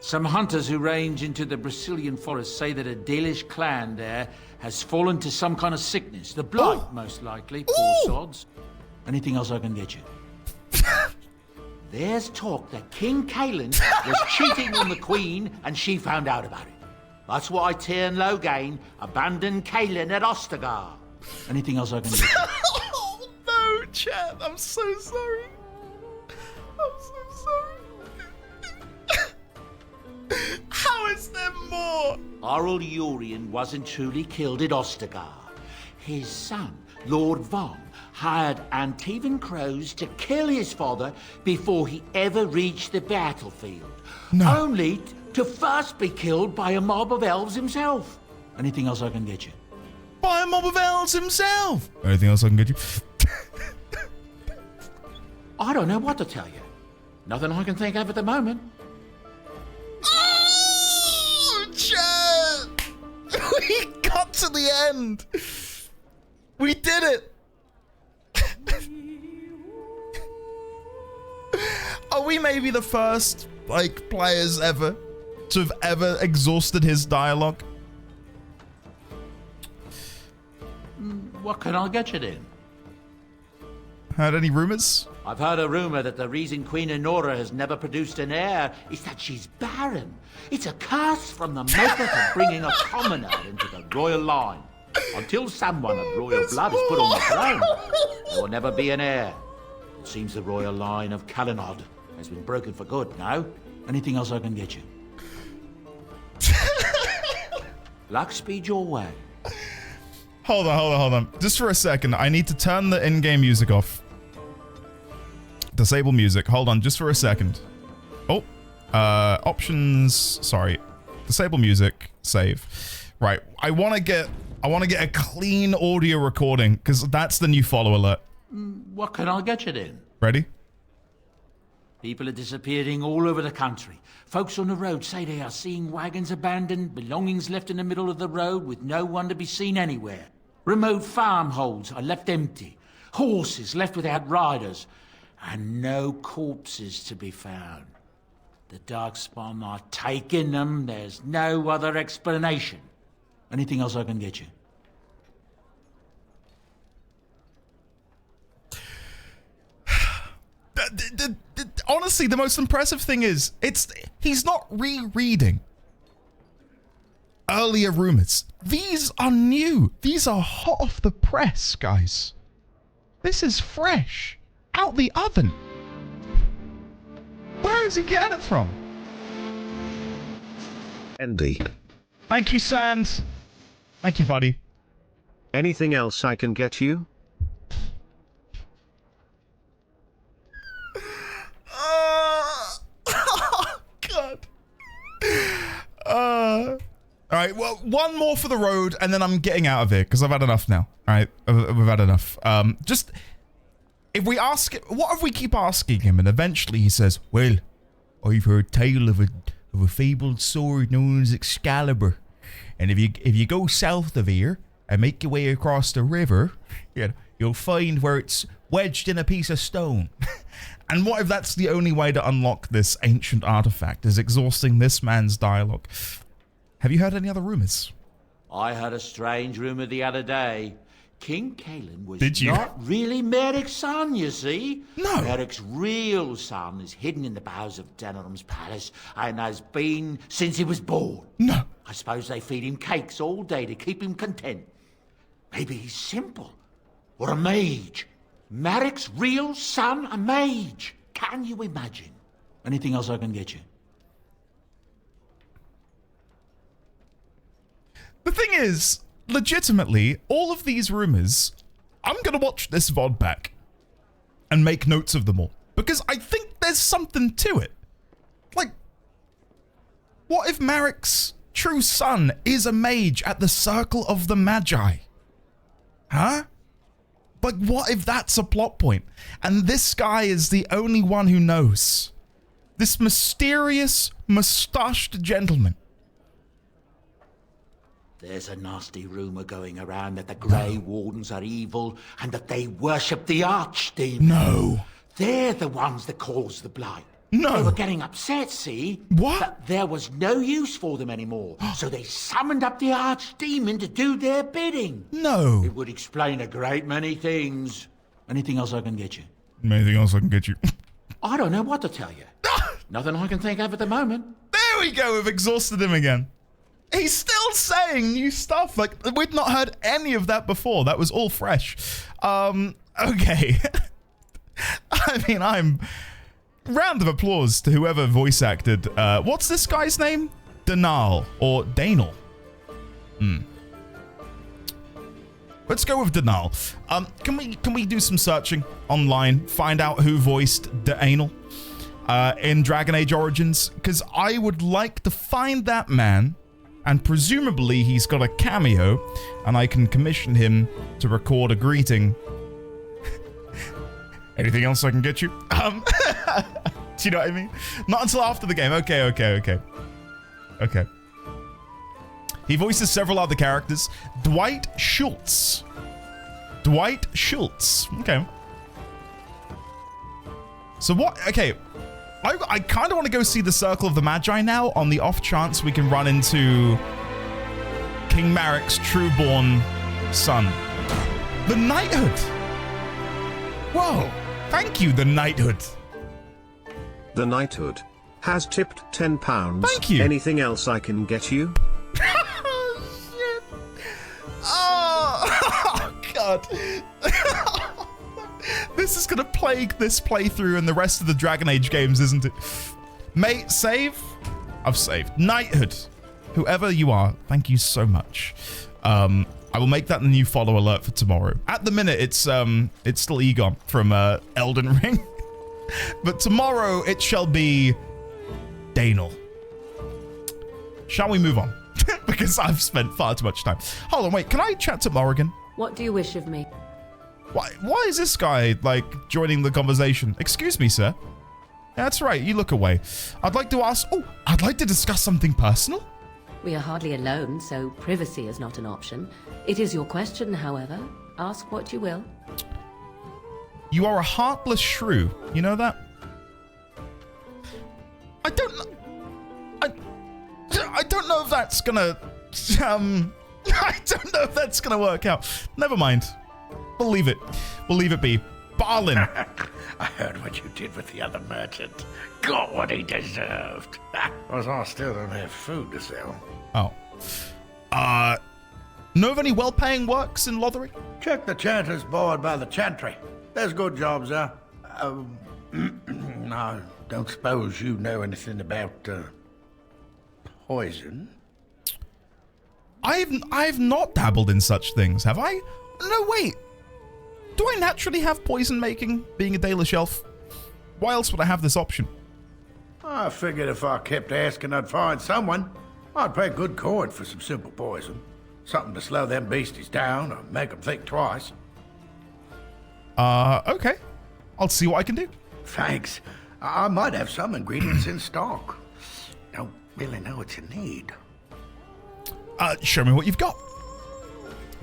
Some hunters who range into the Brazilian forest say that a Dalish clan there has fallen to some kind of sickness. The blight, most likely. Poor sods. Anything else I can get you? There's talk that King Kaelin was cheating on the Queen and she found out about it. That's why Tyrn Logain abandoned Kaelin at Ostagar. Anything else I can get you? Oh, no, chat. I'm so sorry. I'm so sorry. How is there more? Arl Urian wasn't truly killed at Ostagar. His son, Lord Von, hired Antivan crows to kill his father before he ever reached the battlefield. No. Only to first be killed by a mob of elves himself. Anything else I can get you? By a mob of elves himself. Anything else I can get you? I don't know what to tell you. Nothing I can think of at the moment. Oh, chat! We got to the end. We did it. Are we maybe the first, like, players ever to have ever exhausted his dialogue? What can I get you then? Heard any rumors? I've heard a rumor that the reason Queen Enora has never produced an heir is that she's barren. It's a curse from the Maker for bringing a commoner into the royal line. Until someone of royal blood is put on the throne, there will never be an heir. It seems the royal line of Calenod has been broken for good, no? Anything else I can get you? Luck speed your way. Hold on. Just for a second, I need to turn the in-game music off. Disable music. Hold on, just for a second. Oh, options. Sorry, disable music. Save. Right. I want to get a clean audio recording because that's the new follow alert. What can I get you then? Ready? People are disappearing all over the country. Folks on the road say they are seeing wagons abandoned, belongings left in the middle of the road with no one to be seen anywhere. Remote farmholds are left empty. Horses left without riders. And no corpses to be found. The Darkspawn are taking them. There's no other explanation. Anything else I can get you? Honestly, the most impressive thing is he's not rereading earlier rumors. These are new. These are hot off the press, guys. This is fresh. Out the oven. Where is he getting it from? Andy. Thank you, Sans. Thank you, buddy. Anything else I can get you? Oh, God. All right, well, one more for the road, and then I'm getting out of here, because I've had enough now. All right, we've had enough. Just... If we ask, what if we keep asking him, and eventually he says, "Well, I've heard tale of a fabled sword known as Excalibur, and if you go south of here and make your way across the river, you'll find where it's wedged in a piece of stone." And what if that's the only way to unlock this ancient artifact, is exhausting this man's dialogue? Have you heard any other rumors? I heard a strange rumor the other day. King Kaelin was Did you? not really Merrick's son, you see. No. Merrick's real son is hidden in the bowels of Denham's palace and has been since he was born. No. I suppose they feed him cakes all day to keep him content. Maybe he's simple. Or a mage. Merrick's real son, a mage. Can you imagine? Anything else I can get you? The thing is, legitimately, all of these rumors, I'm going to watch this VOD back and make notes of them all, because I think there's something to it. Like, what if Merrick's true son is a mage at the Circle of the Magi? Huh? Like, what if that's a plot point? And this guy is the only one who knows. This mysterious, mustached gentleman There's a nasty rumor going around that the Grey Wardens are evil and that they worship the Archdemon. No. They're the ones that caused the blight. No. They were getting upset, see? What? But there was no use for them anymore. So they summoned up the Archdemon to do their bidding. No. It would explain a great many things. Anything else I can get you? Anything else I can get you? I don't know what to tell you. Nothing I can think of at the moment. There we go. We've exhausted him again. He's still saying new stuff. Like, we'd not heard any of that before. That was all fresh. Okay. I mean, round of applause to whoever voice acted. What's this guy's name? Danal or Danal. Let's go with Danal. Can we do some searching online? Find out who voiced Danal in Dragon Age Origins? Because I would like to find that man, and presumably he's got a cameo, and I can commission him to record a greeting. Anything else I can get you? Do you know what I mean? Not until after the game. Okay. He voices several other characters. Dwight Schultz. Okay. So what? Okay. I kind of want to go see the Circle of the Magi now on the off chance we can run into King Marik's trueborn son. The knighthood. Whoa. Thank you, the knighthood. The knighthood has tipped £10. Thank you. Anything else I can get you? Shit. Oh God. This is gonna plague this playthrough and the rest of the Dragon Age games, isn't it? Mate, save? I've saved. Knighthood. Whoever you are, thank you so much. I will make that the new follow alert for tomorrow. At the minute, it's still Egon from Elden Ring. But tomorrow, it shall be Danal. Shall we move on? Because I've spent far too much time. Hold on, wait. Can I chat to Morrigan? What do you wish of me? Why is this guy, like, joining the conversation? Excuse me, sir. Yeah, that's right. You look away. I'd like to ask... Oh, I'd like to discuss something personal. We are hardly alone, so privacy is not an option. It is your question, however. Ask what you will. You are a heartless shrew. You know that? I don't know... I don't know if that's gonna... I don't know if that's gonna work out. Never mind. We'll leave it. We'll leave it be. Balin. I heard what you did with the other merchant. Got what he deserved. Because I still don't have food to sell. Oh. Know of any well-paying works in Lothering? Check the Chanter's board by the Chantry. There's good jobs there. I don't suppose you know anything about poison? I've not dabbled in such things, have I? No, wait. Do I naturally have poison making, being a Dalish elf? Why else would I have this option? I figured if I kept asking, I'd find someone. I'd pay good coin for some simple poison. Something to slow them beasties down or make them think twice. Okay. I'll see what I can do. Thanks. I might have some ingredients in stock. Don't really know what you need. Show me what you've got.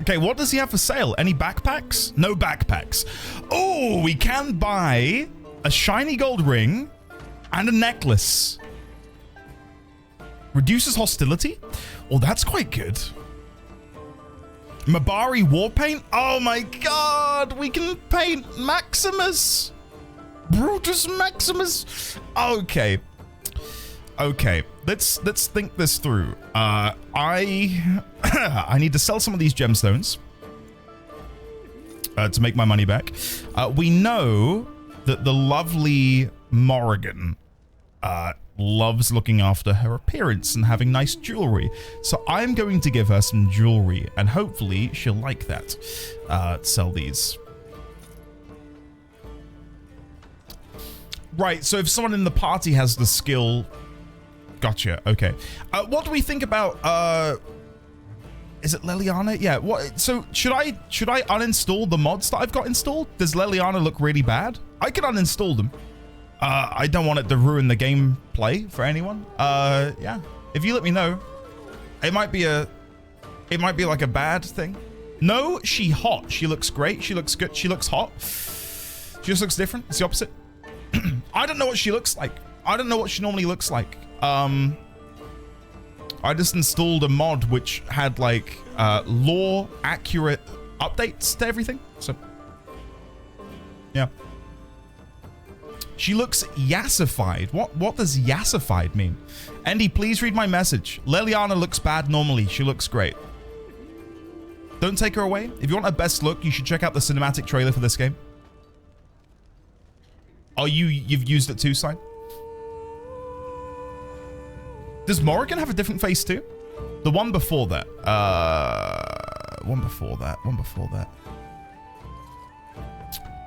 Okay, what does he have for sale? Any backpacks? No backpacks. Oh, we can buy a shiny gold ring and a necklace. Reduces hostility? Oh, that's quite good. Mabari war paint? Oh my god, we can paint Maximus. Brutus Maximus. Okay. Okay, let's think this through. I need to sell some of these gemstones to make my money back. We know that the lovely Morrigan loves looking after her appearance and having nice jewelry. So I'm going to give her some jewelry, and hopefully she'll like that. Sell these. Right, so if someone in the party has the skill... Gotcha, okay. What do we think about, is it Leliana? Yeah, what, so should I uninstall the mods that I've got installed? Does Leliana look really bad? I can uninstall them. I don't want it to ruin the gameplay for anyone. Yeah, if you let me know, it might be a It might be like a bad thing. No, she hot. She looks great. She looks good. She looks hot. She just looks different. It's the opposite. I don't know what she looks like. I don't know what she normally looks like. I just installed a mod which had like lore accurate updates to everything. So yeah. She looks yassified. What does yassified mean? Andy, please read my message. Liliana looks bad normally. She looks great. Don't take her away. If you want her best look, you should check out the cinematic trailer for this game. Oh, you've used it too, Sign? Does Morrigan have a different face too? The one before that. One before that.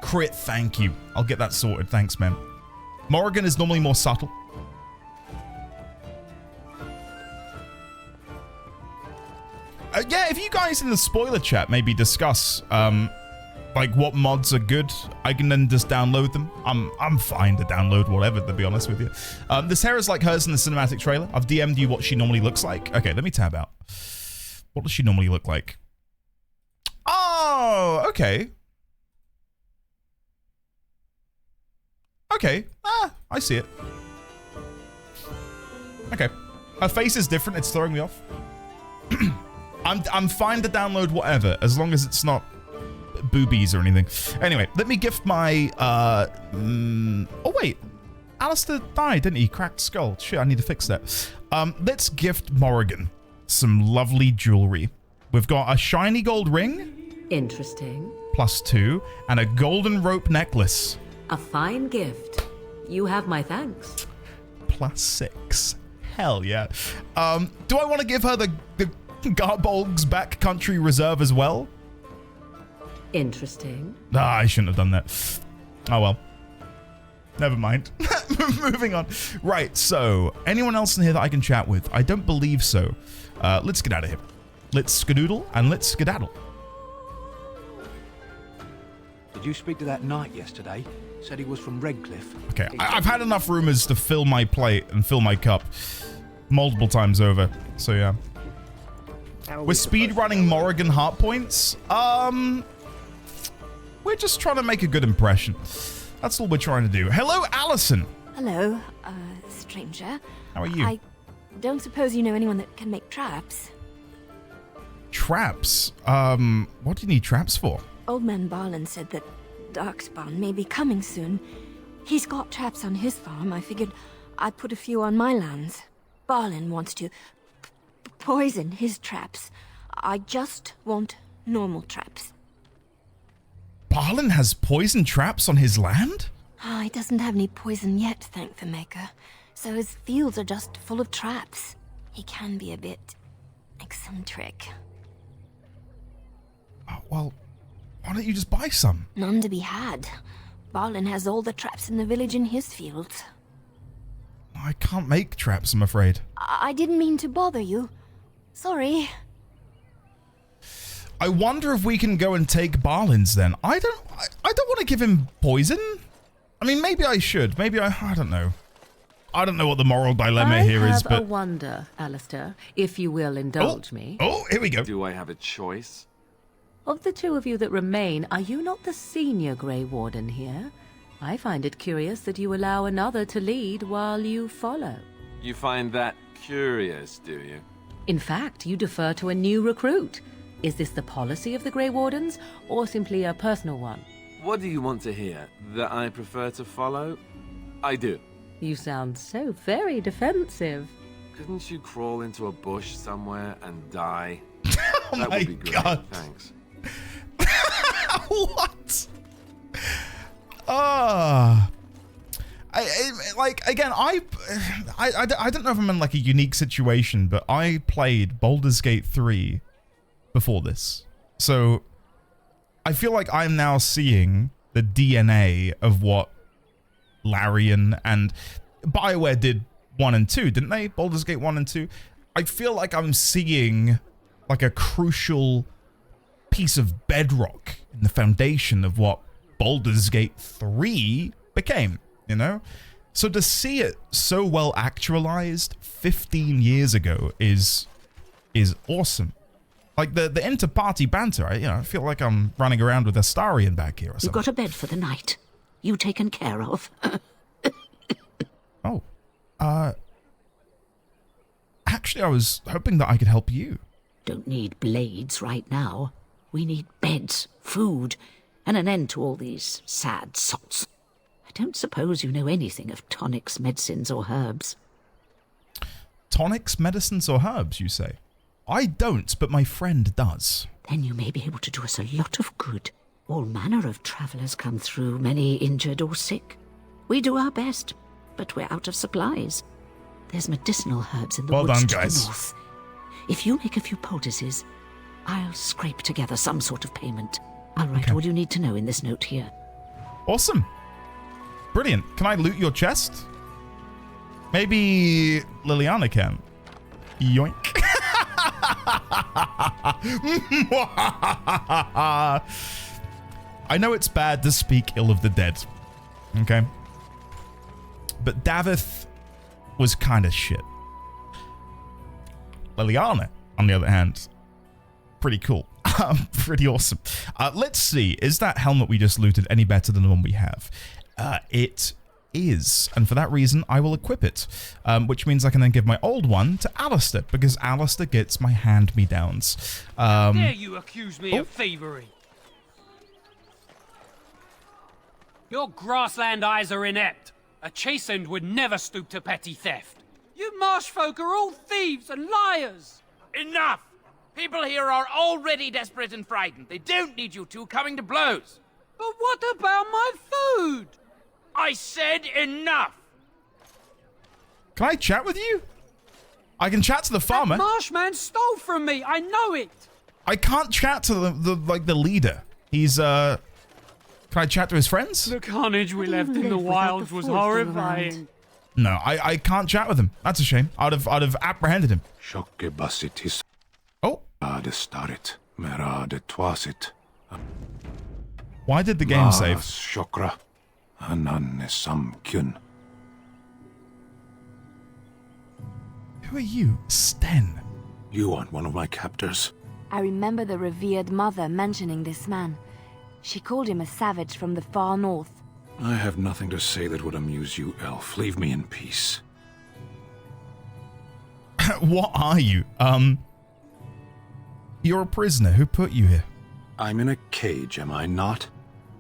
Crit, thank you. I'll get that sorted. Thanks, man. Morrigan is normally more subtle. Yeah, if you guys in the spoiler chat maybe discuss like what mods are good, I can then just download them. I'm fine to download whatever, to be honest with you. This hair is like hers in the cinematic trailer. I've DM'd you what she normally looks like. Okay, let me tab out. What does she normally look like? Oh, okay. Okay, I see it. Okay, her face is different. It's throwing me off. I'm fine to download whatever, as long as it's not boobies or anything. Anyway, let me gift my, oh wait, Alistair died, didn't he? Cracked skull. Shit, I need to fix that. Let's gift Morrigan some lovely jewelry. We've got a shiny gold ring. Interesting. +2, and a golden rope necklace. A fine gift. You have my thanks. +6. Hell yeah. Do I want to give her the Garbolg's Backcountry Reserve as well? Interesting. Ah, I shouldn't have done that. Oh well. Never mind. Moving on. Right, so, anyone else in here that I can chat with? I don't believe so. Let's get out of here. Let's skedoodle and let's skedaddle. Did you speak to that knight yesterday? Said he was from Redcliffe. Okay, I've had enough rumors to fill my plate and fill my cup multiple times over. So yeah. We're speedrunning Morrigan heart points. We're just trying to make a good impression. That's all we're trying to do. Hello, Allison. Hello, stranger. How are you? I don't suppose you know anyone that can make traps. Traps? What do you need traps for? Old man Barlin said that Darkspawn may be coming soon. He's got traps on his farm. I figured I'd put a few on my lands. Barlin wants to poison his traps. I just want normal traps. Barlin has poison traps on his land? He doesn't have any poison yet, thank the Maker. So his fields are just full of traps. He can be a bit eccentric. Oh, well, why don't you just buy some? None to be had. Barlin has all the traps in the village in his fields. I can't make traps, I'm afraid. I didn't mean to bother you. Sorry. I wonder if we can go and take Barlin's then. I don't want to give him poison. I mean, maybe I should. Maybe I don't know. I don't know what the moral dilemma here is, I but... have a wonder, Alistair, if you will indulge me. Oh, here we go. Do I have a choice? Of the two of you that remain, are you not the senior Grey Warden here? I find it curious that you allow another to lead while you follow. You find that curious, do you? In fact, you defer to a new recruit. Is this the policy of the Grey Wardens, or simply a personal one? What do you want to hear? That I prefer to follow? I do. You sound so very defensive. Couldn't you crawl into a bush somewhere and die? Oh that my would be great. God. Thanks. What? I don't know if I'm in like a unique situation, but I played Baldur's Gate 3 before this. So I feel like I'm now seeing the DNA of what Larian and BioWare did 1 and 2, didn't they? Baldur's Gate 1 and 2. I feel like I'm seeing like a crucial piece of bedrock in the foundation of what Baldur's Gate 3 became, you know? So to see it so well actualized 15 years ago is awesome. Like the inter-party banter, I feel like I'm running around with Astarion back here or You've something. got a bed for the night. You taken care of. Oh. Actually, I was hoping that I could help you. Don't need blades right now. We need beds, food, and an end to all these sad sots. I don't suppose you know anything of tonics, medicines, or herbs. Tonics, medicines, or herbs, you say? I don't, but my friend does. Then you may be able to do us a lot of good. All manner of travellers come through, many injured or sick. We do our best, but we're out of supplies. There's medicinal herbs in the woods to the north. If you make a few poultices, I'll scrape together some sort of payment. I'll write all you need to know in this note here. Awesome. Brilliant. Can I loot your chest? Maybe Liliana can. Yoink. I know it's bad to speak ill of the dead. Okay? But Davith was kind of shit. Liliana, on the other hand, pretty cool. Pretty awesome. Let's see. Is that helmet we just looted any better than the one we have? It is. And for that reason, I will equip it. Which means I can then give my old one to Alistair, because Alistair gets my hand-me-downs. How dare you accuse me of thievery? Your grassland eyes are inept. A chastened would never stoop to petty theft. You marsh folk are all thieves and liars. Enough! People here are already desperate and frightened. They don't need you two coming to blows. But what about my food? I said enough! Can I chat with you? I can chat to the farmer. That marshman stole from me. I know it. I can't chat to the leader. He's Can I chat to his friends? The carnage we left in the wilds was horrifying. No, I can't chat with him. That's a shame. I'd have apprehended him. Oh. Why did the game save? Who are you, Sten? You aren't one of my captors. I remember the revered mother mentioning this man. She called him a savage from the far north. I have nothing to say that would amuse you, elf. Leave me in peace. What are you? You're a prisoner. Who put you here? I'm in a cage, am I not?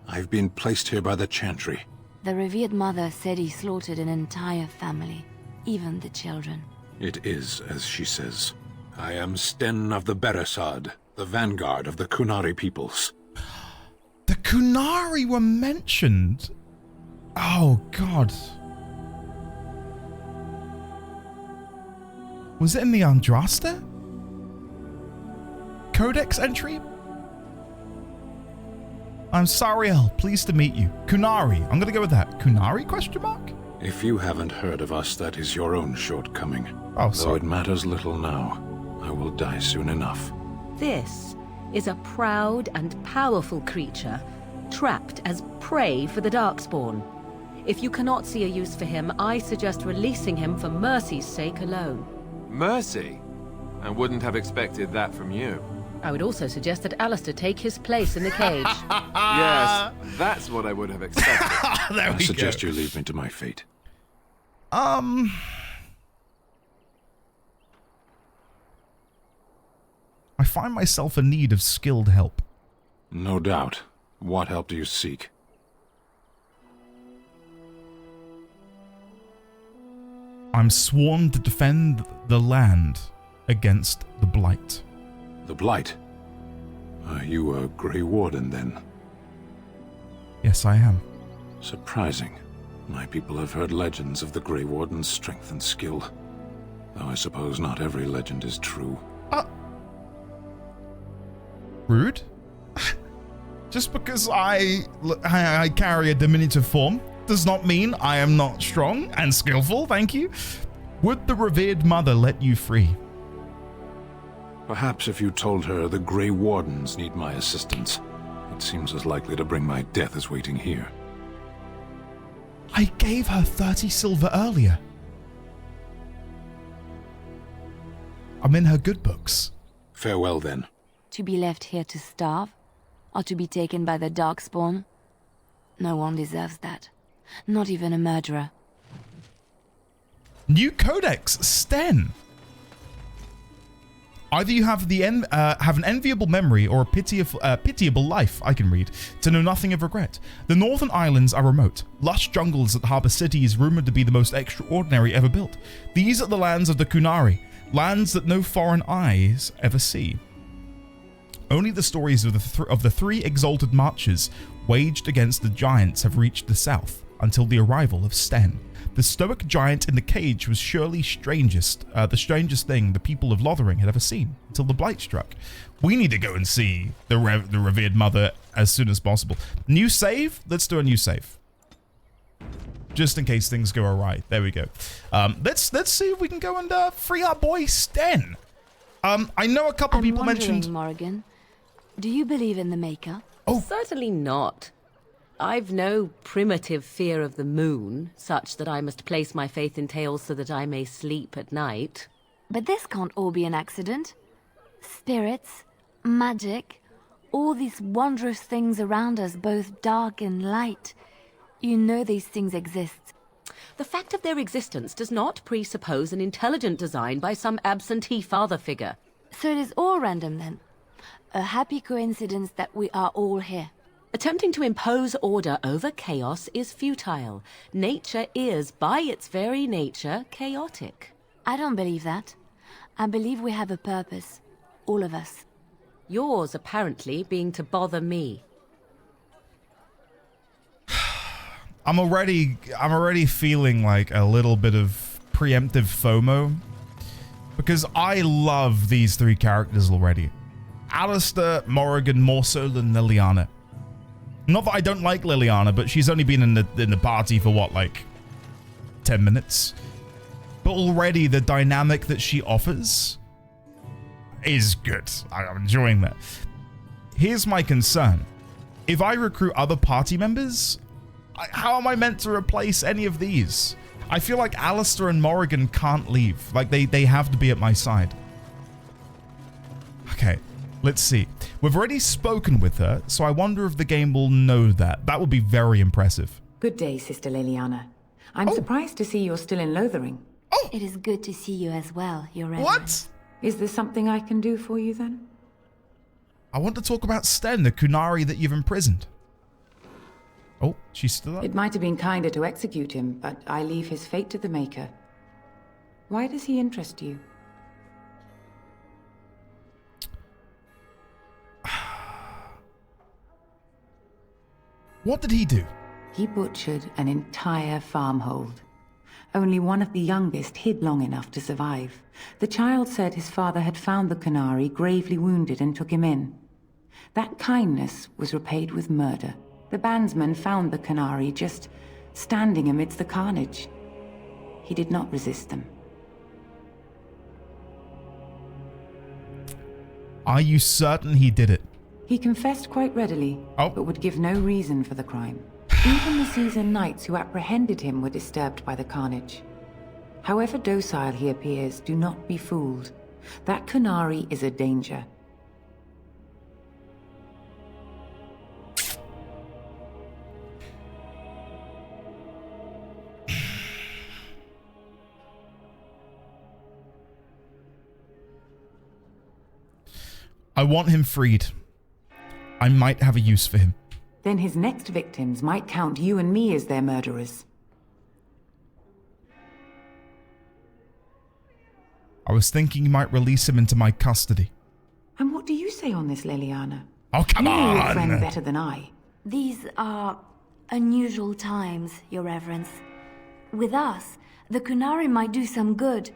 I've been placed here by the Chantry. The revered mother said he slaughtered an entire family, even the children. It is as she says. I am Sten of the Beresad, the vanguard of the Kunari peoples. The Kunari were mentioned. Oh, God. Was it in the Andraste? Codex entry? I'm Sariel, pleased to meet you. Kunari, I'm gonna go with that. Kunari, question mark? If you haven't heard of us, that is your own shortcoming. Oh, Though it matters little now. I will die soon enough. This is a proud and powerful creature, trapped as prey for the Darkspawn. If you cannot see a use for him, I suggest releasing him for mercy's sake alone. Mercy? I wouldn't have expected that from you. I would also suggest that Alistair take his place in the cage. Yes, that's what I would have expected. I suggest you leave me to my fate. I find myself in need of skilled help. No doubt. What help do you seek? I'm sworn to defend the land against the Blight. The Blight? Are you a Grey Warden, then? Yes, I am. Surprising. My people have heard legends of the Grey Warden's strength and skill. Though I suppose not every legend is true. Rude? Just because I carry a diminutive form does not mean I am not strong and skillful, thank you. Would the revered mother let you free? Perhaps if you told her the Grey Wardens need my assistance, it seems as likely to bring my death as waiting here. I gave her 30 silver earlier. I'm in her good books. Farewell, then. To be left here to starve? Or to be taken by the Darkspawn? No one deserves that. Not even a murderer. New Codex, Sten. Either you have have an enviable memory or a pitiable life, I can read, to know nothing of regret. The Northern Islands are remote. Lush jungles that harbour cities rumoured to be the most extraordinary ever built. These are the lands of the Kunari, lands that no foreign eyes ever see. Only the stories of the three exalted marches waged against the giants have reached the south, until the arrival of Sten. The stoic giant in the cage was surely the strangest thing the people of Lothering had ever seen, until the blight struck. We need to go and see the revered mother as soon as possible. New save? Let's do a new save. Just in case things go awry. There we go. Let's see if we can go and free our boy Sten. I know a couple people mentioned... Morrigan, do you believe in the Maker? Oh, certainly not. I've no primitive fear of the moon, such that I must place my faith in tales so that I may sleep at night. But this can't all be an accident. Spirits, magic, all these wondrous things around us, both dark and light. You know these things exist. The fact of their existence does not presuppose an intelligent design by some absentee father figure. So it is all random then. A happy coincidence that we are all here. Attempting to impose order over chaos is futile. Nature is, by its very nature, chaotic. I don't believe that. I believe we have a purpose. All of us. Yours, apparently, being to bother me. I'm already feeling like a little bit of preemptive FOMO. Because I love these three characters already. Alistair, Morrigan, more so than Liliana. Not that I don't like Liliana, but she's only been in the party for what, like 10 minutes? But already the dynamic that she offers is good. I'm enjoying that. Here's my concern. If I recruit other party members, how am I meant to replace any of these? I feel like Alistair and Morrigan can't leave. Like they have to be at my side. Okay, let's see. We've already spoken with her, so I wonder if the game will know that. That would be very impressive. Good day, Sister Liliana. I'm surprised to see you're still in Lothering. Oh! It is good to see you as well, Your Reverence. What? Is there something I can do for you then? I want to talk about Sten, the Kunari that you've imprisoned. Oh, she's still up. It might have been kinder to execute him, but I leave his fate to the Maker. Why does he interest you? What did he do? He butchered an entire farmhold. Only one of the youngest hid long enough to survive. The child said his father had found the Kunari gravely wounded and took him in. That kindness was repaid with murder. The bandsman found the Kunari just standing amidst the carnage. He did not resist them. Are you certain he did it? He confessed quite readily, but would give no reason for the crime. Even the seasoned knights who apprehended him were disturbed by the carnage. However docile he appears, do not be fooled. That Kunari is a danger. I want him freed. I might have a use for him. Then his next victims might count you and me as their murderers. I was thinking you might release him into my custody. And what do you say on this, Liliana? Oh, come you know on! your friend better than I. These are unusual times, Your Reverence. With us, the Kunari might do some good.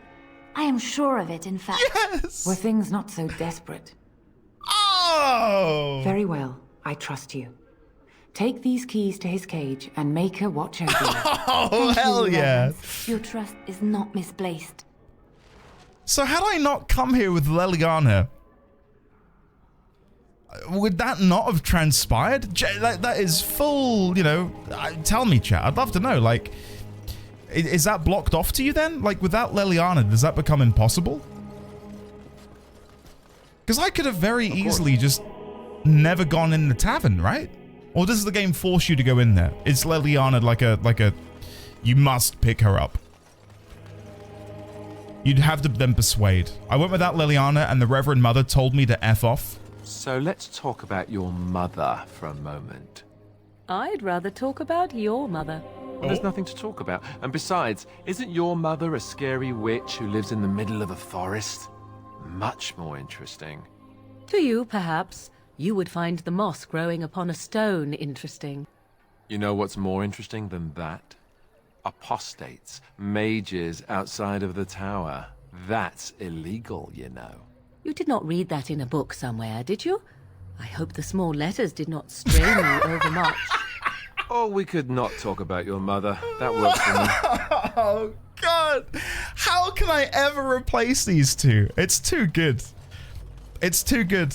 I am sure of it, in fact. Yes! Were things not so desperate? Oh! Very well. I trust you. Take these keys to his cage and make her watch over you. Oh, hell yeah. Your trust is not misplaced. So had I not come here with Liliana, would that not have transpired? That is full, you know, tell me, chat. I'd love to know, like, is that blocked off to you then? Like, without Liliana, does that become impossible? Because I could have very easily just never gone in the tavern, right? Or does the game force you to go in there? Is Leliana like a you must pick her up? You'd have to then persuade. I went without Leliana and the Reverend Mother told me to F off. So let's talk about your mother for a moment. I'd rather talk about your mother. Well, there's nothing to talk about. And besides, isn't your mother a scary witch who lives in the middle of a forest? Much more interesting. To you, perhaps. You would find the moss growing upon a stone interesting. You know what's more interesting than that? Apostates, mages outside of the tower. That's illegal, you know. You did not read that in a book somewhere, did you? I hope the small letters did not strain you overmuch. Or we could not talk about your mother. That works for me. Oh, God. How can I ever replace these two? It's too good. It's too good.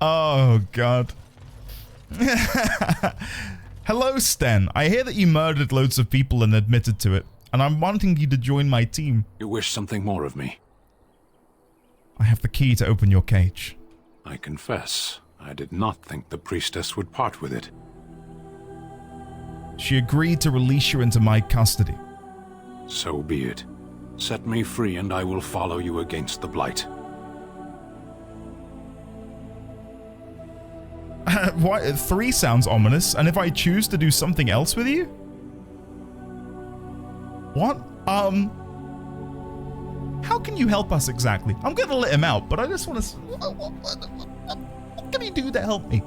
Oh, God. Hello, Sten. I hear that you murdered loads of people and admitted to it, and I'm wanting you to join my team. You wish something more of me? I have the key to open your cage. I confess, I did not think the priestess would part with it. She agreed to release you into my custody. So be it. Set me free and I will follow you against the blight. What? 3 sounds ominous, and if I choose to do something else with you? What? How can you help us exactly? I'm gonna let him out, but I just want to... What can he do to help me?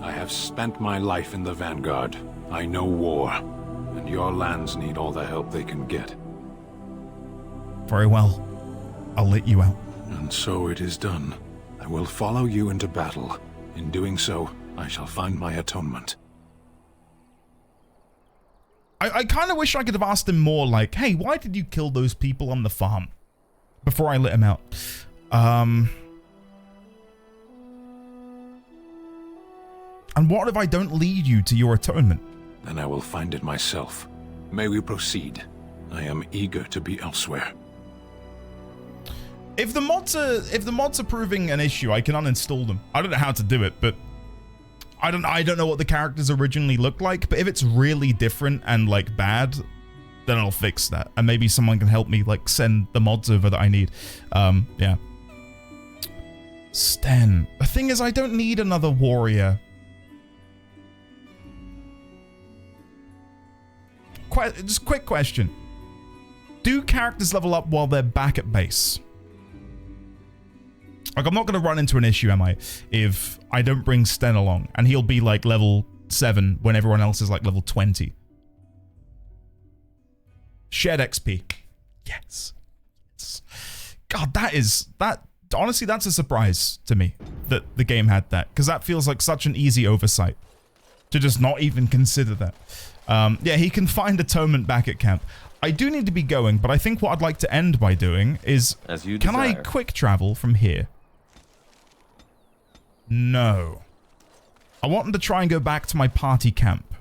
I have spent my life in the vanguard. I know war, and your lands need all the help they can get. Very well. I'll let you out. And so it is done. I will follow you into battle. In doing so, I shall find my atonement. I kind of wish I could have asked him more like, hey, why did you kill those people on the farm? Before I let him out. And what if I don't lead you to your atonement? Then I will find it myself. May we proceed? I am eager to be elsewhere. If the mods are proving an issue, I can uninstall them. I don't know how to do it, but I don't know what the characters originally looked like, but if it's really different and like bad, then I'll fix that. And maybe someone can help me like send the mods over that I need. Yeah. Sten. The thing is, I don't need another warrior. Just quick question. Do characters level up while they're back at base? Like, I'm not going to run into an issue, am I, if I don't bring Sten along, and he'll be, like, level 7 when everyone else is, like, level 20. Shared XP. Yes. God, honestly, that's a surprise to me, that the game had that, because that feels like such an easy oversight, to just not even consider that. Yeah, he can find atonement back at camp. I do need to be going, but I think what I'd like to end by doing is, can I quick travel from here? No. I want to try and go back to my party camp.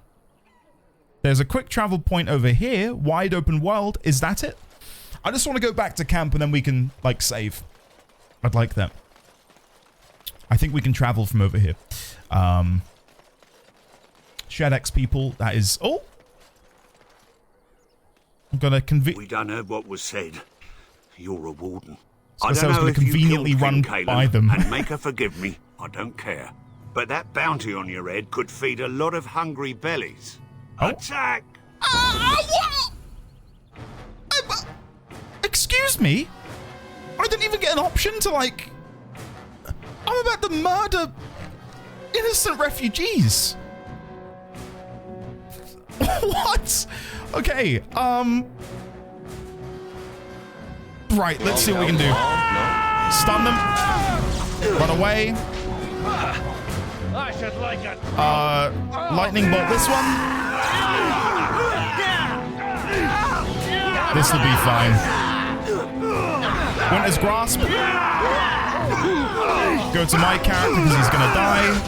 There's a quick travel point over here, wide open world. Is that it? I just want to go back to camp and then we can, like, save. I'd like that. I think we can travel from over here. Shared X people, that is... Oh! I'm gonna We done heard what was said. You're a warden. I was going to conveniently run by them. And make her forgive me. I don't care. But that bounty on your head could feed a lot of hungry bellies. Oh. Attack! Excuse me? I didn't even get an option to, like... I'm about to murder innocent refugees. What? Okay, right, let's see what we can do. Stun them. Run away. I should like it. Lightning bolt this one. This will be fine. Winter's Grasp. Go to my character because he's gonna die.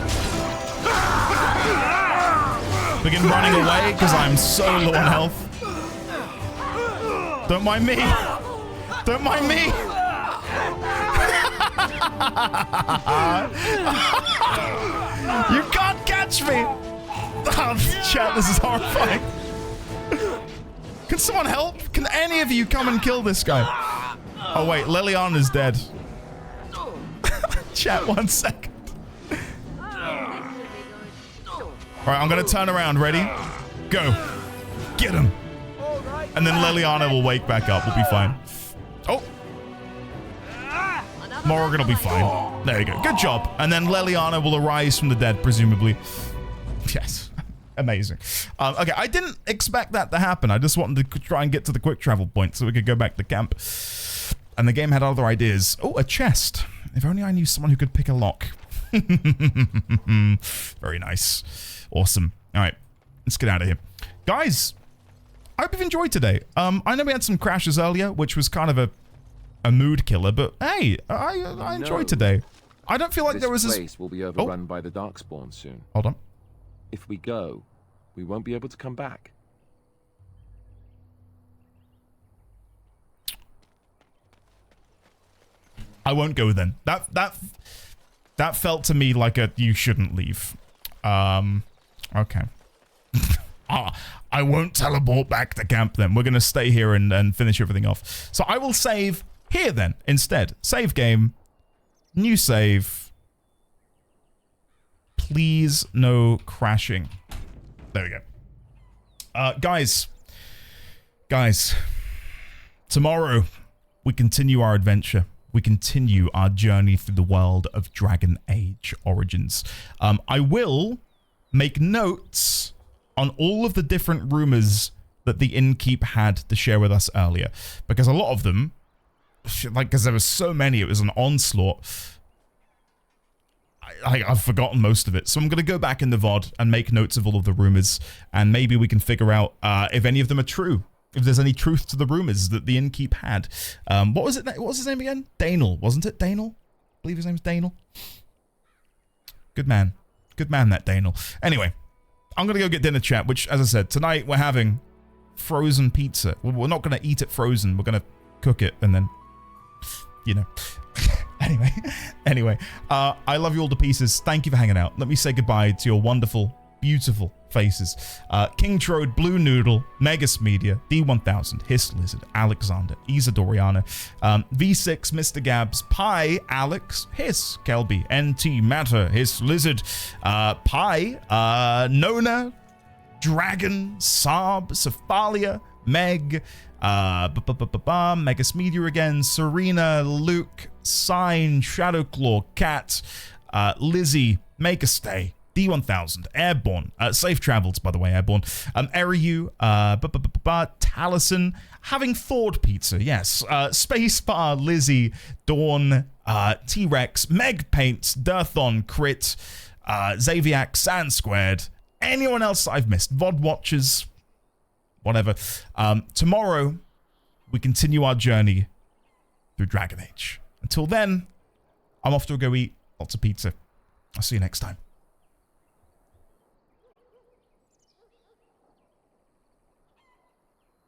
Begin running away because I'm so low on health. Don't mind me. Don't mind me. You can't catch me! Oh, chat, this is horrifying. Can someone help? Can any of you come and kill this guy? Oh wait, Liliana's dead. Chat, 1 second. Alright, I'm gonna turn around. Ready? Go. Get him. And then Liliana will wake back up. We'll be fine. Oh. Morrigan will be fine. There you go. Good job. And then Liliana will arise from the dead, presumably. Yes. Amazing. Okay, I didn't expect that to happen. I just wanted to try and get to the quick travel point so we could go back to camp. And the game had other ideas. Oh, a chest. If only I knew someone who could pick a lock. Very nice. Awesome. All right, let's get out of here. Guys, I hope you've enjoyed today. I know we had some crashes earlier, which was kind of a mood killer, but hey, I enjoyed today. I don't feel like there was this place will be overrun by the Darkspawn soon. Hold on. If we go, we won't be able to come back. I won't go then. That felt to me like a you shouldn't leave. Okay. I won't teleport back to camp then. We're gonna stay here and finish everything off. So I will save here then instead. Save game. New save. Please no crashing. There we go. Guys. Tomorrow we continue our adventure. We continue our journey through the world of Dragon Age Origins. I will make notes on all of the different rumors that the Innkeep had to share with us earlier, because a lot of them, like, because there were so many, it was an onslaught. I've forgotten most of it, so I'm going to go back in the VOD and make notes of all of the rumors, and maybe we can figure out if any of them are true. If there's any truth to the rumors that the Innkeep had. What was it? What was his name again? Danel, wasn't it? Danel? I believe his name was Danel. Good man. Good man, that Danel. Anyway, I'm going to go get dinner, chat, which, as I said, tonight we're having frozen pizza. We're not going to eat it frozen. We're going to cook it and then, you know. Anyway, I love you all to pieces. Thank you for hanging out. Let me say goodbye to your wonderful, beautiful faces. King Trode, Blue Noodle, Megas Media, D1000, Hiss Lizard, Alexander, Isa Doriana, V6, Mr. Gabs, Pi, Alex, Hiss, Kelby, NT, Matter, Hiss Lizard, Pi, Nona, Dragon, Saab, Cephalia, Meg, Megas Media again, Serena, Luke, Sign, Shadowclaw, Cat, Lizzie, Make a Stay, D1000, Airborne, Safe Travels, by the way, Airborne, Eriu, Taliesin, Having Thawed Pizza, yes, Spacebar, Lizzie, Dawn, T-Rex, Meg Paints, Dirthon, Crit, Xaviac, Sand Squared, anyone else I've missed, VOD Watchers, whatever. Tomorrow, we continue our journey through Dragon Age. Until then, I'm off to go eat lots of pizza. I'll see you next time.